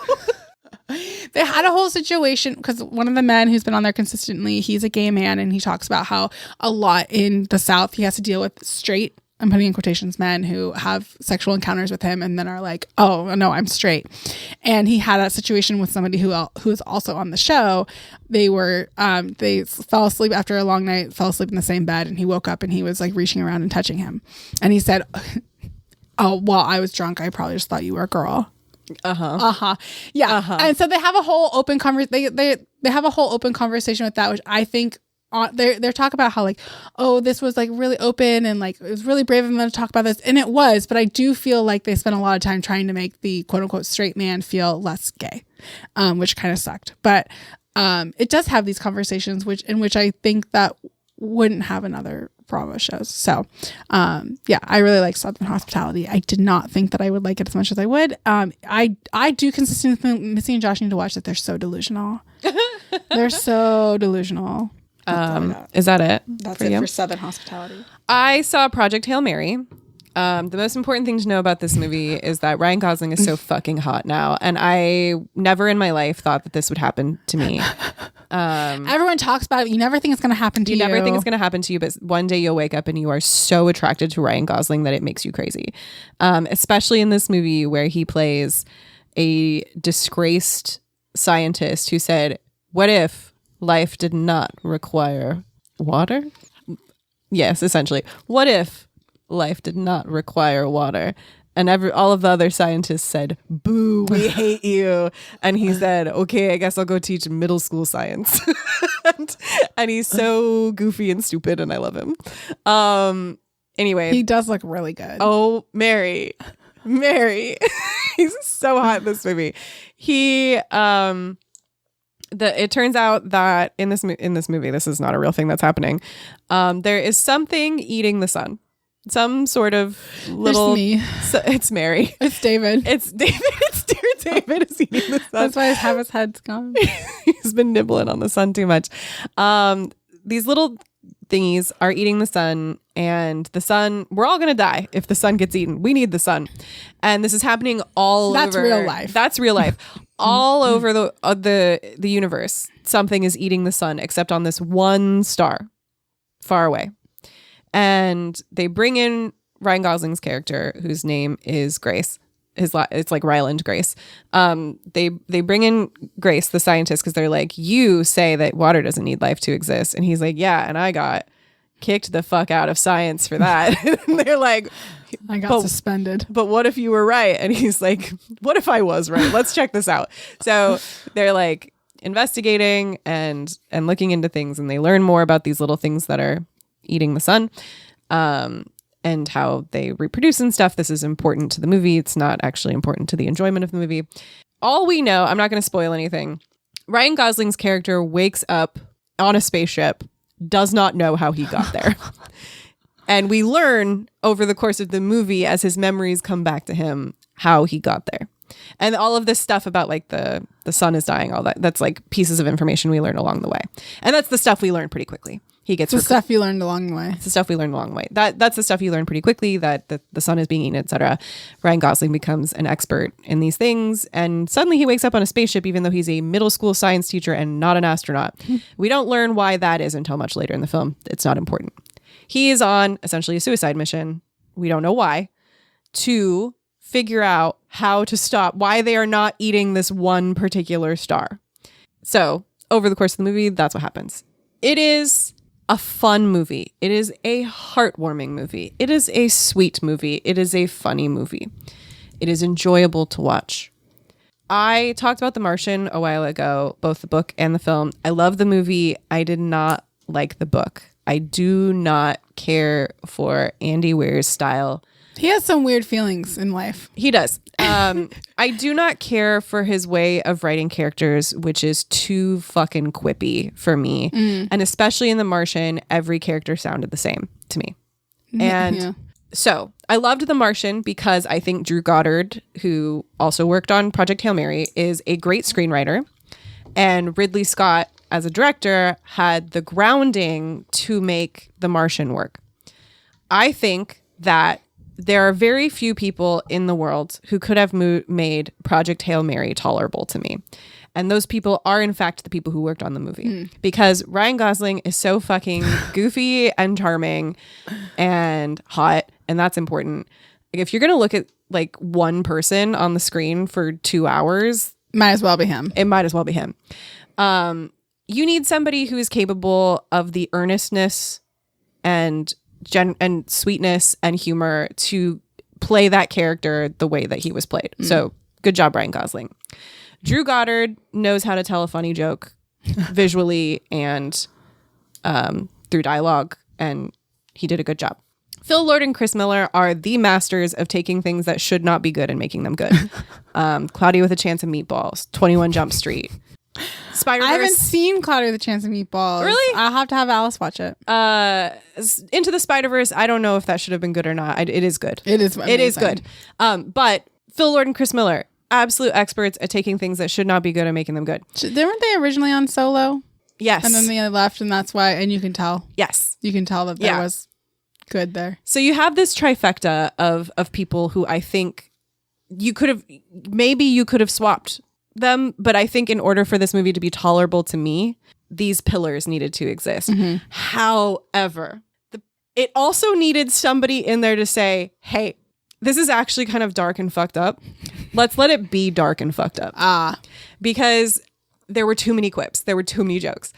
They had a whole situation because one of the men who's been on there consistently, he's a gay man, and he talks about how a lot in the South he has to deal with straight, I'm putting in quotations, men who have sexual encounters with him and then are like, oh no, I'm straight. And he had a situation with somebody who is also on the show. They fell asleep after a long night, fell asleep in the same bed, and he woke up and he was like reaching around and touching him. And he said, oh, well, I was drunk. I probably just thought you were a girl. Yeah. And so they have a whole open they have a whole open conversation with that, which I think they're talking about how like, oh, this was like really open and like it was really brave of them to talk about this, and it was, but I do feel like they spent a lot of time trying to make the quote unquote straight man feel less gay, which kind of sucked. But it does have these conversations in which I think that wouldn't have in other Bravo shows. So yeah, I really like Southern Hospitality. I did not think that I would like it as much as I would. I do consistently think Missy and Josh need to watch that. They're so delusional. They're so delusional. Is that it? That's it for Southern Hospitality. I saw Project Hail Mary. The most important thing to know about this movie is that Ryan Gosling is so fucking hot now, and I never in my life thought that this would happen to me. Everyone talks about it. You never think it's going to happen to you. You never think it's going to happen to you, but one day you'll wake up and you are so attracted to Ryan Gosling that it makes you crazy. Especially in this movie where he plays a disgraced scientist who said, what if life did not require water? Yes, essentially. What if life did not require water? And all of the other scientists said, boo, we hate you. And he said, okay, I guess I'll go teach middle school science. and he's so goofy and stupid, and I love him. Anyway. He does look really good. Oh, Merri. He's so hot in this movie. It turns out that in this movie, this is not a real thing that's happening. There is something eating the sun. Some sort of little. It's Merri. It's David. It's David. It's dear David is eating the sun. That's why his head's gone. He's been nibbling on the sun too much. These little thingies are eating the sun, and the sun. We're all gonna die if the sun gets eaten. We need the sun, and this is happening all over. That's real life. That's real life. All over the universe, something is eating the sun, except on this one star, far away. And they bring in Ryan Gosling's character, whose name is Grace. It's like Ryland Grace. They bring in Grace, the scientist, because they're like, you say that water doesn't need life to exist. And he's like, yeah, and I got kicked the fuck out of science for that. And they're like, I got suspended. But what if you were right? And he's like, what if I was right? Let's check this out. So they're like investigating and looking into things, and they learn more about these little things that are eating the sun, and how they reproduce and stuff. This is important to the movie. It's not actually important to the enjoyment of the movie. All we know, I'm not going to spoil anything. Ryan Gosling's character wakes up on a spaceship, does not know how he got there. And we learn over the course of the movie, as his memories come back to him, how he got there. And all of this stuff about like the sun is dying, all that's like pieces of information we learn along the way. And that's the stuff we learn pretty quickly. He gets the stuff you learned along the way. It's the stuff we learned along the way. That's the stuff you learn pretty quickly, that the sun is being eaten, etc. Ryan Gosling becomes an expert in these things, and suddenly he wakes up on a spaceship, even though he's a middle school science teacher and not an astronaut. We don't learn why that is until much later in the film. It's not important. He is on essentially a suicide mission. We don't know why, to figure out how to stop, why they are not eating this one particular star. So over the course of the movie, that's what happens. It is a fun movie. It is a heartwarming movie. It is a sweet movie. It is a funny movie. It is enjoyable to watch. I talked about The Martian a while ago, both the book and the film. I love the movie. I did not like the book. I do not care for Andy Weir's style. He has some weird feelings in life. He does. I do not care for his way of writing characters, which is too fucking quippy for me. And especially in The Martian, every character sounded the same to me. And so I loved The Martian because I think Drew Goddard, who also worked on Project Hail Mary, is a great screenwriter. And Ridley Scott, as a director, had the grounding to make The Martian work. I think that there are very few people in the world who could have made Project Hail Mary tolerable to me. And those people are, in fact, the people who worked on the movie. Because Ryan Gosling is so fucking goofy and charming and hot. And that's important. Like, if you're going to look at like one person on the screen for 2 hours, might as well be him. It might as well be him. You need somebody who is capable of the earnestness and sweetness and humor to play that character the way that he was played. So good job, Ryan Gosling. Drew Goddard knows how to tell a funny joke visually and through dialogue, and he did a good job. Phil Lord and Chris Miller are the masters of taking things that should not be good and making them good. Cloudy with a Chance of Meatballs, 21 Jump Street, Spider-Verse. I haven't seen Cloudy with a Chance of Meatballs. Really? I'll have to have Alice watch it. Into the Spider-Verse, I don't know if that should have been good or not. It is good. It is amazing. It is good. But Phil Lord and Chris Miller, absolute experts at taking things that should not be good and making them good. Weren't they originally on Solo? Yes. And then they left, and that's why, and you can tell. Yes. You can tell that there was good there. So you have this trifecta of people who I think you could have swapped them, but I think in order for this movie to be tolerable to me, these pillars needed to exist. However, it also needed somebody in there to say, hey, this is actually kind of dark and fucked up. Let's let it be dark and fucked up. Because there were too many quips. There were too many jokes.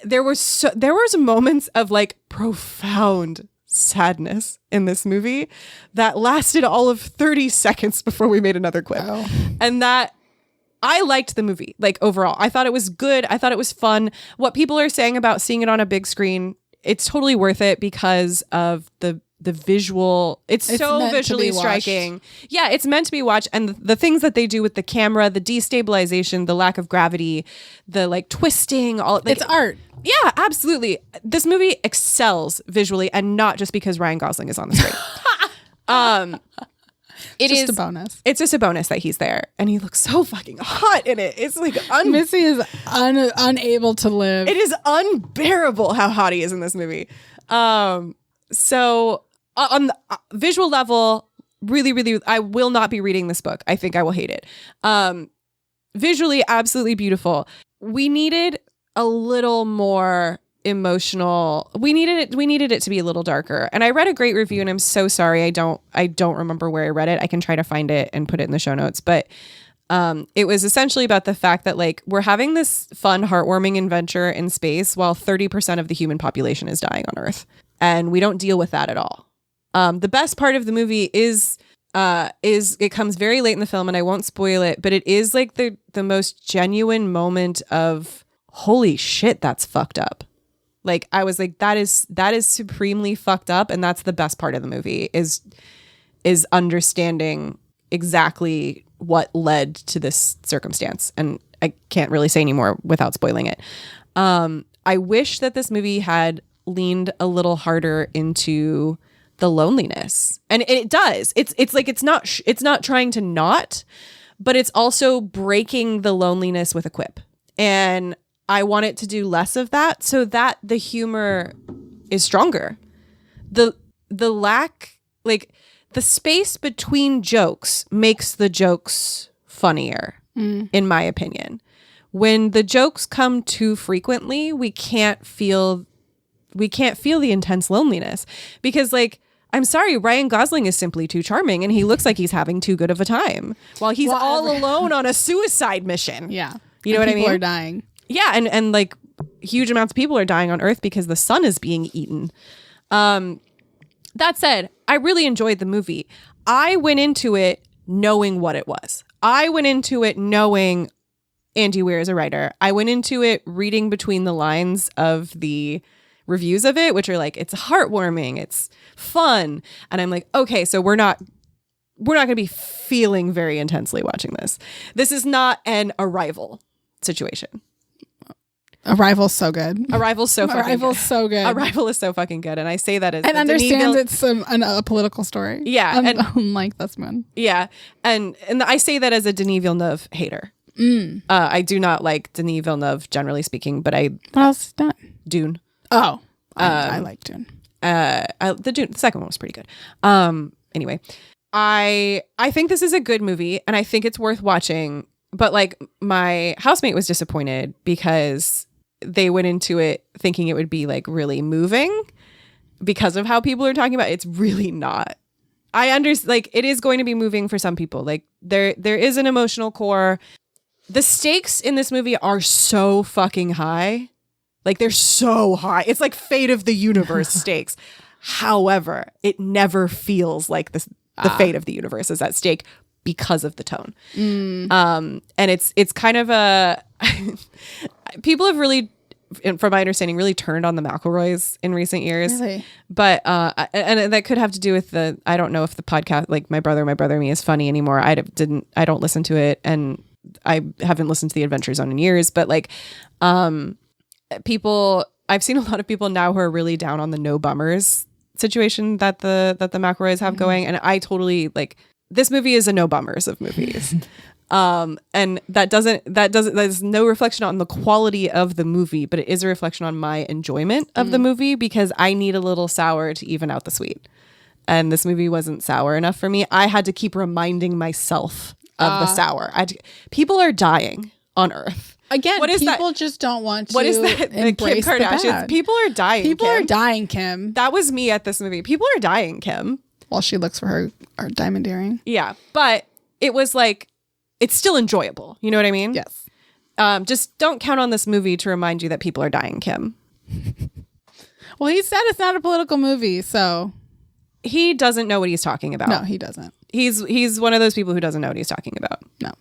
There was moments of like profound sadness in this movie that lasted all of 30 seconds before we made another quip. And that I liked the movie, like overall. I thought it was good. I thought it was fun. What people are saying about seeing it on a big screen, it's totally worth it because of the visual. It's so visually striking. Yeah, it's meant to be watched. And the things that they do with the camera, the destabilization, the lack of gravity, the like twisting, all like, it's art. Yeah, absolutely. This movie excels visually, and not just because Ryan Gosling is on the screen. It is just a bonus. It's just a bonus that he's there, and he looks so fucking hot in it. It's like Missy is unable to live. It is unbearable how hot he is in this movie. So on the visual level, really, really, I will not be reading this book. I think I will hate it. Visually, absolutely beautiful. We needed a little more emotional. We needed it to be a little darker. And I read a great review, and I'm so sorry I don't remember where I read it. I can try to find it and put it in the show notes, but it was essentially about the fact that like we're having this fun, heartwarming adventure in space while 30% of the human population is dying on Earth, and we don't deal with that at all. The best part of the movie is it comes very late in the film, and I won't spoil it, but it is like the most genuine moment of holy shit, that's fucked up. Like I was like, that is supremely fucked up, and that's the best part of the movie is understanding exactly what led to this circumstance. And I can't really say anymore without spoiling it. I wish that this movie had leaned a little harder into the loneliness. And it does. It's like it's not trying to not, but it's also breaking the loneliness with a quip. And I want it to do less of that so that the humor is stronger. The lack, like the space between jokes makes the jokes funnier, in my opinion. When the jokes come too frequently, we can't feel the intense loneliness, because like, I'm sorry, Ryan Gosling is simply too charming and he looks like he's having too good of a time while he's all alone on a suicide mission. Yeah. You know what I mean? People are dying. Yeah. And like huge amounts of people are dying on Earth because the sun is being eaten. That said, I really enjoyed the movie. I went into it knowing what it was. I went into it knowing Andy Weir is a writer. I went into it reading between the lines of the reviews of it, which are like, it's heartwarming, it's fun. And I'm like, okay, so we're not going to be feeling very intensely watching this. This is not an Arrival situation. Arrival's so good. Arrival's so fucking Arrival's good. so good. Arrival is so fucking good. And I say that as and understands it's a political story. Yeah. Unlike this one. Yeah. And I say that as a Denis Villeneuve hater. I do not like Denis Villeneuve, generally speaking, but What else is done? Dune. Oh, I like Dune. The second one was pretty good. Anyway, I think this is a good movie and I think it's worth watching. But like my housemate was disappointed because they went into it thinking it would be like really moving because of how people are talking about it. It's really not. I understand, like, it is going to be moving for some people. Like there is an emotional core. The stakes in this movie are so fucking high. Like they're so high. It's like fate of the universe stakes. However, it never feels like the fate of the universe is at stake because of the tone. And it's kind of a people have really, from my understanding, really turned on the McElroys in recent years. Really? But and that could have to do with I don't know if the podcast, like My Brother and Me, is funny anymore. I don't listen to it, and I haven't listened to The Adventure Zone in years. But like people, I've seen a lot of people now who are really down on the no bummers situation that the McElroys have going, and I totally like. This movie is a no bummers of movies. And there's no reflection on the quality of the movie, but it is a reflection on my enjoyment of the movie, because I need a little sour to even out the sweet. And this movie wasn't sour enough for me. I had to keep reminding myself of the sour. People are dying on Earth. Again, what is people that? just don't want to What is that? embrace Kim the Kardashian. bad. People are dying. People Kim. are dying, Kim. That was me at this movie. People are dying, Kim. While she looks for her diamond earring. Yeah, but it was like, it's still enjoyable. You know what I mean? Yes. Just don't count on this movie to remind you that people are dying, Kim. Well, he said it's not a political movie, so He doesn't know what he's talking about. no, he doesn't. He's one of those people who doesn't know what he's talking about. No.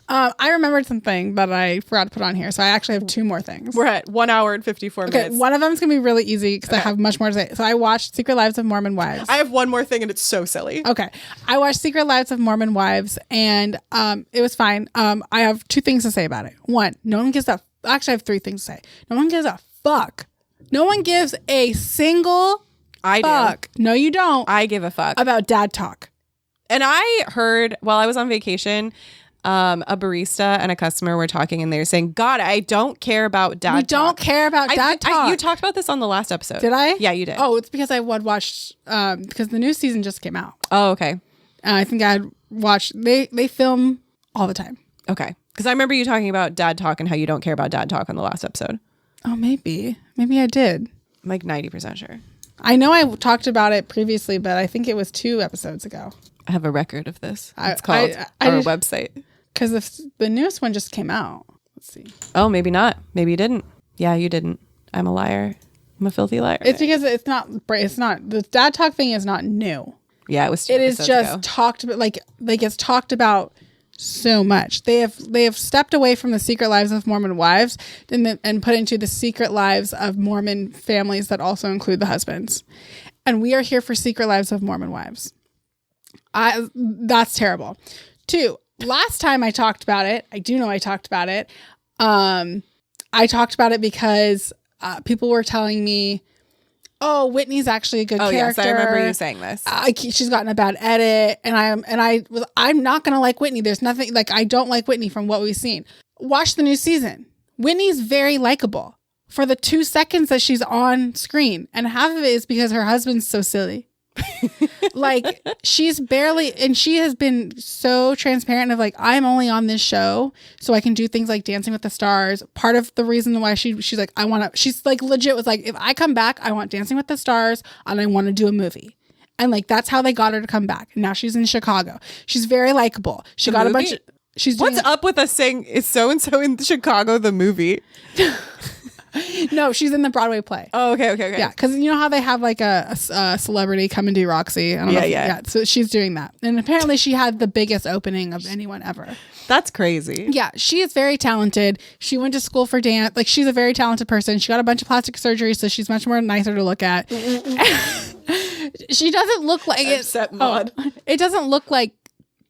I remembered something that I forgot to put on here, so I actually have two more things. We're at 1 hour and 54 Okay, minutes. one of them is going to be really easy because I have much more to say. So I watched Secret Lives of Mormon Wives. I have one more thing and it's so silly. Okay. I watched Secret Lives of Mormon Wives and it was fine. I have two things to say about it. One, no one gives a... Actually, I have three things to say. No one gives a fuck. No one gives a single fuck. No, you don't. I give a fuck. About dad talk. And I heard while I was on vacation, a barista and a customer were talking and they were saying, God, I don't care about dad talk. We don't care about dad talk. You talked about this on the last episode. Did I? Yeah, you did. Oh, it's because I would watch, because the new season just came out. Oh, okay. I think I'd watch, they film all the time. Okay. Because I remember you talking about dad talk and how you don't care about dad talk on the last episode. Oh, maybe. Maybe I did. I'm like 90% sure. I know I talked about it previously, but I think it was 2 episodes ago. I have a record of this. It's I called our website. Because the newest one just came out. Let's see. Oh, maybe not. Maybe you didn't. Yeah, you didn't. I'm a liar. I'm a filthy liar. It's because it's not the dad talk thing is not new. Yeah, it was 2 It is episodes just ago. talked about like it's talked about so much. They have stepped away from the Secret Lives of Mormon Wives and put into the Secret Lives of Mormon families that also include the husbands. And we are here for Secret Lives of Mormon Wives. That's terrible. 2, last time I talked about it, I do know I talked about it. I talked about it because people were telling me, oh, Whitney's actually a good character. Yes, I remember you saying this. She's gotten a bad edit, and I'm not gonna like Whitney. There's nothing like I don't like Whitney from what we've seen. Watch the new season. Whitney's very likable for the 2 seconds that she's on screen, and half of it is because her husband's so silly. Like she's barely, and she has been so transparent of like, I'm only on this show so I can do things like Dancing with the Stars. Part of the reason why she's like, she's like legit was like, if I come back, I want Dancing with the Stars and I want to do a movie. And like, that's how they got her to come back. And now she's in Chicago. She's very likable. She got a bunch of, she's doing, what's up with us saying is so-and-so in Chicago, the movie? No, she's in the Broadway play. Oh, okay. Yeah, because you know how they have like a celebrity come and do Roxy? I don't know yeah. So she's doing that. And apparently she had the biggest opening of anyone ever. That's crazy. Yeah, she is very talented. She went to school for dance. Like, she's a very talented person. She got a bunch of plastic surgery, so she's much more nicer to look at. She doesn't look like it. It doesn't look like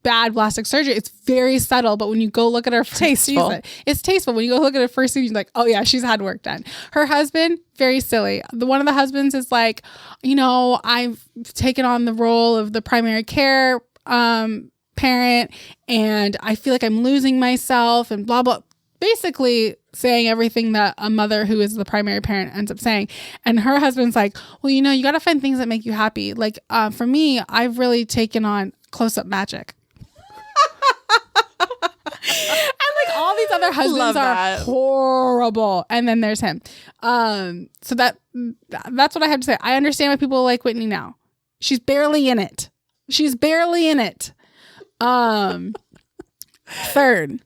bad plastic surgery. It's very subtle, but when you go look at her tasteful. It's tasteful. When you go look at her first season, you're like, oh yeah, she's had work done. Her husband, very silly. One of the husbands is like, you know, I've taken on the role of the primary care parent, and I feel like I'm losing myself, and blah blah. Basically saying everything that a mother who is the primary parent ends up saying. And her husband's like, well, you know, you got to find things that make you happy. Like for me, I've really taken on close-up magic. And like all these other husbands are horrible, and then there's him. So that's what I have to say. I understand why people like Whitney now. She's barely in it. Third,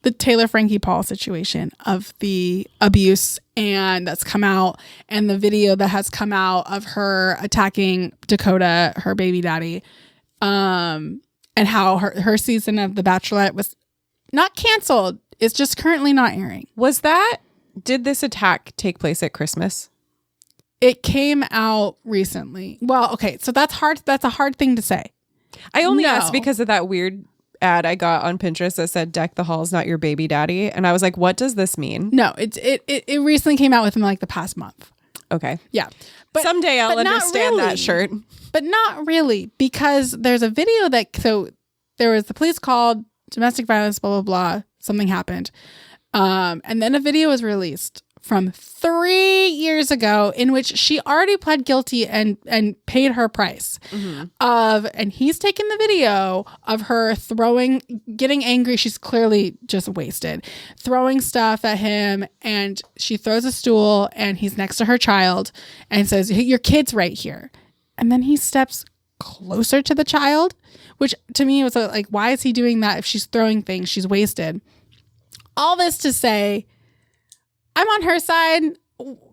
the Taylor Frankie Paul situation of the abuse and that's come out, and the video that has come out of her attacking Dakota, her baby daddy, and how her season of The Bachelorette was not canceled. It's just currently not airing. Did this attack take place at Christmas? It came out recently. Well, okay, so that's hard. That's a hard thing to say. I only asked because of that weird ad I got on Pinterest that said "Deck the Halls, not your baby daddy," and I was like, "What does this mean?" No, it recently came out within like the past month. Okay, yeah, but someday I'll understand that shirt. But not really, because there's a video so there was the police called, domestic violence, blah blah blah, something happened, and then a video was released from 3 years ago in which she already pled guilty and paid her price and he's taken the video of her getting angry. She's clearly just wasted, throwing stuff at him, and she throws a stool and he's next to her child and says, hey, your kid's right here. And then he steps closer to the child, which to me was like, why is he doing that? If she's throwing things, she's wasted. All this to say, I'm on her side.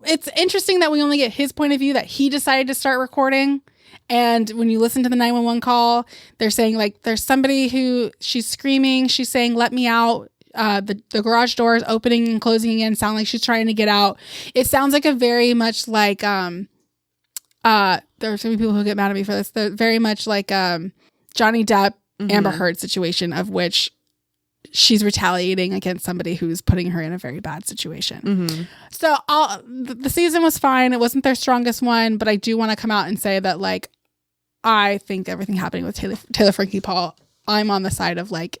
It's interesting that we only get his point of view, that he decided to start recording. And when you listen to the 911 call, they're saying like there's somebody who she's screaming. She's saying, let me out. The garage door is opening and closing again. Sound like she's trying to get out. It sounds like a very much like there's going to be people who get mad at me for this. They're very much like Johnny Depp, Amber Heard situation, of which she's retaliating against somebody who's putting her in a very bad situation. So the season was fine. It wasn't their strongest one, but I do want to come out and say that like I think everything happening with Taylor Frankie Paul, I'm on the side of like,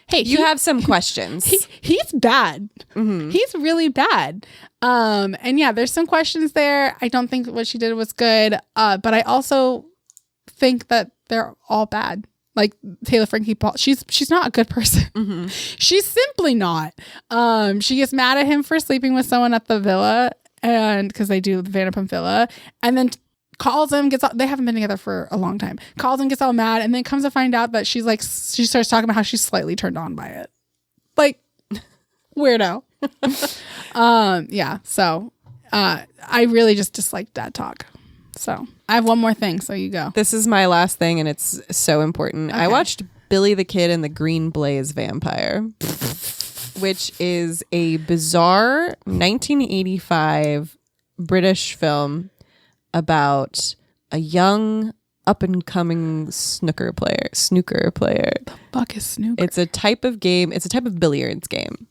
hey, you have some questions. He's bad. He's really bad. And yeah, there's some questions there. I don't think what she did was good. But I also think that they're all bad. Like Taylor Frankie Paul, she's not a good person. She's simply not. She gets mad at him for sleeping with someone at the villa, and because they do the Vanderpump Villa, and then calls him. They haven't been together for a long time. Calls him, gets all mad, and then comes to find out that she starts talking about how she's slightly turned on by it. Like weirdo. Yeah. So I really just disliked that talk. So I have one more thing, so you go. This is my last thing, and it's so important. Okay. I watched Billy the Kid and the Green Blaze Vampire, which is a bizarre 1985 British film about a young up-and-coming snooker player. The fuck is snooker? It's a type of game. It's a type of billiards game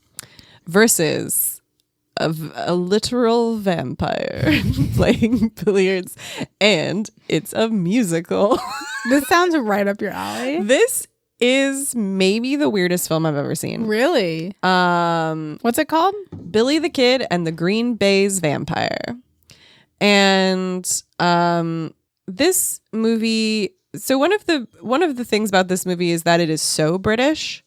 versus a literal vampire playing billiards, and it's a musical. This sounds right up your alley. This is maybe the weirdest film I've ever seen. Really? What's it called? Billy the Kid and the Green Baize Vampire. And this movie, so one of the things about this movie is that it is so British.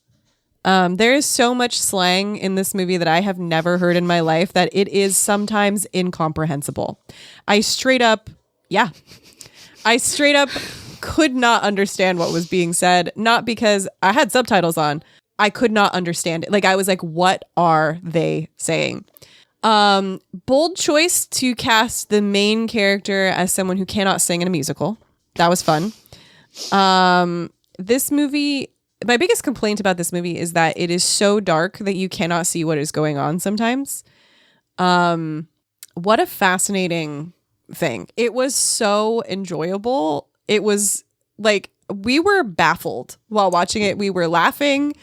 There is so much slang in this movie that I have never heard in my life that it is sometimes incomprehensible. I straight up could not understand what was being said, not because I had subtitles on. I could not understand it. Like, I was like, what are they saying? Bold choice to cast the main character as someone who cannot sing in a musical. That was fun. This movie, my biggest complaint about this movie is that it is so dark that you cannot see what is going on sometimes. What a fascinating thing. It was so enjoyable. It was like, we were baffled while watching it. We were laughing.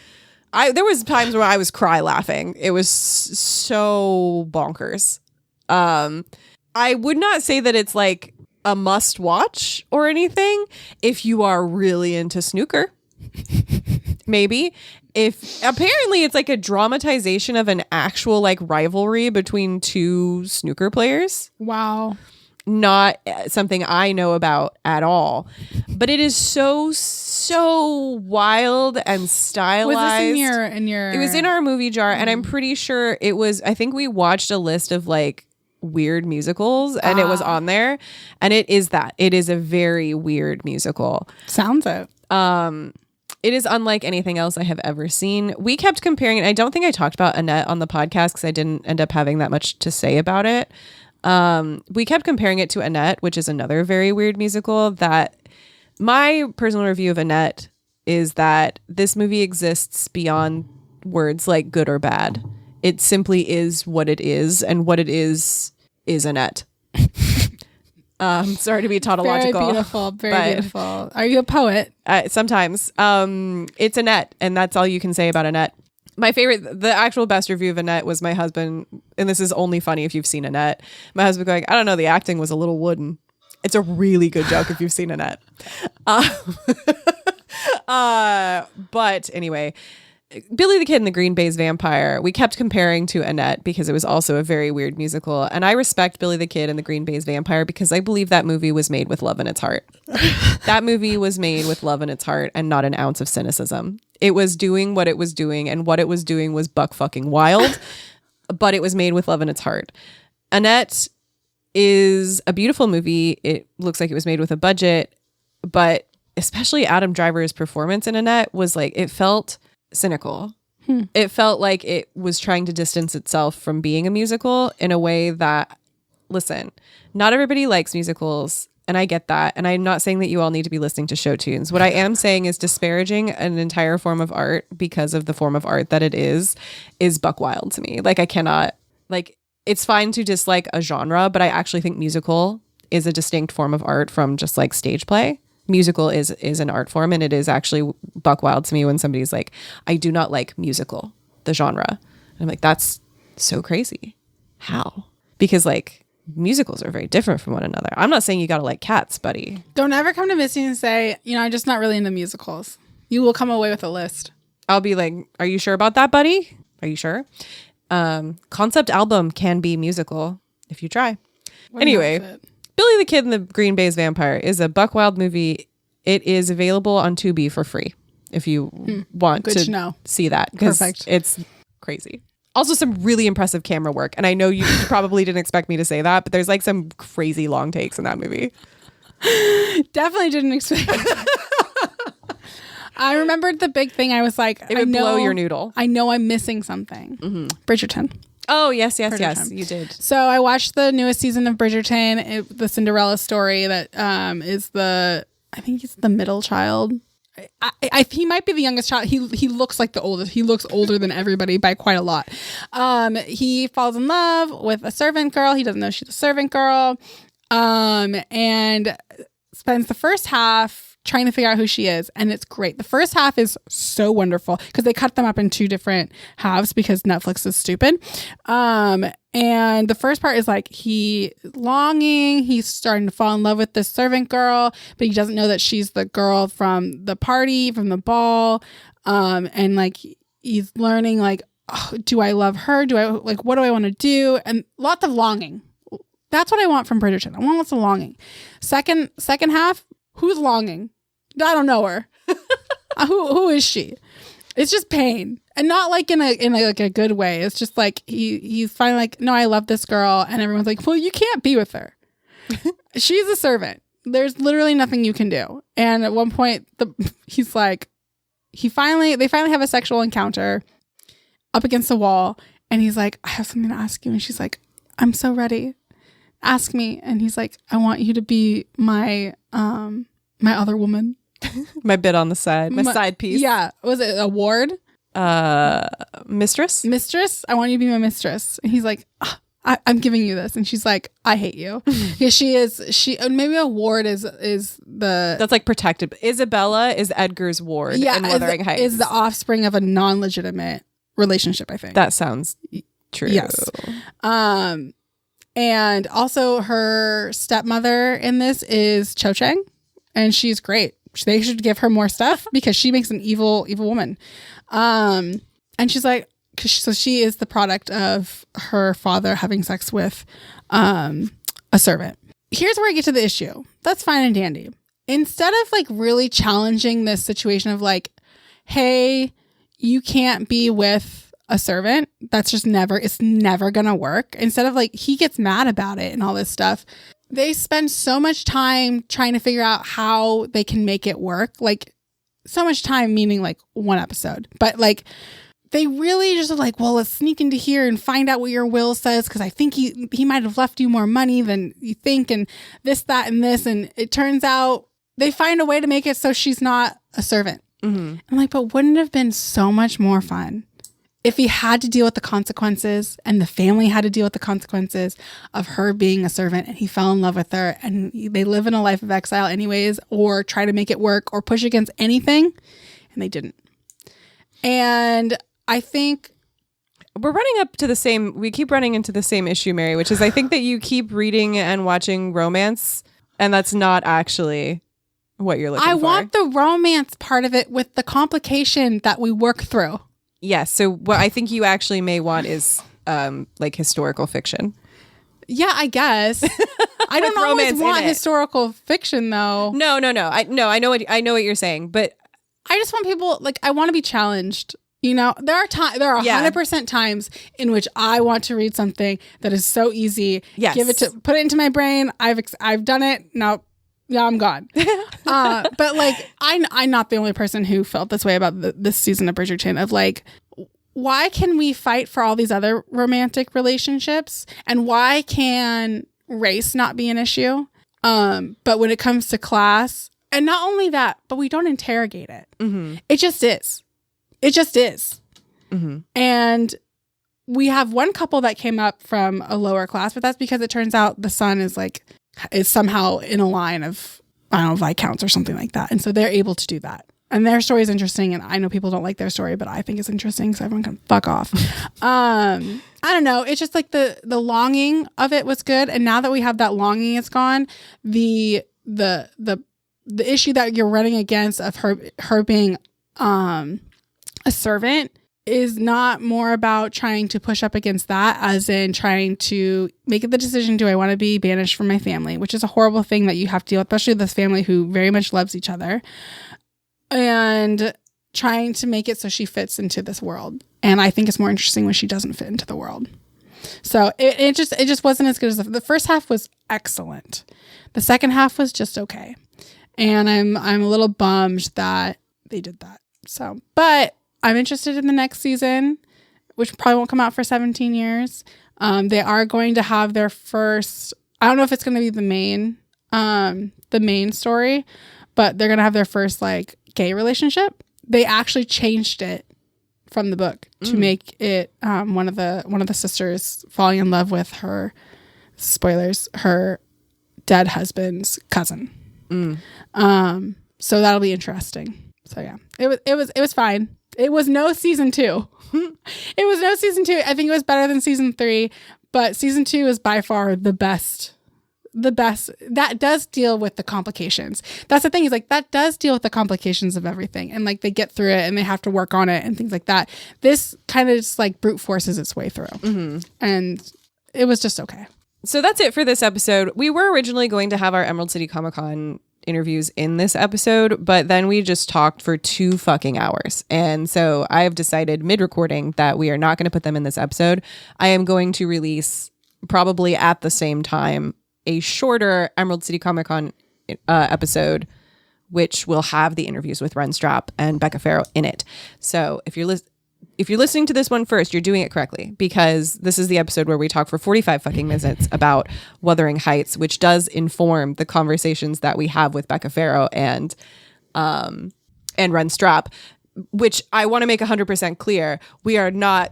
There was times where I was cry laughing. It was so bonkers. I would not say that it's like a must watch or anything. If you are really into snooker, maybe. If apparently it's like a dramatization of an actual like rivalry between two snooker players. Wow. Not something I know about at all, but it is so wild and stylized. Was this in your? It was in our movie jar, and I'm pretty sure it was. I think we watched a list of like weird musicals, and it was on there, and it is that. It is a very weird musical. Sounds it. It is unlike anything else I have ever seen. We kept comparing it. I don't think I talked about Annette on the podcast because I didn't end up having that much to say about it. We kept comparing it to Annette, which is another very weird musical. That my personal review of Annette is that this movie exists beyond words like good or bad. It simply is what it is, and what it is Annette. Sorry to be tautological. Very beautiful. Very beautiful. Are you a poet? Sometimes. It's Annette, and that's all you can say about Annette. My favorite, the actual best review of Annette was my husband, and this is only funny if you've seen Annette. My husband going, I don't know, the acting was a little wooden. It's a really good joke if you've seen Annette. But anyway, Billy the Kid and the Green Baize Vampire, we kept comparing to Annette because it was also a very weird musical. And I respect Billy the Kid and the Green Baize Vampire because I believe that movie was made with love in its heart. That movie was made with love in its heart and not an ounce of cynicism. It was doing what it was doing, and what it was doing was buck fucking wild, but it was made with love in its heart. Annette is a beautiful movie. It looks like it was made with a budget, but especially Adam Driver's performance in Annette was like, it felt cynical. It felt like it was trying to distance itself from being a musical in a way that, listen, not everybody likes musicals. And I get that. And I'm not saying that you all need to be listening to show tunes. What I am saying is disparaging an entire form of art because of the form of art that it is buck wild to me. Like, I cannot, like, it's fine to dislike a genre, but I actually think musical is a distinct form of art from just like stage play. Musical is an art form, and it is actually buck wild to me when somebody's like, I do not like musical, the genre. And I'm like, that's so crazy. How? Because like, musicals are very different from one another. I'm not saying you gotta like Cats, buddy. Don't ever come to Missy and say, I'm just not really into musicals. You will come away with a list. I'll be like, are you sure about that, buddy? Are you sure? Concept album can be musical if you try. Anyway, Billy the Kid and the Green Baize Vampire is a buck wild movie. It is available on Tubi for free if you want to see that. Perfect. It's crazy. Also, some really impressive camera work. And I know you probably didn't expect me to say that, but there's like some crazy long takes in that movie. Definitely didn't expect. I remembered the big thing. I was like, it would blow your noodle. I know I'm missing something. Bridgerton. Oh, yes, you did. So I watched the newest season of Bridgerton, the Cinderella story that is I think he's the middle child. He might be the youngest child. He looks like the oldest. He looks older than everybody by quite a lot. He falls in love with a servant girl. He doesn't know she's a servant girl. And spends the first half trying to figure out who she is, and it's great. The first half is so wonderful because they cut them up in 2 different halves because Netflix is stupid. And the first part is like he's starting to fall in love with this servant girl, but he doesn't know that she's the girl from the party, from the ball. And like he's learning like, oh, do I love her? What do I want to do? And lots of longing. That's what I want from Bridgerton. I want lots of longing. Second half, who's longing? I don't know her. Who is she? It's just pain, and not like in a good way. It's just like he's finally like, no, I love this girl, and everyone's like, well, you can't be with her. She's a servant. There's literally nothing you can do. And at one point, he's like, they finally have a sexual encounter up against the wall, and he's like, I have something to ask you, and she's like, I'm so ready. Ask me. And he's like, I want you to be my other woman. My bit on the side. My side piece. Yeah. Was it a ward? Mistress? Mistress? I want you to be my mistress. And he's like, I'm giving you this. And she's like, I hate you. Yeah, maybe a ward is the... That's like protected. Isabella is Edgar's ward in Wuthering Heights. Is the offspring of a non-legitimate relationship, I think. That sounds true. Yes. And also her stepmother in this is Cho Chang, and she's great. They should give her more stuff because she makes an evil woman. And she's like, so she is the product of her father having sex with a servant. Here's where I get to the issue. That's fine and dandy. Instead of like really challenging this situation of like, hey, you can't be with a servant, it's never gonna work. Instead of like, he gets mad about it and all this stuff, they spend so much time trying to figure out how they can make it work. Like, so much time, meaning like 1 episode, but like they really just are like, well, let's sneak into here and find out what your will says, because I think he might have left you more money than you think, and this, that, and this. And it turns out they find a way to make it so she's not a servant. Mm-hmm. I'm like, but wouldn't it have been so much more fun if he had to deal with the consequences, and the family had to deal with the consequences of her being a servant, and he fell in love with her, and they live in a life of exile anyways, or try to make it work or push against anything, and they didn't. And I think we keep running into the same issue, Merri, which is I think that you keep reading and watching romance, and that's not actually what you're looking for. I want the romance part of it with the complication that we work through. Yes. So what I think you actually may want is like historical fiction. Yeah, I guess. I don't always want historical fiction though. No. I know what you're saying, but I just want people, like, I want to be challenged. You know, there are 100% times in which I want to read something that is so easy. Yes. Put it into my brain. I've done it. Now I'm gone. But like, I'm not the only person who felt this way about this season of Bridgerton, of like, why can we fight for all these other romantic relationships? And why can race not be an issue? But when it comes to class, and not only that, but we don't interrogate it. Mm-hmm. It just is. Mm-hmm. And we have one couple that came up from a lower class, but that's because it turns out the son is somehow in a line of, I don't know, Viscounts or something like that. And so they're able to do that. And their story is interesting. And I know people don't like their story, but I think it's interesting. So everyone can fuck off. I don't know. It's just like the longing of it was good. And now that we have that longing, it's gone. The issue that you're running against of her being a servant is not more about trying to push up against that, as in trying to make the decision, do I want to be banished from my family, which is a horrible thing that you have to deal with, especially this family who very much loves each other, and trying to make it so she fits into this world. And I think it's more interesting when she doesn't fit into the world. So it just wasn't as good as the first half was excellent. The second half was just okay. And I'm a little bummed that they did that. So, but I'm interested in the next season, which probably won't come out for 17 years. They are going to have their first, I don't know if it's going to be the main story, but they're going to have their first like gay relationship. They actually changed it from the book to make it one of the sisters falling in love with her, spoilers, her dead husband's cousin. So that'll be interesting. So yeah, it was fine. It was no season 2. It was no season 2. I think it was better than season 3, but season 2 is by far the best. That does deal with the complications. That's the thing, is like, that does deal with the complications of everything, and like they get through it and they have to work on it and things like that. This kind of just like brute forces its way through. And it was just okay. So that's it for this episode. We were originally going to have our Emerald City Comic Con interviews in this episode, but then we just talked for 2 fucking hours. And so I have decided mid-recording that we are not going to put them in this episode. I am going to release, probably at the same time, a shorter Emerald City Comic Con episode, which will have the interviews with Ren Strapp and Becca Farrow in it. So if you're listening to this one first, you're doing it correctly, because this is the episode where we talk for 45 fucking minutes about Wuthering Heights, which does inform the conversations that we have with Becca Farrow and Ren Strapp, which I want to make 100% clear. We are not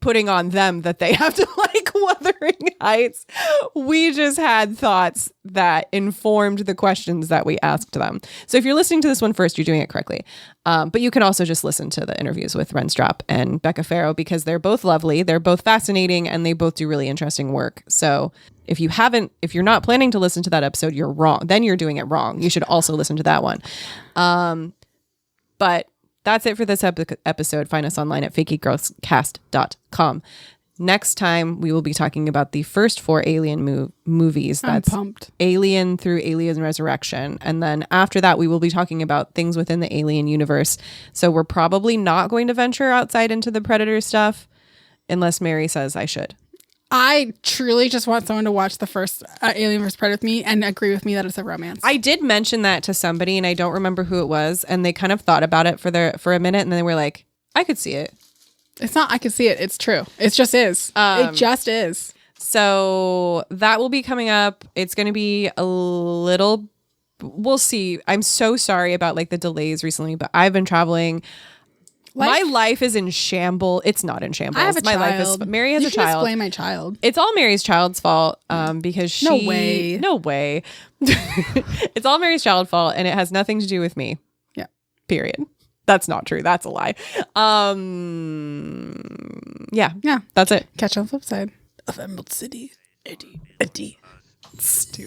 putting on them that they have to like Wuthering Heights. We just had thoughts that informed the questions that we asked them. So if you're listening to this one first, you're doing it correctly. But you can also just listen to the interviews with Ren Strapp and Becca Farrow, because they're both lovely, they're both fascinating, and they both do really interesting work. So if you're not planning to listen to that episode, you're wrong. Then you're doing it wrong. You should also listen to that one. But that's it for this episode. Find us online at fakegeekgirlscast.com. Next time, we will be talking about the first 4 Alien movies. That's pumped. Alien through Alien Resurrection. And then after that, we will be talking about things within the Alien universe. So we're probably not going to venture outside into the Predator stuff unless Merri says I should. I truly just want someone to watch the first Alien vs. Predator with me and agree with me that it's a romance. I did mention that to somebody, and I don't remember who it was, and they kind of thought about it for a minute, and then they were like, I could see it. It's not I could see it. It's true. It just is. It just is. So that will be coming up. It's going to be a little... We'll see. I'm so sorry about like the delays recently, but I've been traveling... My life is in shambles. It's not in shambles. I have a my child. Life is. Merri has you a can child. Just blame my child. It's all Merri's child's fault. Because she. No way. It's all Merri's child's fault, and it has nothing to do with me. Yeah. Period. That's not true. That's a lie. Yeah. Yeah. That's it. Catch you on the flip side of Emerald City. Eddie. Stupid.